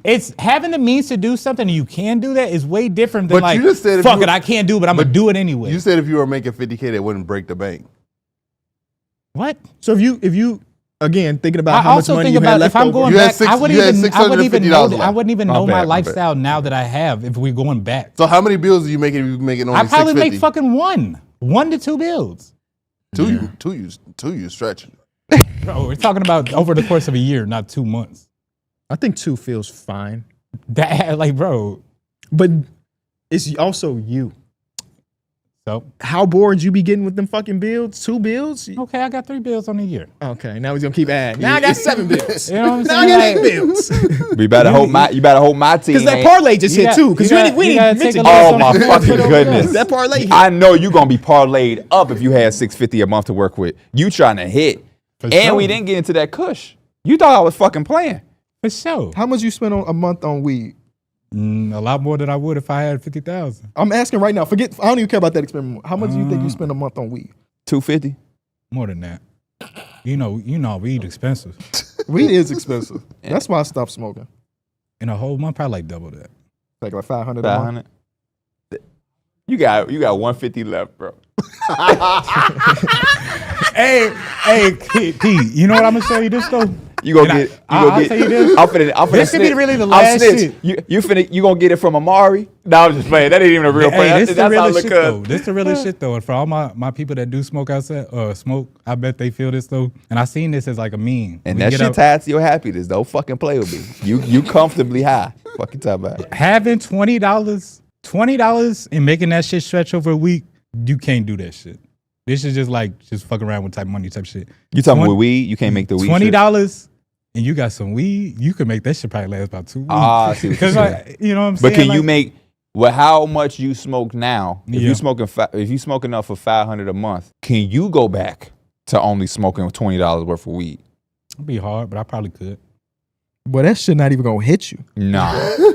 It's having the means to do something and you can do that is way different than But you like, just said if fuck you- it, I can't do it, but I'm going to do it anyway. You said if you were making 50K, that wouldn't break the bank. What? So if you again thinking about I how much also money think you had about left if I'm over. going You had back, six- I wouldn't you had even $650 know, left. I wouldn't even My know bad, my my bad. lifestyle now that I have if we're going back. So how many bills are you making if you're making only I probably 650? make fucking one to two builds. Two you stretching. Bro, we're talking about over the course of a year, not 2 months. I think 2 feels fine, That like, bro. but it's also you. So How bored you be getting with them fucking bills? 2 bills? okay, I got 3 bills on a year. Okay, now he's gonna keep adding. Now I got 7 bills. You know what I'm Now I saying? got 8 Like, bills. You better hope my team. Because that ain't- parlay just You hit got- too. Because you we gotta didn't take a mention look Oh at my something. fucking Put it over goodness! that parlay hit. I know you gonna be parlayed up if you had $650 a month to work with. You trying to hit, For and sure. we didn't get into that kush. You thought I was fucking playing. For sure. How much you spend on a month on weed? A lot more than I would if I had 50,000. I'm asking right now. Forget. I don't even care about that experiment. How much do you think you spend a month on weed? 250. More than that. You know, weed expensive. Weed is expensive. That's why I stopped smoking. In a whole month, probably like double that. Like $500 a month. 500. You got 150 left, bro. Hey, Key, you know what I'm gonna tell you this though? You gonna And get. You I'll gonna tell you get. this. I'm finna This could be snitch. really the I'm last snitch. shit. You gonna get it from Amari? No, I'm just playing. That ain't even a real plan. Hey, this is the That's how realest it shit look though. This is the realest shit though. And for all my people that do smoke outside, smoke, I bet they feel this though. And I seen this as like a meme. And We that get shit up- tied to your happiness. Don't fucking play with me. You comfortably high. Fucking talk about it. having $20 and making that shit stretch over a week, you can't do that shit. This is just fuck around with type money type shit. You talking Twen- with weed? You can't make the weed. $20 and you got some weed, you could make that shit probably last about 2 weeks. Ah, I see what you're Because saying. you know what I'm saying? But can you Like, make how much you smoke now? If Yeah. you smoking if you smoking enough for $500 a month, can you go back to only smoking $20 worth of weed? it'd be hard, but I probably could. Well, that shit not even gonna hit you. Nah.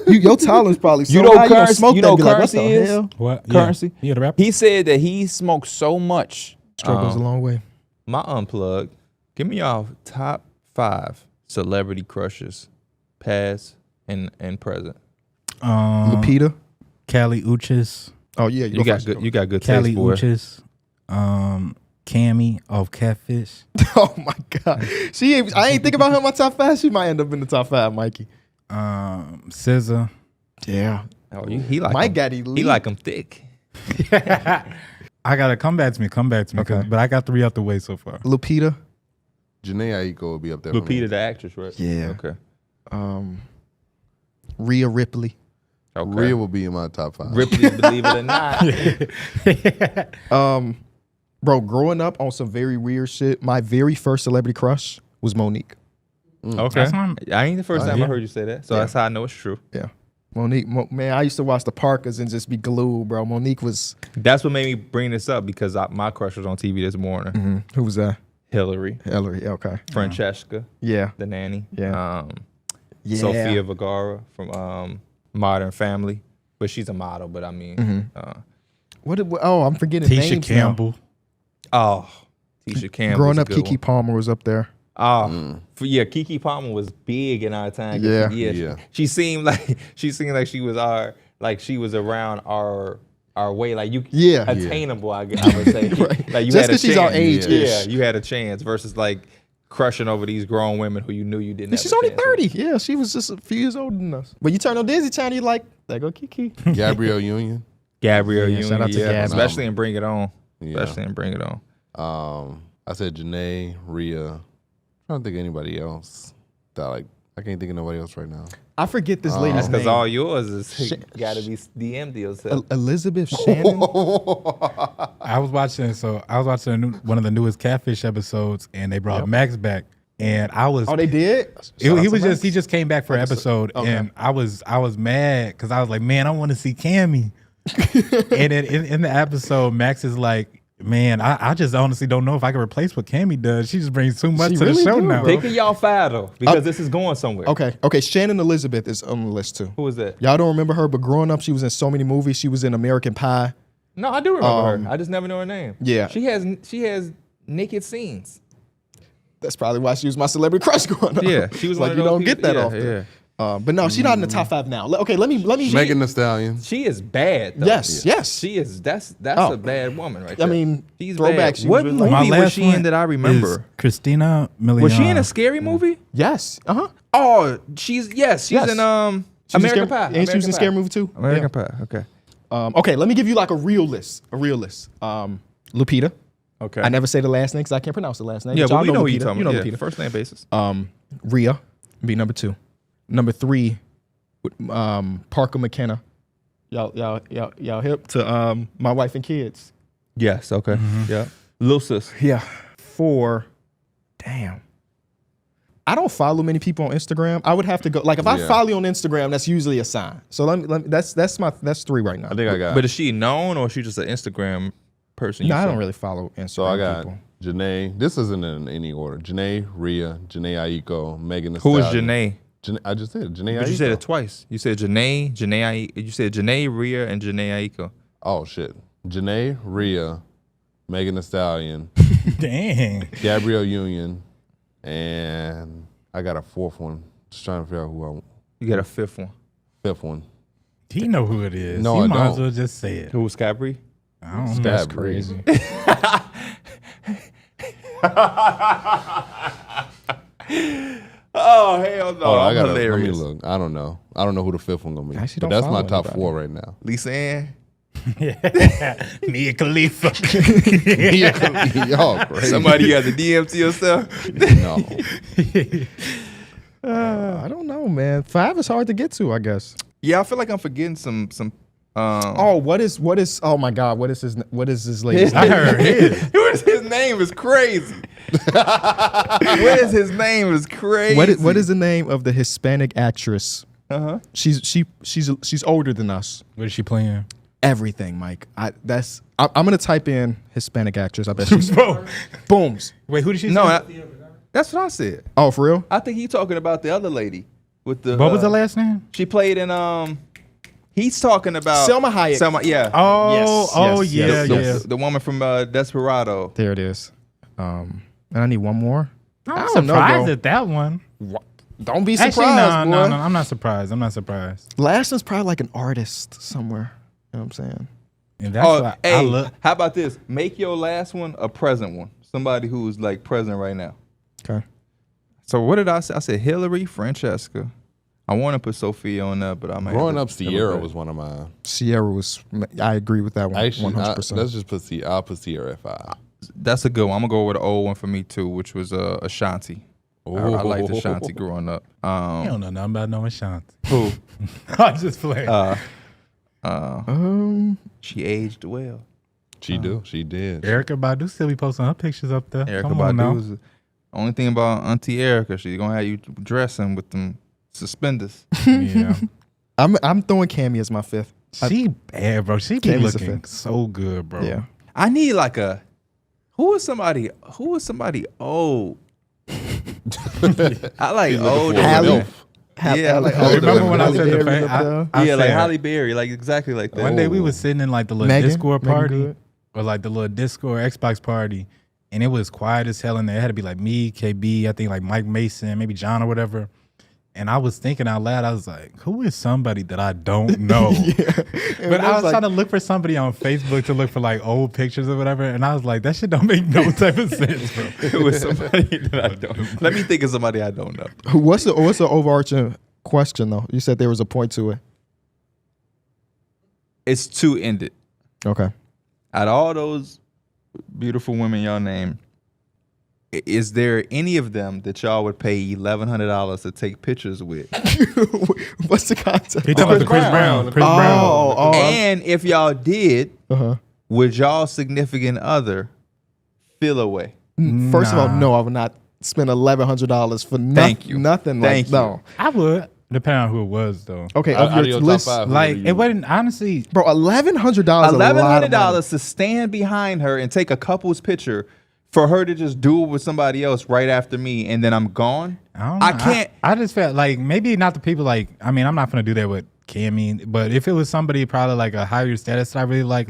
Your tolerance probably so You know high, you gonna currency- smoke you that know and be like, what currency the is? hell? What? Currency? Yeah, the rapper. He said that he smoked so much. Stroke goes a long way. My Unplugged. Give me y'all top 5 celebrity crushes, past and present. Lupita. Cali Uchis. Oh yeah, You got good. You got good taste, Cali boy. Uchis. Cammy of Catfish. Oh my god, she ain't. I ain't think about her in my top 5. She might end up in the top 5, Mikey. SZA. Yeah, Oh, he like Mike him. got elite. He like him thick. I gotta come back to me. Okay. But I got 3 out the way so far. Lupita. Janae Aiko will be up there. for me. Lupita, the actress, right? Yeah. Okay. Rhea Ripley. Okay. Rhea will be in my top 5. Ripley, believe it or not. Bro, growing up on some very weird shit, my very first celebrity crush was Monique. Okay. That's one. I ain't the first time yeah. I heard you say that, so that's how I know it's true. Yeah. Monique, man, I used to watch the Parkers and just be glued, bro. Monique was, That's what made me bring this up because my crush was on TV this morning. who was that? Hillary, Hillary, okay. Francesca, Yeah. the nanny. Yeah. Yeah. Sofia Vergara from Modern Family, but she's a model. But I mean, I'm forgetting Tisha names Campbell. Tisha Campbell. Growing up, Keke Palmer was up there. Keke Palmer was big in our time. Yeah. Yeah. She seemed like she was around our way, like you, Yeah. attainable. I would say, Right. like you Just had a 'cause she's our chance. age-ish. Yeah, you had a chance versus like crushing over these grown women who you knew you didn't. And have she's a only chance with. 30. Yeah, she was just a few years older than us. But you turn on Disney Channel, you like, there go Keke. Gabrielle Union. Gabrielle Union, shout out to Gab. especially in Bring It On. Yeah. Especially in Bring It On. I said Janae, Rhea. I'm trying to think of anybody else. I can't think of nobody else right now. I forget this lady's That's because name. all yours is got to be DM'd yourself. Elizabeth Shannon. I was watching one of the newest Catfish episodes, and they brought Max back, and I was. Oh, they did. He just came back for an episode, and I was mad because I was like, man, I want to see Cammy. And then in the episode, Max is like, man, I just honestly don't know if I can replace what Cammy does. She just brings too much to the show now. Pick y'all fire though, because this is going somewhere. Okay. Shannon Elizabeth is on the list too. Who is that? Y'all don't remember her, but growing up, she was in so many movies. She was in American Pie. No, I do remember her. I just never know her name. Yeah. She has naked scenes. That's probably why she was my celebrity crush growing up. Yeah, she was like one of you those don't get people- that yeah, often. yeah. But no, she's not in the top 5 now. Okay, let me. Megan Thee Stallion. She is bad though. Yes. She is. That's Oh. a bad woman right I there. mean, she's throwback. bad. She What was movie really- was she in that I remember? Christina Milian. Was she in a scary movie? Yes. Oh, she's Yes. in She was American Pie. And she was in a scary movie too. American Pie. Okay. Okay, let me give you like a real list. Lupita. Okay. I never say the last name because I can't pronounce the last name. Yeah, y'all but we know who Lupita. you talking You know about. Lupita. First name basis. Rhea be number 2. Number 3, Parker McKenna. Y'all hip to My Wife and Kids. Yes. Okay. Yeah. Lil sis. Yeah. 4. Damn. I don't follow many people on Instagram. I would have to go. Like if I follow you on Instagram, that's usually a sign. So let me that's 3 right now. I think I got. But is she known or is she just an Instagram person? No, I saw? don't really follow Instagram So I got people. Janae. This isn't in any order. Janae, Rhea, Janae Aiko, Megan Thee Who is Stallion. Janae? I just said Janae Aiko. But you said it twice. You said Janae. You said Janae, Rhea, and Janae Aiko. Oh shit. Janae, Rhea, Megan Thee Stallion, Dang. Gabrielle Union, and I got a 4th one. Just trying to figure out who I want. You got a 5th one. 5th one. He know who it is. No, you I might as don't. well just say it. Who was Capri? I don't know. That's crazy. Oh hell no! I I'm got. Let me hilarious. look. I don't know. I don't know who the 5th one gonna be. Actually But don't that's my follow top anybody. 4 right now. Lisa Ann. Mia Khalifa. Y'all crazy. Somebody you have to DM to yourself. No. I don't know, man. 5 is hard to get to, I guess. Yeah, I feel like I'm forgetting some. What is? Oh my God, what is his lady's I name? heard his. His name is crazy. What is his name is crazy. What is the name of the Hispanic actress? She's older than us. What is she playing? Everything, Mike. I'm gonna type in Hispanic actress. I bet she's Bro. booms. Wait, who did she No, say? that's what I said. Oh, for real? I think he's talking about the other lady with the. What was the last name? She played in. He's talking about Selma Hayek. Selma, yeah. The woman from Desperado. There it is. And I need one more. I'm I don't know, surprised bro. at that one. Don't be surprised, Actually, no, boy. I'm not surprised. I'm not surprised. Last one's probably like an artist somewhere. You know what I'm saying? And that's why I hey, look. how about this? Make your last one a present one. Somebody who's like present right now. Okay. So what did I say? I said Hillary, Francesca. I want to put Sophia on that, but I might. Growing have up, to Sierra regret. was one of mine. Sierra was. I agree with that one. Actually, 100%. let's just put Sierra. I'll put Sierra at 5. That's a good one. I'm gonna go with an old one for me too, which was Ashanti. I liked Ashanti growing up. You don't know nothing about no Ashanti. Who? I just playing. She aged well. She did. Erica Badu still be posting her pictures up there. Erica Come on now. Badu. The only thing about Auntie Erica, she's gonna have you dressing with them suspenders. Yeah. I'm throwing Cammy as my 5th. She bad, bro. She be Cammy's a looking fit. so good, bro. Yeah. I need like a who is somebody old? I like old. Halle. Yeah, I like Halle older Remember women. when I Halle said the Berry's fa- up there. I Yeah, like said- Halle Berry, like exactly like that. One day we was sitting in like the little Megan? Discord Megan party, Good? or like the little Discord Xbox party, and it was quiet as hell in there. It had to be like me, KB, I think like Mike Mason, maybe John or whatever. And I was thinking out loud, I was like, who is somebody that I don't know? But I was trying to look for somebody on Facebook to look for like old pictures or whatever. And I was like, that shit don't make no type of sense, bro. It was somebody that I don't. Let me think of somebody I don't know. What's the overarching question though? You said there was a point to it. It's two ended. Okay. Out of all those beautiful women y'all named, is there any of them that y'all would pay $1,100 to take pictures with? What's the concept? He talking about the Chris Brown. Chris Brown. Oh. And if y'all did, Uh-huh. would y'all significant other feel away? First of all, no, I would not spend $1,100 for Thank you. nothing. Thank you. No. I would, depending on who it was though. Okay, Out of of your your top list, five, Like it wasn't honestly. bro, $1,100. $1,100 to stand behind her and take a couple's picture for her to just do it with somebody else right after me, and then I'm gone. I don't know. I can't. I just felt like maybe not the people like. I mean, I'm not gonna do that with Cammy, but if it was somebody probably like a higher status that I really like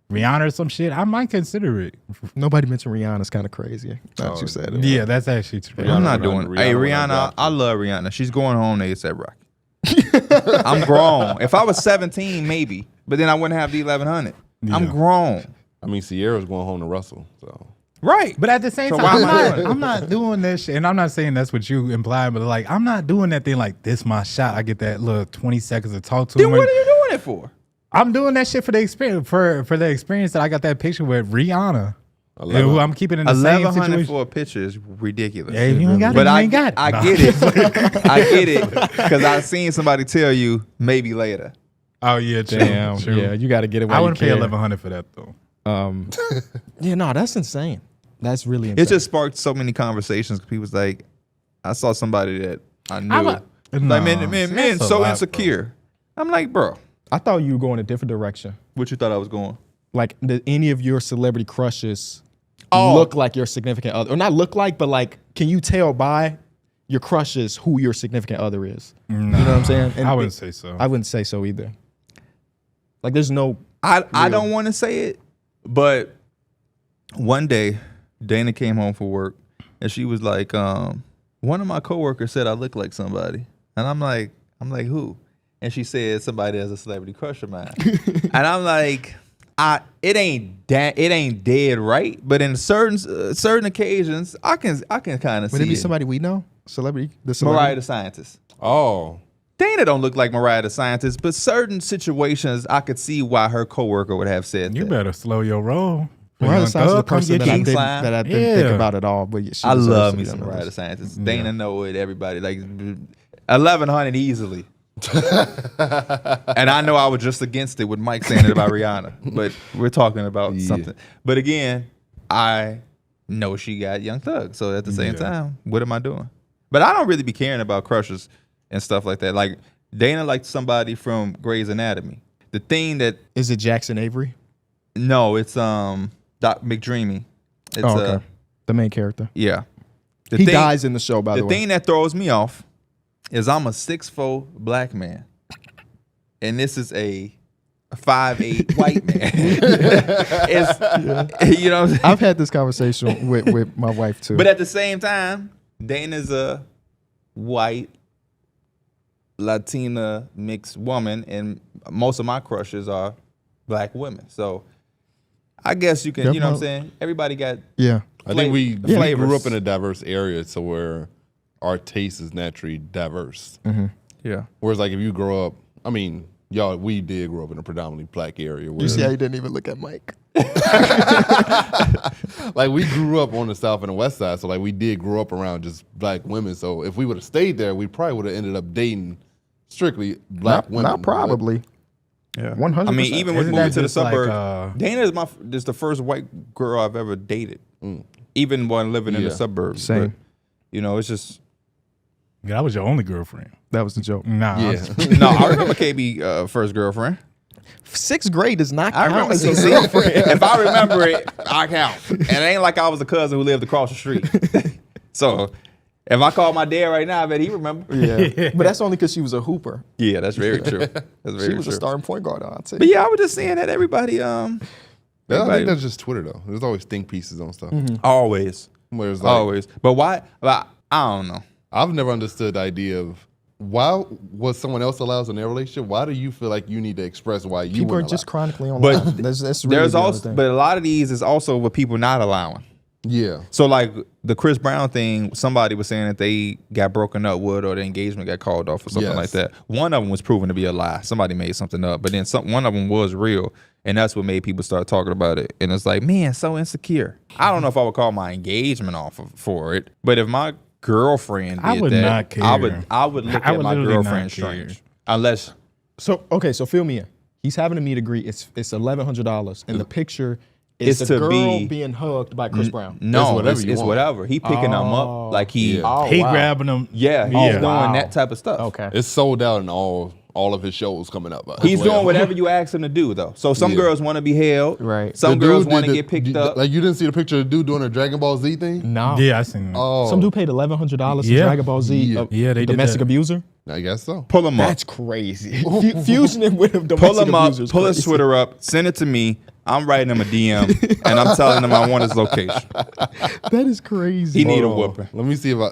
Rihanna or some shit, I might consider it. Nobody mentioned Rihanna's kind of crazy. That's you said it. Yeah, that's actually true. I'm not doing. Hey, Rihanna, I love Rihanna. She's going home to ASAP Rocky. I'm grown. If I was 17, maybe, but then I wouldn't have the 1,100. I'm Yeah. grown. I mean, Sierra's going home to Russell, so. Right. But at the same So time, why am I doing it? I'm not doing this shit. And I'm not saying that's what you imply, but like, I'm not doing that thing like this my shot. I get that little 20 seconds to talk to Then him. what are you doing it for? I'm doing that shit for the experience, for the experience that I got that picture with Rihanna. And who I'm keeping in the same 1,100 situation. for a picture is ridiculous. Yeah, you ain't got it. But You I ain't got it. I Nah. get it. I get it because I've seen somebody tell you maybe later. Oh yeah, true. Damn. True. Yeah, you got to get it while I you wouldn't pay can. $1,100 for that though. Yeah, no, that's insane. That's really insane. It just sparked so many conversations. People was like, I saw somebody that I knew. I'm Like, nah, man, that's a so lot, insecure. I'm like, bro, I thought you were going a different direction. what you thought I was going? Like, did any of your celebrity crushes Oh. look like your significant other? Or not look like, but like, can you tell by your crushes who your significant other is? You know what I'm saying? And I wouldn't say so. I wouldn't say so either. Like, there's no. I don't want to say it, but one day Dana came home from work and she was like, one of my coworkers said I look like somebody. And I'm like, who? And she said somebody has a celebrity crush of mine. And I'm like, it ain't dead right, but in certain occasions, I can kind of see Would it be it. somebody we know? Celebrity? The celebrity? Mariah the Scientist. Oh. Dana don't look like Mariah the Scientist, but certain situations I could see why her coworker would have said You that. better slow your roll. Mariah the Scientist is the person that I King didn't, Slime. that I didn't think Yeah. about at all. But she I deserves love to me be some on the Mariah the list. Scientist. Dana know it. Everybody like 1,100 easily. And I know I was just against it with Mike saying it about Rihanna, but we're talking about something. But again, I know she got Young Thug, so at the same time, what am I doing? But I don't really be caring about crushes and stuff like that. Like Dana liked somebody from Grey's Anatomy. The thing that Is it Jackson Avery? no, it's Doc McDreamy. It's Okay. The main character. yeah. The He thing- dies in the show, by the The way. thing that throws me off is I'm a 6'4" black man, and this is a 5'8" white man. It's, you know what I'm saying? I've had this conversation with my wife too. But at the same time, Dana's a white Latina mixed woman, and most of my crushes are black women. So I guess you can, you know what I'm saying? Everybody got yeah. I think we flavors. grew up in a diverse area, so where our taste is naturally diverse. yeah. Whereas, like, if you grow up, I mean, we did grow up in a predominantly black area. Where, You see how you didn't even look at Mike? like, we grew up on the south and the west side, so like we did grow up around just black women. So if we would have stayed there, we probably would have ended up dating strictly black women. Not probably. Yeah, 100%. I mean, even with Isn't moving that to the just like, suburbs, Dana is the first white girl I've ever dated, even when living in the Yeah. suburbs. Same. But, you know, it's just Yeah, that was your only girlfriend. That was the joke. Nah. Yeah. no. I remember KB first girlfriend. 6th grade does not I count remember. as a See, girlfriend. if I remember it, I count. And it ain't like I was a cousin who lived across the street. So if I call my dad right now, I bet he remember. Yeah. But that's only because she was a hooper. Yeah, that's very true. That's very She was true. a starting point guard, I'd say. But yeah, I was just saying that everybody I everybody- think that's just Twitter though. There's always think pieces on stuff. always. Where it's like, Always. But why? But I don't know. I've never understood the idea of why was someone else allows in their relationship. Why do you feel like you need to express why you People are wouldn't just allow? chronically online. But that's really There's the only also, thing. but a lot of these is also what people not allowing. Yeah. So like the Chris Brown thing, somebody was saying that they got broken up with or the engagement got called off or something like that. One of them was proven to be a lie. Somebody made something up, but then one of them was real, and that's what made people start talking about it. And it's like, man, so insecure. I don't know if I would call my engagement off for it, but if my girlfriend did I would that, not care. I would look at my girlfriend strange. Unless So fill me in. He's having a meet and greet. It's $1,100, and the picture is It's the to girl be- being hugged by Chris Brown. no, whatever it's you want. whatever. He picking them up like he, Oh, he wow. grabbing them. he's doing that type of stuff. Okay. It's sold out in all of his shows coming up. as He's well. doing whatever you ask him to do, though. So some Yeah. girls want to be held. Right. Some The girls dude want to did get picked up. Like you didn't see the picture of the dude doing a Dragon Ball Z thing? No. Yeah, I seen that. Oh, Some dude paid $1,100 to Yeah. Dragon Ball Z. Yeah. Yeah, they did domestic that. abuser. I guess so. Pull him up. That's crazy. Fusing it with a domestic Pull him up. abuser is Pull his crazy. Twitter up. Send it to me. I'm writing him a DM, and I'm telling him I want his location. That is crazy. He need a Hold on. whooping. Let me see if I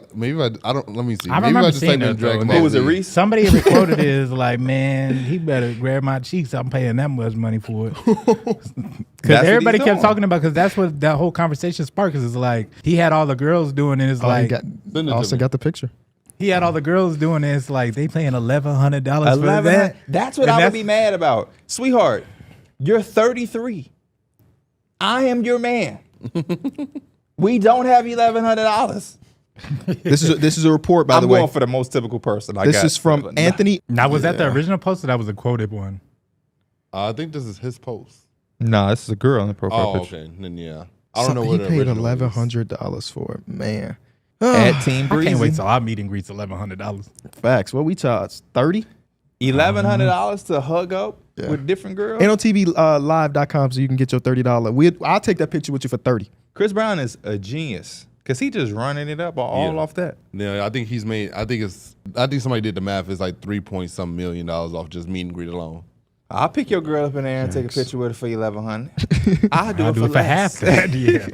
don't. Let me see. I Maybe remember just seeing type in that, though. Dragon Who Ball Who was it, Z. Reese? Somebody even quoted it as like, man, he better grab my cheeks. I'm paying that much money for it. Because That's everybody what he's kept doing. talking about, because that's what that whole conversation sparked. Because it's like he had all the girls doing it. It's Oh, he like got, Send it to also me. got the picture. he had all the girls doing it. It's like they paying $1,100 for that. That's what And I would be mad about. Sweetheart, you're 33. I am your man. We don't have $1,100. This is a report, by I'm the way. going for the most typical person. This is from Anthony. Now, was that the original post or that was a quoted one? I think this is his post. No, this is a girl in the profile Oh, picture. okay. Then yeah. I don't know He what the paid original is. $1,100 for it, man. At Team I Breezy. can't wait till our meet and greets $1,100. Facts. What we charge? 30. $1,100 to hug up with different girls. NOTB live.com so you can get your $30. I'll take that picture with you for 30. Chris Brown is a genius because he just running it up all off that. Yeah, I think he's made. I think somebody did the math. It's like $3.some million off just meet and greet alone. I'll pick your girl up in there and take a picture with her for $1,100. I'll do I'll it do for it for less. half that. Yeah.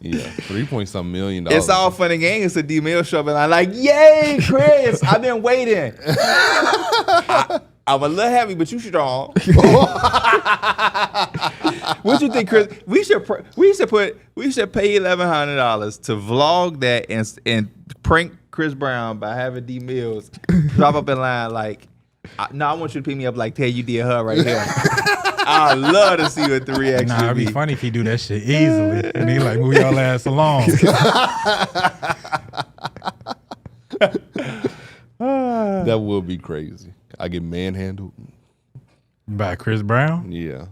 Yeah, $3.some million. It's all fun and games to D Mill show, and I'm like, yay, Chris! I've been waiting. I'm a little heavy, but you strong. What you think, Chris? We should pay $1,100 to vlog that and prank Chris Brown by having D Mills drop up in line like, no, I want you to pick me up like, hey, you did her right here. I'd love to see what the reaction Nah, would it'd be be. funny if he do that shit easily. And he like, move y'all ass along. That would be crazy. I get manhandled. By Chris Brown? Yeah.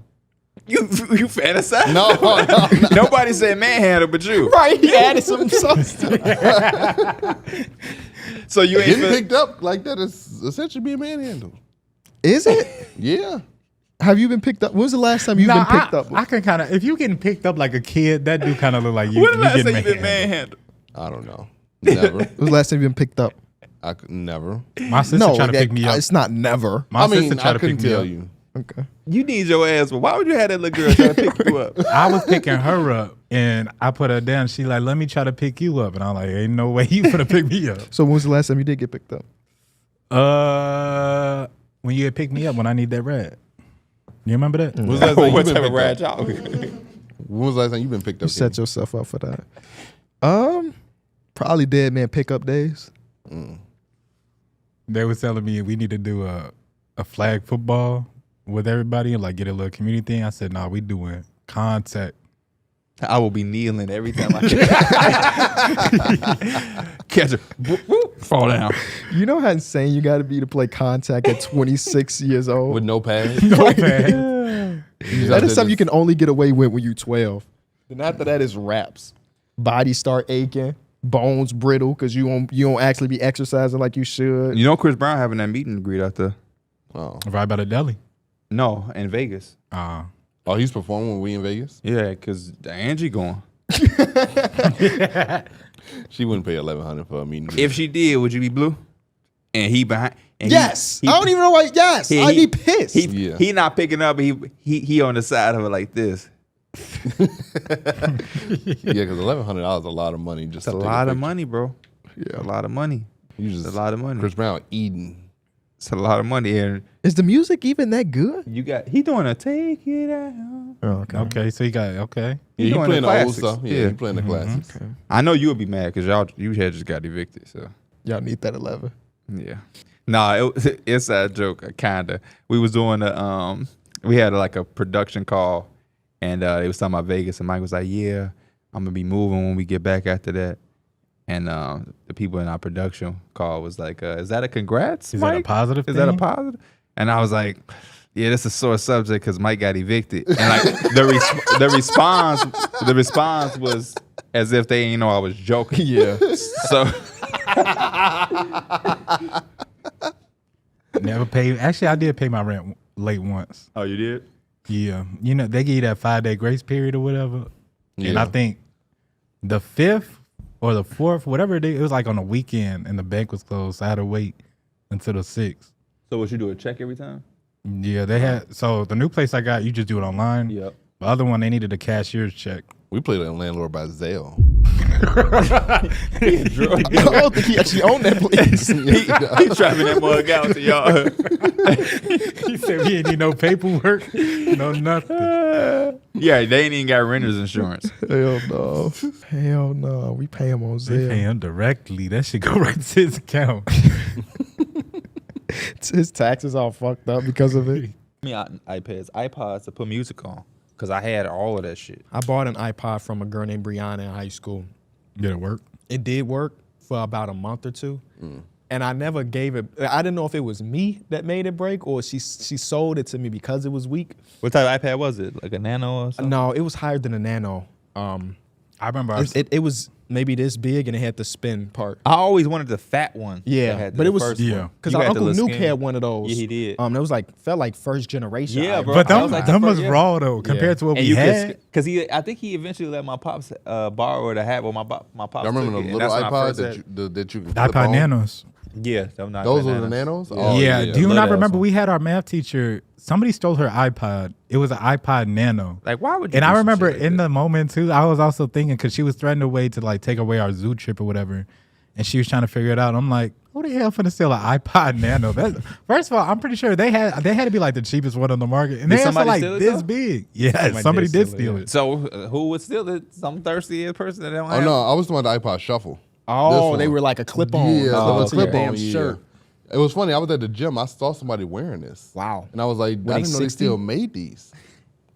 You fantasize? No, no. Nobody said manhandle but you. Right, he added some sauce. So you ain't Getting feel- picked up like that is essentially being manhandled. Is it? Yeah. Have you been picked up? When was the last time you've been picked up? I can kind of, if you getting picked up like a kid, that do kind of look like you. When the last getting time you been manhandled. manhandled? I don't know. Never. When was the last time you've been picked up? I could never. My sister No, tried to pick me up. it's not never. My sister tried I to couldn't pick me tell up. you. Okay. You need your ass. But why would you have that little girl trying to pick you up? I was picking her up, and I put her down. She like, let me try to pick you up, and I'm like, ain't no way you finna pick me up. So when was the last time you did get picked up? When you had picked me up when I need that ride. You remember that? When was the last time you What been type of picked ride up? y'all? When was the last time you been picked You up? set yourself up for that. Probably dead man pickup days. They was telling me we need to do a flag football with everybody and like get a little community thing. I said, nah, we doing contact. I will be kneeling every time I catch her. Fall down. You know how insane you got to be to play contact at 26 years old? With no pads? No man. That is something you can only get away with when you're 12. Then after that is wraps. Body start aching, bones brittle because you don't actually be exercising like you should. You know Chris Brown having that meet and greet out there? Oh. Right by the deli. No, in Vegas. Oh, he's performing when we in Vegas? Yeah, because Angie going. She wouldn't pay $1,100 for a meeting. If she did, would you be blue? And he behind. And Yes. he- I don't even know why. Yes. he- I'd he- be pissed. He not picking up. He on the side of it like this. Yeah, because $1,100 is a lot of money. Just It's a to take lot of picture. money, bro. Yeah, a lot of money. You just It's a lot of money. Chris Brown eating. It's a lot of money, and Is the music even that good? he doing a take it out. Oh, okay. Okay, so he got Yeah, He he doing playing the the old classics. stuff. Yeah, he playing the classics. Okay. I know you would be mad because you had just got evicted. So Y'all need that 11. yeah, nah, it's a joke, kinda. We was doing we had like a production call, and it was talking about Vegas, and Mike was like, "Yeah, I'm gonna be moving when we get back after that." And the people in our production call was like, "Is that a congrats, Is Mike? that a positive Is that a thing? positive?" And I was like, "Yeah, this is a sore subject because Mike got evicted." And like the response was as if they didn't know I was joking. Yeah. So Never paid. Actually, I did pay my rent late once. oh, you did? Yeah, you know they give you that 5-day grace period or whatever, and Yeah. I think the 5th or the 4th, whatever it was like on a weekend, and the bank was closed. So I had to wait until the 6th. So what you do, a check every time? Yeah, they had. So the new place I got, you just do it online. Yep. The other one, they needed a cashier's check. We played a landlord by Zale. I don't think he actually owned that place. He trapping that mug out to y'all. He said we ain't need no paperwork, no nothing. Yeah, they ain't even got renter's insurance. Hell no. Hell no. We pay him on They pay Zelle. him directly. That should go right to his account. His taxes all fucked up because of it. iPods to put music on because I had all of that shit. I bought an iPod from a girl named Brianna in high school. Did it work? It did work for about a month or two. And I never gave it. I didn't know if it was me that made it break or she sold it to me because it was weak. What type of iPad was it? Like a Nano or something? No, it was higher than a Nano. I remember. It was maybe this big and it had the spin part. I always wanted the fat one. Yeah, that had but the it was- first yeah. one. Because You our got the Uncle little Nuke skinny- had one of those. Yeah, he did. That was felt like first generation. Yeah, iPod. bro. but that them, was like them the was first- yeah. raw though compared to what And we you had. because I think he eventually let my pops borrow the hat. Well, my pops. I remember took the it, and little that's when I iPod first that had- that you can flip iPod on? Nanos. Yeah, those Those were the Nanos? Oh, yeah. Do you Love not that remember one. we had our math teacher? Somebody stole her iPod. It was an iPod Nano. Like, why would you? And do I some remember shit like in that? the moment too, I was also thinking because she was threatening a way to like take away our zoo trip or whatever, and she was trying to figure it out. I'm like, who the hell finna steal an iPod Nano? That, first of all, I'm pretty sure they had to be like the cheapest one on the market, and Did they had somebody like steal it, this though? big. Yeah, somebody did steal it. So who would steal it? Some thirsty person that don't Oh, have no. I was talking about the iPod Shuffle. Oh, This they one. were like a clip-on. Yeah, Oh, the clip damn on shirt. It was funny. I was at the gym. I saw somebody wearing this. Wow. And I was like, Were I they didn't know they 60? still made these.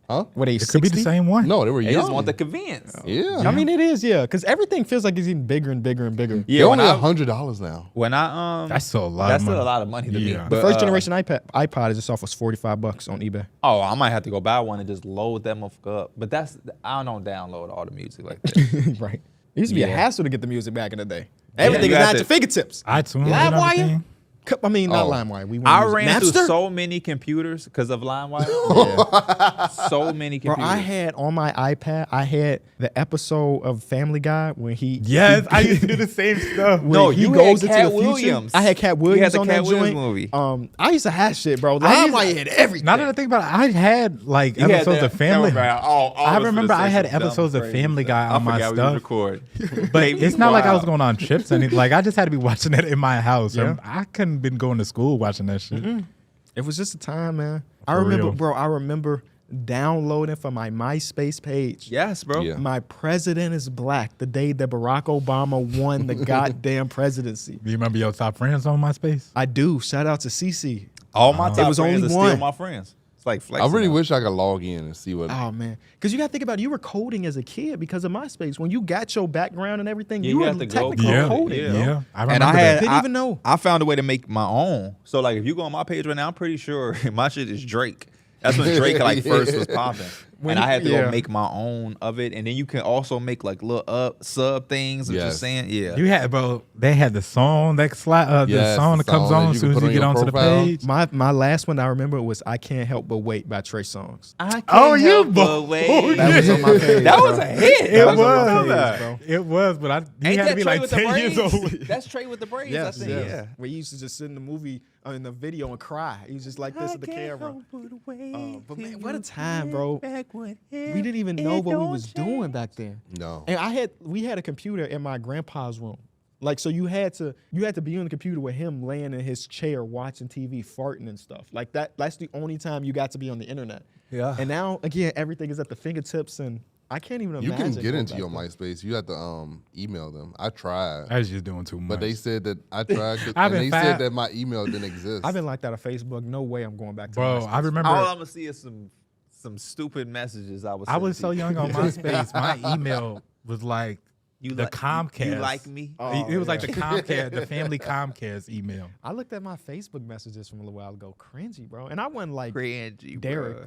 Huh? Were they It could be the 60? same one. No, they were They young. just want the convenience. Yeah. I mean, it is, yeah, because everything feels like it's getting bigger and bigger and bigger. Yeah, They're when only I $100 now. when I That's still a lot. that's of still money. a lot of money to me. Yeah. The But, first generation iPod is just off was $45 on eBay. Oh, I might have to go buy one and just load that motherfucker up. But I don't download all the music like that. Right. It used to be a Yeah. hassle to get the music back in the day. Everything you is had now at to- your fingertips. iTunes. and LimeWire? everything. I mean, not Oh. LimeWire. We I went ran through Napster? so many computers because of LimeWire. So many Bro, computers. I had on my iPad, I had the episode of Family Guy when he Yes, I used to do the same stuff. when No, he you goes had into Cat the future. Williams. I had Cat You Williams had the on Cat that Williams joint. movie. I used to have shit, bro. I used- LimeWire had everything. Now that I think about it, I had like You had episodes that of Family. Family Guy. Oh, I remember I had episodes of Family Guy on my stuff. Record. But it's not like I was going on trips and like I just had to be watching that in my house. Yeah. I couldn't been going to school watching that shit. It was just a time, man. I For remember, real. bro. I remember downloading from my MySpace page. Yes, bro. Yeah. My president is black. The day that Barack Obama won the goddamn presidency. Do you remember your top friends on MySpace? I do. Shout out to CC. All my top was friends only are still one. my friends. It's like I flexing. really now. wish I could log in and see what. Oh man, because you got to think about it, you were coding as a kid because of MySpace. When you got your background and everything, Yeah, you you were have to go technically Yeah. coding. Yeah. bro. Yeah, I remember And I that. had, Didn't I, even know. I found a way to make my own. So like, if you go on my page right now, I'm pretty sure my shit is Drake. That's when Drake like first was popping. When And I had to yeah. go make my own of it, and then you can also make like little sub things. What you're Yes. saying, yeah. You had, bro. They had the song that the Yes, song the that comes song that on you as soon can as put you get on your onto the profile. page. My last one I remember was "I Can't Help But Wait" by Trey Songz. I can't Oh, you help but bo- wait. That was on my page. That bro. was a hit. It That was on my was. page, bro. It was, but you Ain't had that to be Trey like with the 10 years braids? old. That's Trey with the braids. Yes, I think. yes. Yeah. Where he used to just sit in the movie, in the video and cry. He was just like this at the camera. But man, what a time, bro. We didn't even know what we was doing back then. No. And we had a computer in my grandpa's room. Like, so you had to be on the computer with him laying in his chair watching TV, farting and stuff. Like that's the only time you got to be on the internet. Yeah. And now again, everything is at the fingertips, and I can't even You imagine. can get into your MySpace. You have to email them. I tried. I was just doing too much. But they said that I tried, I've and been they said that my email didn't exist. I've been like that on Facebook. No way I'm going back to Bro, MySpace. I remember. All I'm gonna see is some stupid messages I was so young on MySpace. My email was like Comcast. You like me? It was like the Comcast, the family Comcast email. I looked at my Facebook messages from a little while ago. Cringy, bro. And I wasn't like Cringy, Derek, bro.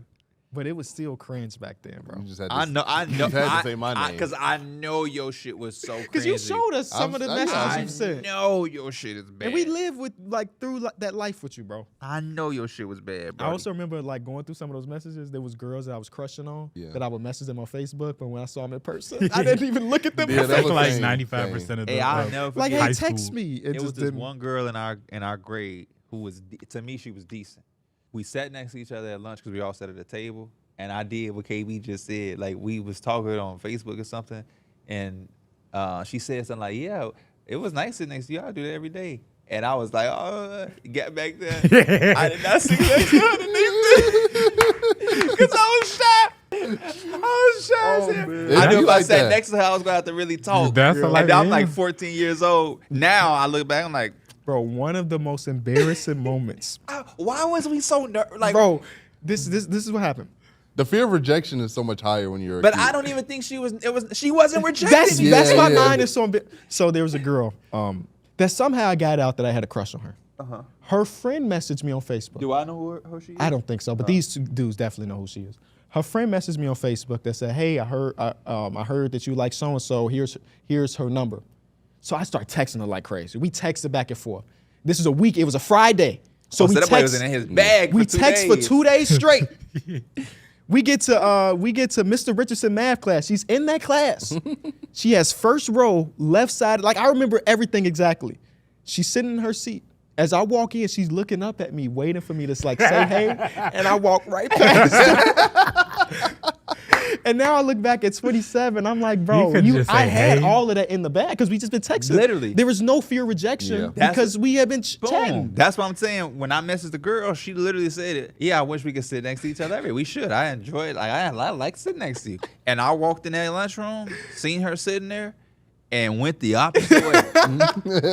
but it was still cringe back then, bro. You just had to, I know. You had to say my name. Because I know your shit was so crazy. Because you showed us some of the messages you I sent. know your shit is bad. And we live with through that life with you, bro. I know your shit was bad, bro. I also remember going through some of those messages. There was girls that I was crushing on that I would message them on Facebook, but when I saw them in person, I didn't even look at them. Yeah, that was like same 95% of the I'll never forget. like, high hey, text school. me. It was just this didn't. one girl in our grade who was, to me, she was decent. We sat next to each other at lunch because we all sat at a table, and I did what KB just said. Like, we was talking on Facebook or something, and she said something like, yeah, it was nice sitting next to you. I do that every day. And I was like, oh, get back there. I did not see next to her because I was shy. I was shy. as hell. man. I knew if I like sat that. next to her, I was going to have to really talk. That's a lot, And I'm yeah. like 14 years old. Now I look back, I'm like, Bro, one of the most embarrassing moments. why was we so like? Bro, this is what happened. The fear of rejection is so much higher when you're a But kid. I don't even think she wasn't rejected. That's why yeah. mine is so So there was a girl that somehow I got out that I had a crush on her. Uh-huh. Her friend messaged me on Facebook. Do I know who she is? I don't think so, but these two dudes definitely know who she is. Her friend messaged me on Facebook that said, "Hey, I heard that you like so and so. Here's her number." So I start texting her like crazy. We texted back and forth. This is a week. It was a Friday. So we that boy text. was in his bag. We for 2 text for days. 2 days straight. We get to Mr. Richardson math class. She's in that class. She has first row, left side. Like, I remember everything exactly. She's sitting in her seat. As I walk in, she's looking up at me, waiting for me to like say hey, and I walk right past her. And now I look back at 27. I'm like, bro, I had all of that in the bag because we just been texting. Literally. There was no fear of rejection because we have been chatting. That's what I'm saying. When I messaged the girl, she literally said it. Yeah, I wish we could sit next to each other. We should. I enjoy it. Like I like sitting next to you. And I walked in that lunchroom, seen her sitting there, and went the opposite way,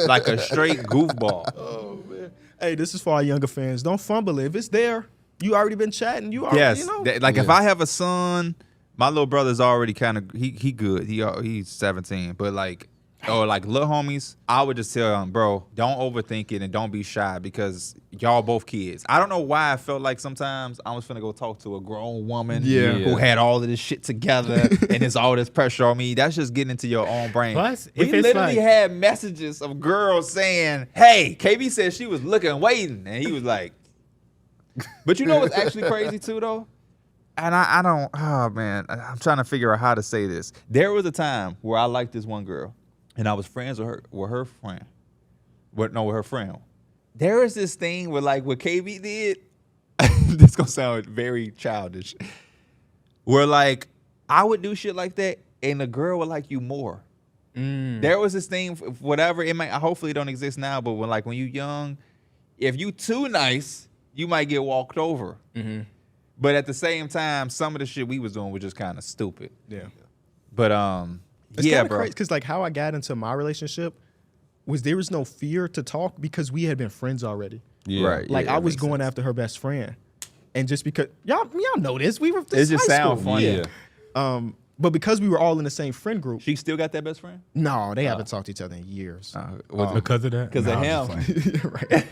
like a straight goofball. Oh man. Hey, this is for our younger fans. Don't fumble it. If it's there, you already been chatting. You already, Yes. you know. If I have a son, my little brother's already kind of he good. He's 17, but like little homies, I would just tell them, bro, don't overthink it and don't be shy because y'all both kids. I don't know why I felt like sometimes I was finna go talk to a grown woman who had all of this shit together and it's all this pressure on me. That's just getting into your own brain. Plus, We if it's literally like- had messages of girls saying, hey, KB said she was looking, waiting, and he was like, but you know what's actually crazy too though? And I don't, oh man, I'm trying to figure out how to say this. There was a time where I liked this one girl, and I was friends with her friend. With her friend. There is this thing where like what KB did, this gonna sound very childish, where like I would do shit like that, and the girl would like you more. There was this thing, whatever, it might, hopefully it don't exist now, but when you young, if you too nice, you might get walked over. But at the same time, some of the shit we was doing was just kind of stupid. Yeah. But It's yeah, kinda bro. crazy because like how I got into my relationship was there was no fear to talk because we had been friends already. Yeah. Right. Like yeah, I that was makes going sense. after her best friend, and just because y'all know this, we were. It This just high sound school. funny. Yeah. But because we were all in the same friend group, She still got that best friend? no, they haven't talked to each other in years. Because of that? Because No, of I'm just him. playing. Right.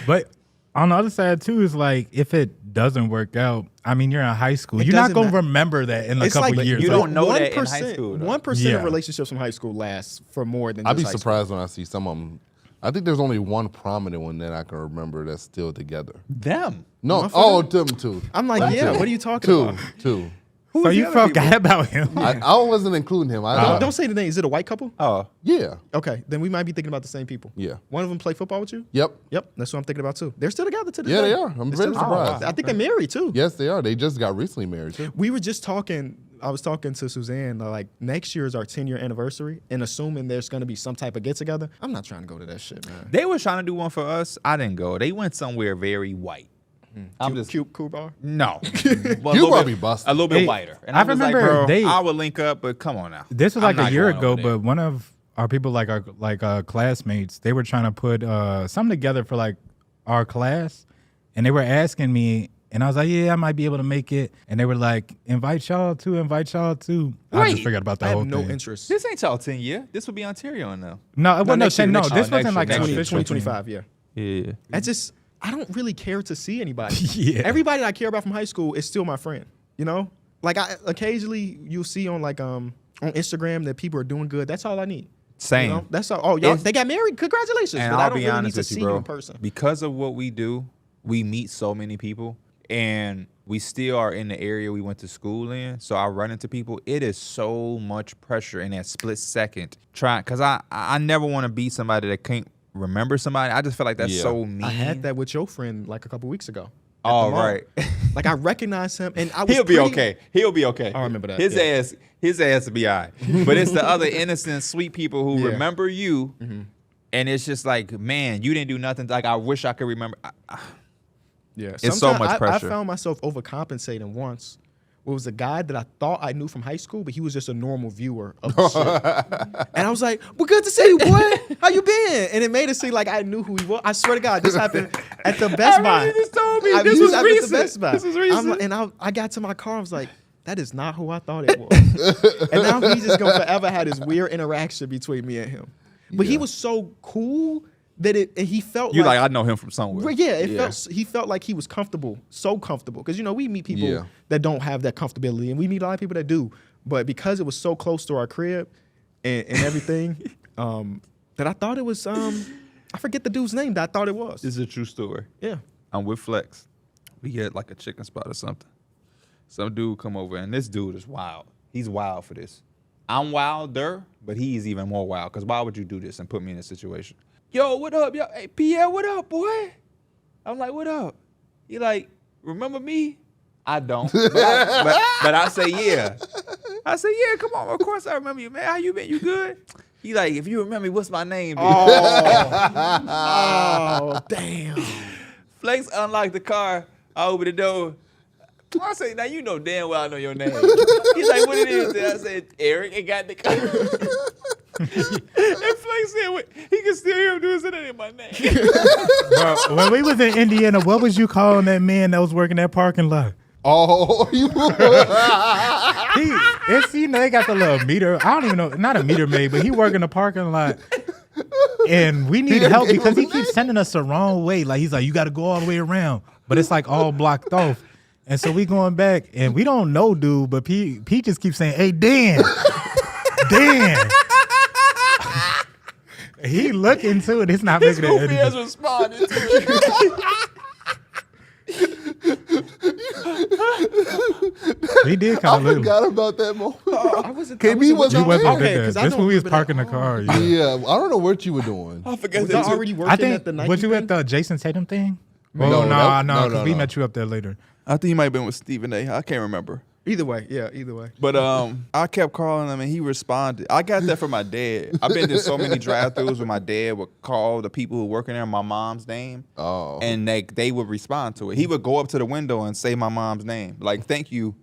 But on the other side too is like if it doesn't work out, I mean you're in high school. It You're not doesn't gonna matter. remember that in a It's couple like years. you Like, don't know that in high 1%, school, though. 1% Yeah. of relationships from high school lasts for more than. I'd be just high surprised when I see some of them. I think there's only one prominent one that I can remember that's still together. Them. No, oh, them two. I'm like, yeah. What are you talking Two, about? two. so you forgot about him. I wasn't including him. Don't say the name. Is it a white couple? Oh. Yeah. Okay, then we might be thinking about the same people. Yeah. One of them play football with you? Yep. Yep, that's what I'm thinking about too. They're still together to this Yeah, day. they are. I'm They're very still- surprised. I think they're married too. Yes, they are. They just got recently married too. We were just talking I was talking to Suzanne, like next year is our 10-year anniversary, and assuming there's going to be some type of get together, I'm not trying to go to that shit, man. They were trying to do one for us. I didn't go. They went somewhere very white. I'm just cute bar. no. Well, You probably busted. a little bit Hey, whiter. And I I was like, remember bro, I would link up, but come on now. This was I'm like a not year going ago, over there. but one of our people, like our classmates, they were trying to put something together for like our class, and they were asking me, and I was like, yeah, I might be able to make it, and they were like, invite y'all too. I just forgot about the I whole have no thing. interest. This ain't y'all 10 year. This would be Ontario now. No, it wasn't next year, no. next This year, wasn't like next an year, official 2025, yeah. Yeah. I don't really care to see anybody. Yeah. Everybody that I care about from high school is still my friend. You know, like I occasionally you'll see on like on Instagram that people are doing good. That's all I need. Same. You know? That's all. Oh, y'all, It's- they got married. Congratulations. And but I'll I don't be really honest need to with see you, bro. in person. Because of what we do, we meet so many people, and we still are in the area we went to school in. So I run into people. It is so much pressure in that split second. Because I never want to be somebody that can't remember somebody. I just feel like that's Yeah. so mean. I had that with your friend like a couple weeks ago. at Oh, the mall. right. Like I recognized him, and I was He'll be pretty- okay. He'll be okay. I remember that, His yeah. ass will be all right. But it's the other innocent, sweet people who Yeah. remember you, and it's just like, man, you didn't do nothing. Like I wish I could remember. Yeah, It's so sometimes much pressure. I found myself overcompensating once. It was a guy that I thought I knew from high school, but he was just a normal viewer of the shit. And I was like, "Well, good to see you, boy. How you been?" And it made it seem like I knew who he was. I swear to God, this happened at the Best Buy. You just told me. This This was happened at recent. the Best Buy. This was recent. And I got to my car. I was like, "That is not who I thought it was." And now he's just gonna forever have this weird interaction between me and him. But he was so cool that he felt You like I know him from somewhere. Well, yeah, he felt like he was comfortable, so comfortable. Because, you know, we meet people that don't have that comfortability, and we meet a lot of people that do. But because it was so close to our crib and everything, that I thought it was, I forget the dude's name that I thought it was. This is a true story. Yeah. I'm with Flex. We at like a chicken spot or something. Some dude come over, and this dude is wild. He's wild for this. I'm wilder, but he's even more wild. Because why would you do this and put me in a situation? Yo, what up? Yo, hey, Pierre, what up, boy? I'm like, what up? He like, remember me? I don't. But I say, yeah. I say, yeah, come on. Of course I remember you, man. How you been? You good? He like, if you remember me, what's my name? Oh, damn. Flex unlocked the car. I open the door. I say, now you know damn well I know your name. He's like, what it is? And I said, Eric, and got the car. And Flex said, wait, he can still hear him doing that ain't my name. Bro, when we was in Indiana, what was you calling that man that was working that parking lot? Oh, you You know, they got the little meter. I don't even know, not a meter maid, but he working the parking lot. And we need help because he keeps sending us the wrong way. Like he's like, you got to go all the way around, but it's like all blocked off. And so we going back, and we don't know, dude. But P just keeps saying, "Hey, Dan, Dan." He looking to it. It's not His making it. goofy ass responded to it. He did I kind of look. forgot about that moment. I wasn't. KB wasn't You wasn't okay, there. 'cause I This don't when we was remember parking the that. car. Yeah, Yeah. I don't know what you were doing. I forgot Was that I too. already working I at think the Nike was you thing? at the Jason Tatum thing? No, Oh, no, no, because we no. met you up there later. I think he might have been with Stephen A. I can't remember. Either way, yeah, either way. But I kept calling him and he responded. I got that from my dad. I've been to so many drive-thrus where my dad would call the people who working there my mom's name. Oh. And they would respond to it. He would go up to the window and say my mom's name. Like, thank you.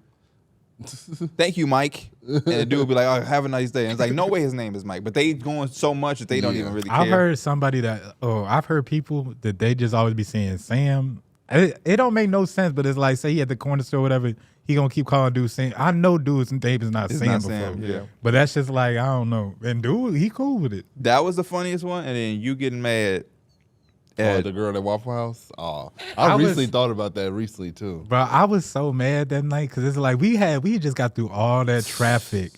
Thank you, Mike. And the dude would be like, oh, have a nice day. And it's like, no way his name is Mike. But they going so much that they don't even really care. I've heard somebody I've heard people that they just always be saying Sam. It don't make no sense, but it's like, say he at the corner store or whatever, he gonna keep calling dude Sam. I know dude's name is not It's Sam not before. Sam, yeah. But that's just like, I don't know. And dude, he cool with it. That was the funniest one. And then you getting mad Oh, at the girl at Waffle House? Oh, I I was- recently thought about that recently, too. Bro, I was so mad that night because it's like we just got through all that traffic.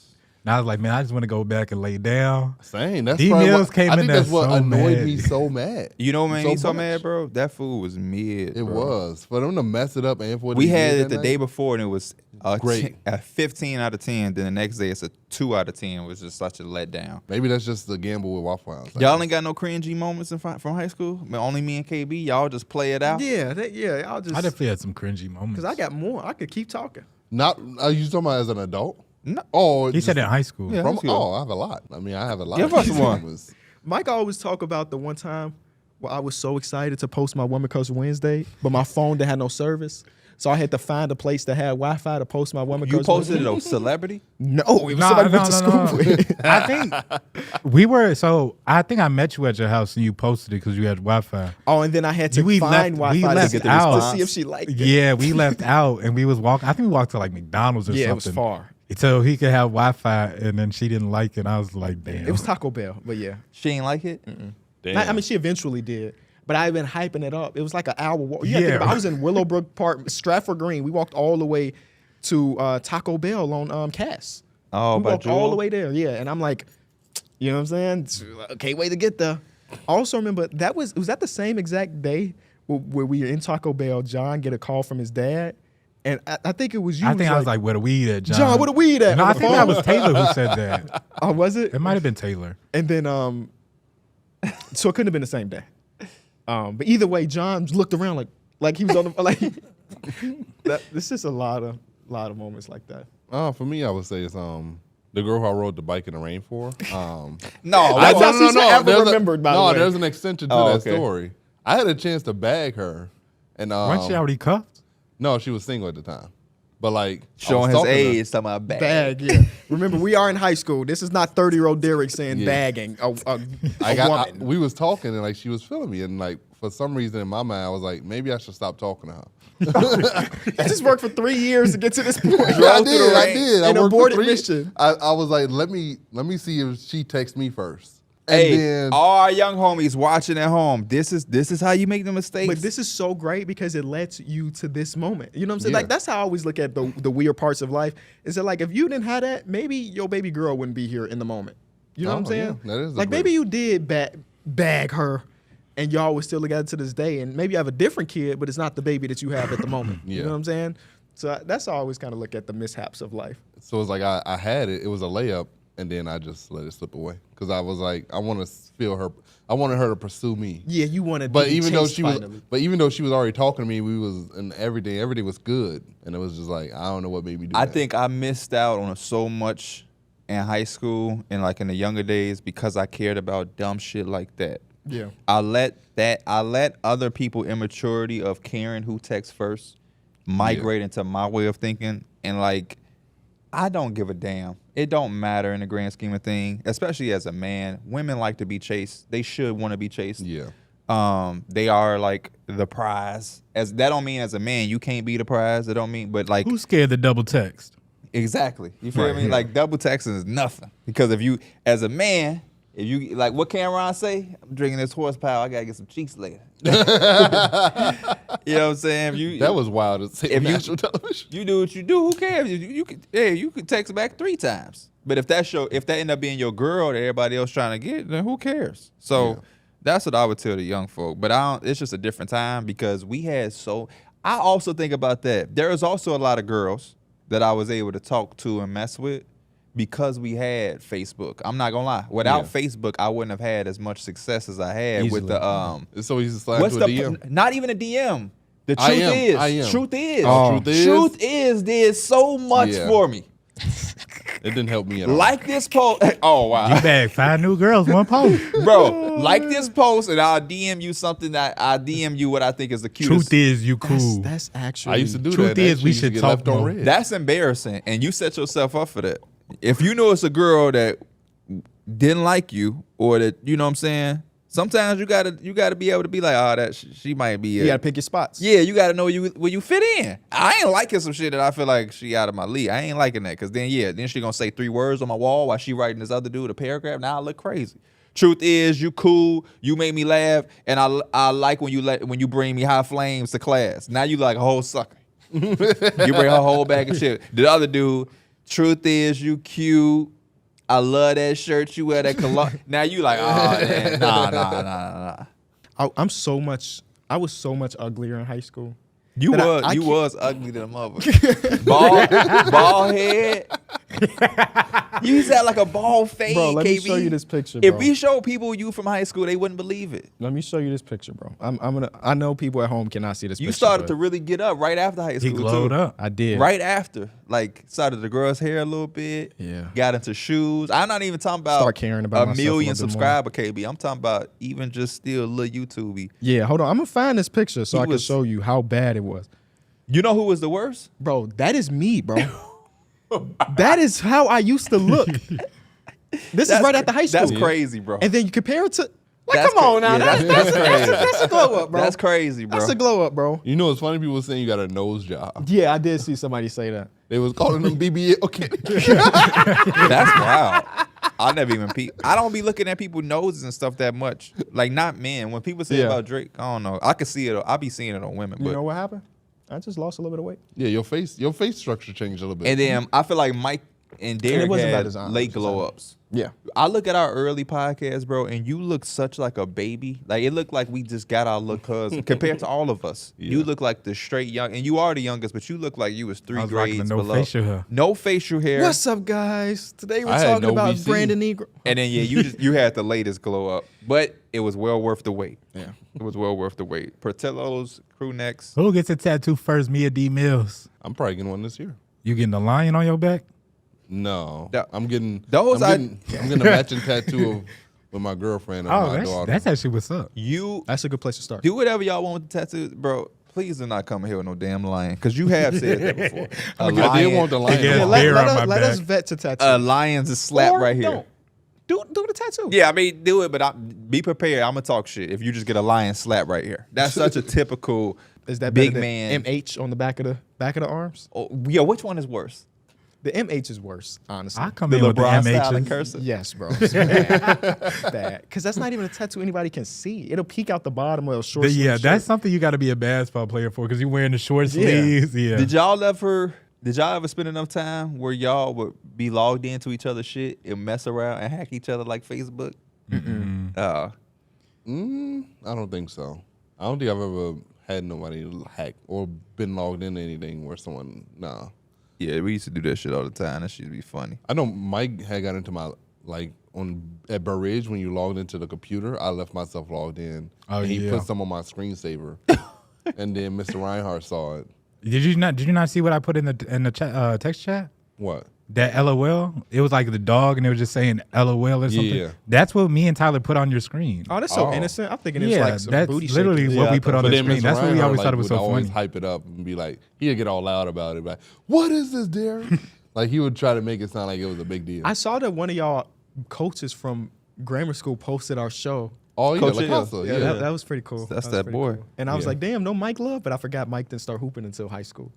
And I was like, man, I just want to go back and lay down. Same. That's D probably Mills what, came I in think there that's what so annoyed mad. me so mad. You know what made me so much. mad, bro? That food was mid. It bro. was. For them to mess it up and for We had it the day before, and it was Great. a 15 out of 10. Then the next day, it's a 2 out of 10. It was just such a letdown. Maybe that's just the gamble with Waffle House. Y'all ain't got no cringy moments from high school? I mean, only me and KB? Y'all just play it out? Yeah, I'll just I definitely had some cringy moments. because I got more. I could keep talking. Not, are you talking about as an adult? No. Oh, He said in high school. Yeah. From, High school. oh, I have a lot. I mean, I have a lot. Give of us these one. moments. Mike always talk about the one time where I was so excited to post my Woman Crush Wednesday, but my phone didn't have no service. So I had to find a place that had Wi-Fi to post my Woman You Crush posted Wednesday. it on Celebrity? No, it was somebody went to school with. I think we were. So I think I met you at your house and you posted it because you had Wi-Fi. Oh, and then I had to We find left- we Wi-Fi left to get the out. response to see if she liked it. Yeah, we left out and we was walking. I think we walked to like McDonald's or Yeah, it something. was far. So he could have Wi-Fi, and then she didn't like it. I was like, damn. It was Taco Bell, but yeah. She ain't like it? Damn. I mean, she eventually did, but I've been hyping it up. It was like an hour walk. You gotta Yeah. think about, I was in Willowbrook Park, Stratford Green. We walked all the way to Taco Bell on Cass. Oh, we by walked all Jewel? the way there, yeah. And I'm like, you know what I'm saying? Can't wait to get there. I also remember was that the same exact day where we were in Taco Bell? John get a call from his dad, and I think it was you. I think I was like, where the weed at, John? John, where the weed at? No, on I the think phone. that was Taylor who said that. Oh, was it? It might have been Taylor. And then so it couldn't have been the same day. But either way, John looked around like he was on the like. This is a lot of moments like that. For me, I would say it's the girl who I rode the bike in the rain for. No, That's how she's ever there's remembered, by the way. there's an extension to Oh, that okay. story. I had a chance to bag her, and Wasn't she already cuffed? no, she was single at the time. But like showing his I was talking to her. age, talking about bag. Bag, yeah. Remember, we are in high school. This is not 30-year-old Derek saying Yeah. bagging a woman. We was talking and like she was feeling me, and like for some reason in my mind I was like, maybe I should stop talking to her. I just worked for 3 years to get to this point. I did. I An worked for aborted 3 mission. I was like, let me see if she texts me first. And Hey, then all our young homies watching at home, this is how you make the mistakes. But this is so great because it lets you to this moment. You know what I'm saying? Yeah. Like, that's how I always look at the weird parts of life. Is that like, if you didn't have that, maybe your baby girl wouldn't be here in the moment. You know what I'm Oh, saying? yeah. That is a like, great- maybe you did bag her and y'all would still together to this day. And maybe you have a different kid, but it's not the baby that you have at the moment. You Yeah. know what I'm saying? So that's how I always kind of look at the mishaps of life. So it's like I had it. It was a layup, and then I just let it slip away because I was like, I want to feel her. I wanted her to pursue me. Yeah, you wanted But to be even though chased she was, finally. already talking to me, we was and everything was good, and it was just like I don't know what made me do I that. think I missed out on so much in high school and like in the younger days because I cared about dumb shit like that. Yeah. I let other people immaturity of caring who texts first migrate into my way of thinking, and like I don't give a damn. It don't matter in the grand scheme of things, especially as a man. Women like to be chased. They should want to be chased. Yeah. They are like the prize. As that don't mean as a man you can't be the prize. It don't mean, but like Who's scared to double text? exactly. You feel Right, me? yeah. Like double texting is nothing because if you as a man. If you like, what Cameron say? I'm drinking this horsepower. I gotta get some cheeks later. You know what I'm saying? If you That was wild to say if on you- national television. you do what you do. Who cares? You could text back 3 times. But if that end up being your girl that everybody else trying to get, then who cares? So Yeah. that's what I would tell the young folk. But it's just a different time because we had I also think about that. There is also a lot of girls that I was able to talk to and mess with because we had Facebook. I'm not gonna lie. Without Yeah. Facebook, I wouldn't have had as much success as I had with Easily. the It's so easy to slide what's to a the DM. not even a DM. The I truth am. I is, am. truth is, Oh. Truth is? did so much Yeah. for me. It didn't help me at all. Like this post. Oh You wow, bagged 5 new girls, one post. bro. Like this post, and I'll DM you something that I DM you what I think is the cutest. Truth is, you cool. That's actually. I used to do Truth that. That is, we shit used to should get talk left on more. red. That's embarrassing, and you set yourself up for that. If you know it's a girl that didn't like you, or that you know what I'm saying. Sometimes you gotta be able to be like, oh, that she might be. You gotta pick your spots. Yeah, you gotta know where you fit in. I ain't liking some shit that I feel like she out of my league. I ain't liking that because then she gonna say 3 words on my wall while she writing this other dude a paragraph. Now I look crazy. Truth is, you cool. You make me laugh, and I like when you bring me high flames to class. Now you like a whole sucker. You bring her whole bag of shit. The other dude, truth is, you cute. I love that shirt you wear, that cologne. Now you like, oh, man, nah. I was so much uglier in high school. You That I was can't- was ugly to the mother. Bald head, You used to have like a bald fade, Bro, let me KB. show you this picture, If bro. we show people you from high school, they wouldn't believe it. Let me show you this picture, bro. I know people at home cannot see this You picture. started but to really get up right after high school. He glowed too. up. I did. Right after. Like, started to grow his hair a little bit. Yeah. Got into shoes. I'm not even talking about Start caring about a myself a million little bit more. subscriber, KB. I'm talking about even just still a little YouTube-y. Yeah, hold on. I'm gonna find this picture so He I can was- show you how bad it was. You know who was the worst? Bro, that is me, bro. That is how I used to look. This is right after high school. That's crazy, bro. And then you compare it to like, That's come on cra- now. yeah, That's a glow up, bro. That's crazy, bro. That's a glow up, bro. You know, it's funny people saying you got a nose job. Yeah, I did see somebody say that. They was calling them BBL. Okay. That's wild. I never even I don't be looking at people's noses and stuff that much. Like, not men. When people say Yeah. about Drake, I don't know. I can see it. I be seeing it on women. You But know what happened? I just lost a little bit of weight. Yeah, your face structure changed a little bit. and then I feel like Mike and Derek wasn't had bad design, late I'm just glow saying. ups. Yeah. I look at our early podcast, bro, and you look such like a baby. Like, it looked like we just got our little cousin compared to all of us. Yeah. You look like the straight young, and you are the youngest, but you look like you was I three was rocking grades the no below. facial hair. No facial hair. What's up, guys? Today we're I had talking no about VC. Brandon Negro. And then you had the latest glow up, but it was well worth the wait. Yeah. It was well worth the wait. Portillo's, crew necks. Who gets a tattoo first? Mia D. Mills. I'm probably getting one this year. You getting a lion on your back? No, That- I'm getting those I'm getting a matching tattoo with my girlfriend and my daughter. that's actually what's up. You That's a good place to start. do whatever y'all want with the tattoos, bro. Please do not come here with no damn lion, because you have said that before. A I did want the lion. Yeah, Yeah, on. bear on let, my let us back. vet to tattoo. a lion's a slap Or right here. don't. Do the tattoo. Yeah, I mean, do it, but be prepared. I'm gonna talk shit if you just get a lion slap right here. That's such a typical Is that big better man. than MH on the back of the arms? Oh, yeah, which one is worse? The MH is worse, honestly. I come The in with the LeBron style and MHs. cursive. Yes, bro. It's bad. Because that's not even a tattoo anybody can see. It'll peek out the bottom of a short sleeve Yeah, shirt. that's something you got to be a basketball player for because you're wearing the short Yeah. sleeves. Yeah. Did y'all ever spend enough time where y'all would be logged into each other's shit and mess around and hack each other like Facebook? I don't think so. I don't think I've ever had nobody hack or been logged into anything where someone. Nah. Yeah, we used to do that shit all the time. That shit be funny. I know Mike had got into my at Burr Ridge when you logged into the computer. I left myself logged in. Oh, and he yeah. put some on my screensaver, and then Mr. Reinhardt saw it. Did you not see what I put in the chat, text chat? What? That LOL. It was like the dog, and it was just saying LOL or something. Yeah. That's what me and Tyler put on your screen. Oh, that's so Oh. innocent. I'm thinking it's Yeah, like some that's booty literally shaking. what we I put on But the then screen. Mr. That's what we Reinhardt, always thought it was would so always funny. hype it up and be like, he'd get all loud about it. Like, what is this, Derek? Like he would try to make it sound like it was a big deal. I saw that one of y'all coaches from grammar school posted our show. Oh yeah, Coach like Hill. Casa, Yeah, yeah. that was pretty cool. That's was that pretty boy. cool. And I was Yeah. like, damn, no Mike Love, but I forgot Mike didn't start hooping until high school.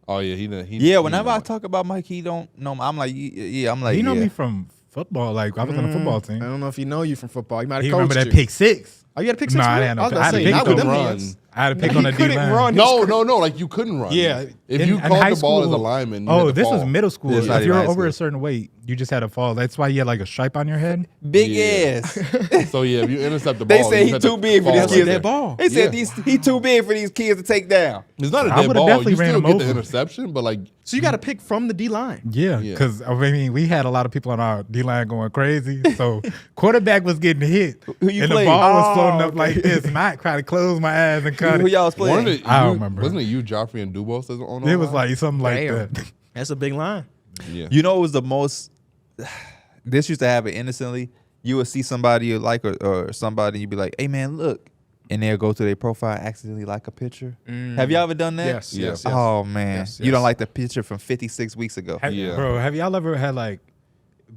Oh yeah, he Yeah, whenever I talk about Mike, he don't know. I'm like, yeah, I'm like, He know yeah. me from football. Like I was on the football I team. don't know if he know you from football. He might He have coached remember that you. pick six. Oh, you had to pick Nah, six. I for didn't real? know. I was I had about to to say, pick not with them them run. hands. I had to pick He on the D couldn't line. run. No, like you couldn't run. Yeah. If In- you in caught high the ball as a school- lineman, you Oh, had to this was fall. middle school. It's not If you're even high over a school. certain weight, you just had to fall. That's why you had like a stripe on your head. Big Yeah. ass. So yeah, if you intercept the ball, They say you he had to too big for fall these like kids. that. That ball. They said Yeah. he too big for these kids to take down. It's not a I dead would've ball. definitely You ran still him get the over. interception, but like So you got to pick from the D line. Yeah, Yeah. because I mean, we had a lot of people on our D line going crazy. So quarterback was getting hit, Who you and played? the ball was floating Oh, up like this, and I tried to close my eyes and cut Who it. y'all was one of playing? the, I don't you- remember. Wasn't it you, Joffrey, and Dubos that's on? It was like something like Damn. that. That's a big line. yeah. You know, it was the most. This used to happen innocently. You would see somebody you like or somebody, you'd be like, "Hey man, look," and they'll go to their profile, accidentally like a picture. Have y'all ever done that? Yes, Yeah. yes, yes. Oh man, Yes, you don't yes. like the picture from 56 weeks ago. Yeah. Bro, have y'all ever had like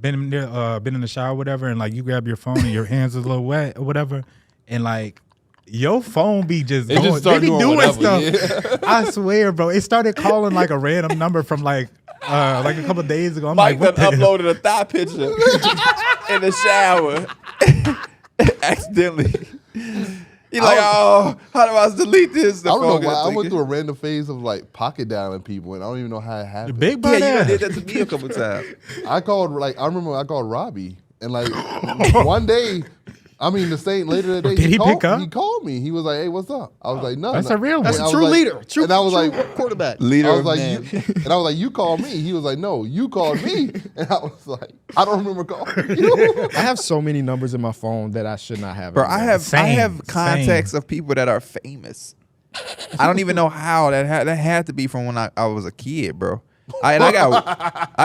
been in the shower or whatever, and like you grab your phone and your hands is a little wet or whatever, and like your phone be just It going, just start they be doing doing whatever, stuff. I swear, bro, it started calling like a random number from like a couple of days ago. I'm Mike like, done what the uploaded a thigh picture in the shower accidentally. He's like, oh, how do I delete this? I don't know why. I went through a random phase of like pocket dialing people, and I don't even know how it happened. big Yeah, body? you done did that to me a couple times. I remember I called Robbie, and like one day I mean, the same later that day. Did he pick up? He called me. He was like, "Hey, what's up?" I was like, "No." That's a real one. That's And a I true was like- leader. True, and I was true like, quarterback. Leader I was of like, men. and I was like, "You called me." He was like, "No, you called me." And I was like, "I don't remember calling you." I have so many numbers in my phone that I should not have. Bro, I anymore. have Same. contacts of people that are famous. I don't even know how that had to be from when I was a kid, bro. I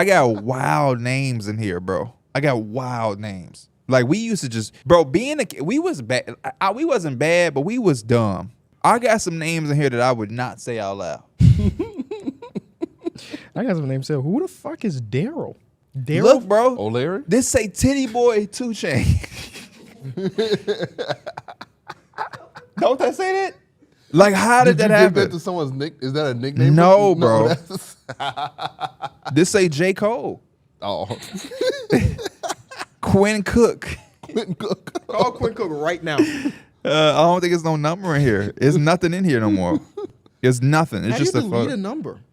got wild names in here, bro. I got wild names. Like we used to just, bro. Being a kid, we was bad. We wasn't bad, but we was dumb. I got some names in here that I would not say out loud. I got some names. Who the fuck is Daryl? Daryl. Look, bro. O'Leary? This say Titty Boy 2 Chain. Don't that say that? Like, how did that you give happen? that to someone's nick? Is that a nickname? No, bro. that's- This say J. Cole. oh, Quinn Cook. Quentin Cook. Call Quinn Cook right now. I don't think there's no number in here. There's nothing in here no more. There's nothing. It's How just you a delete a photo. number?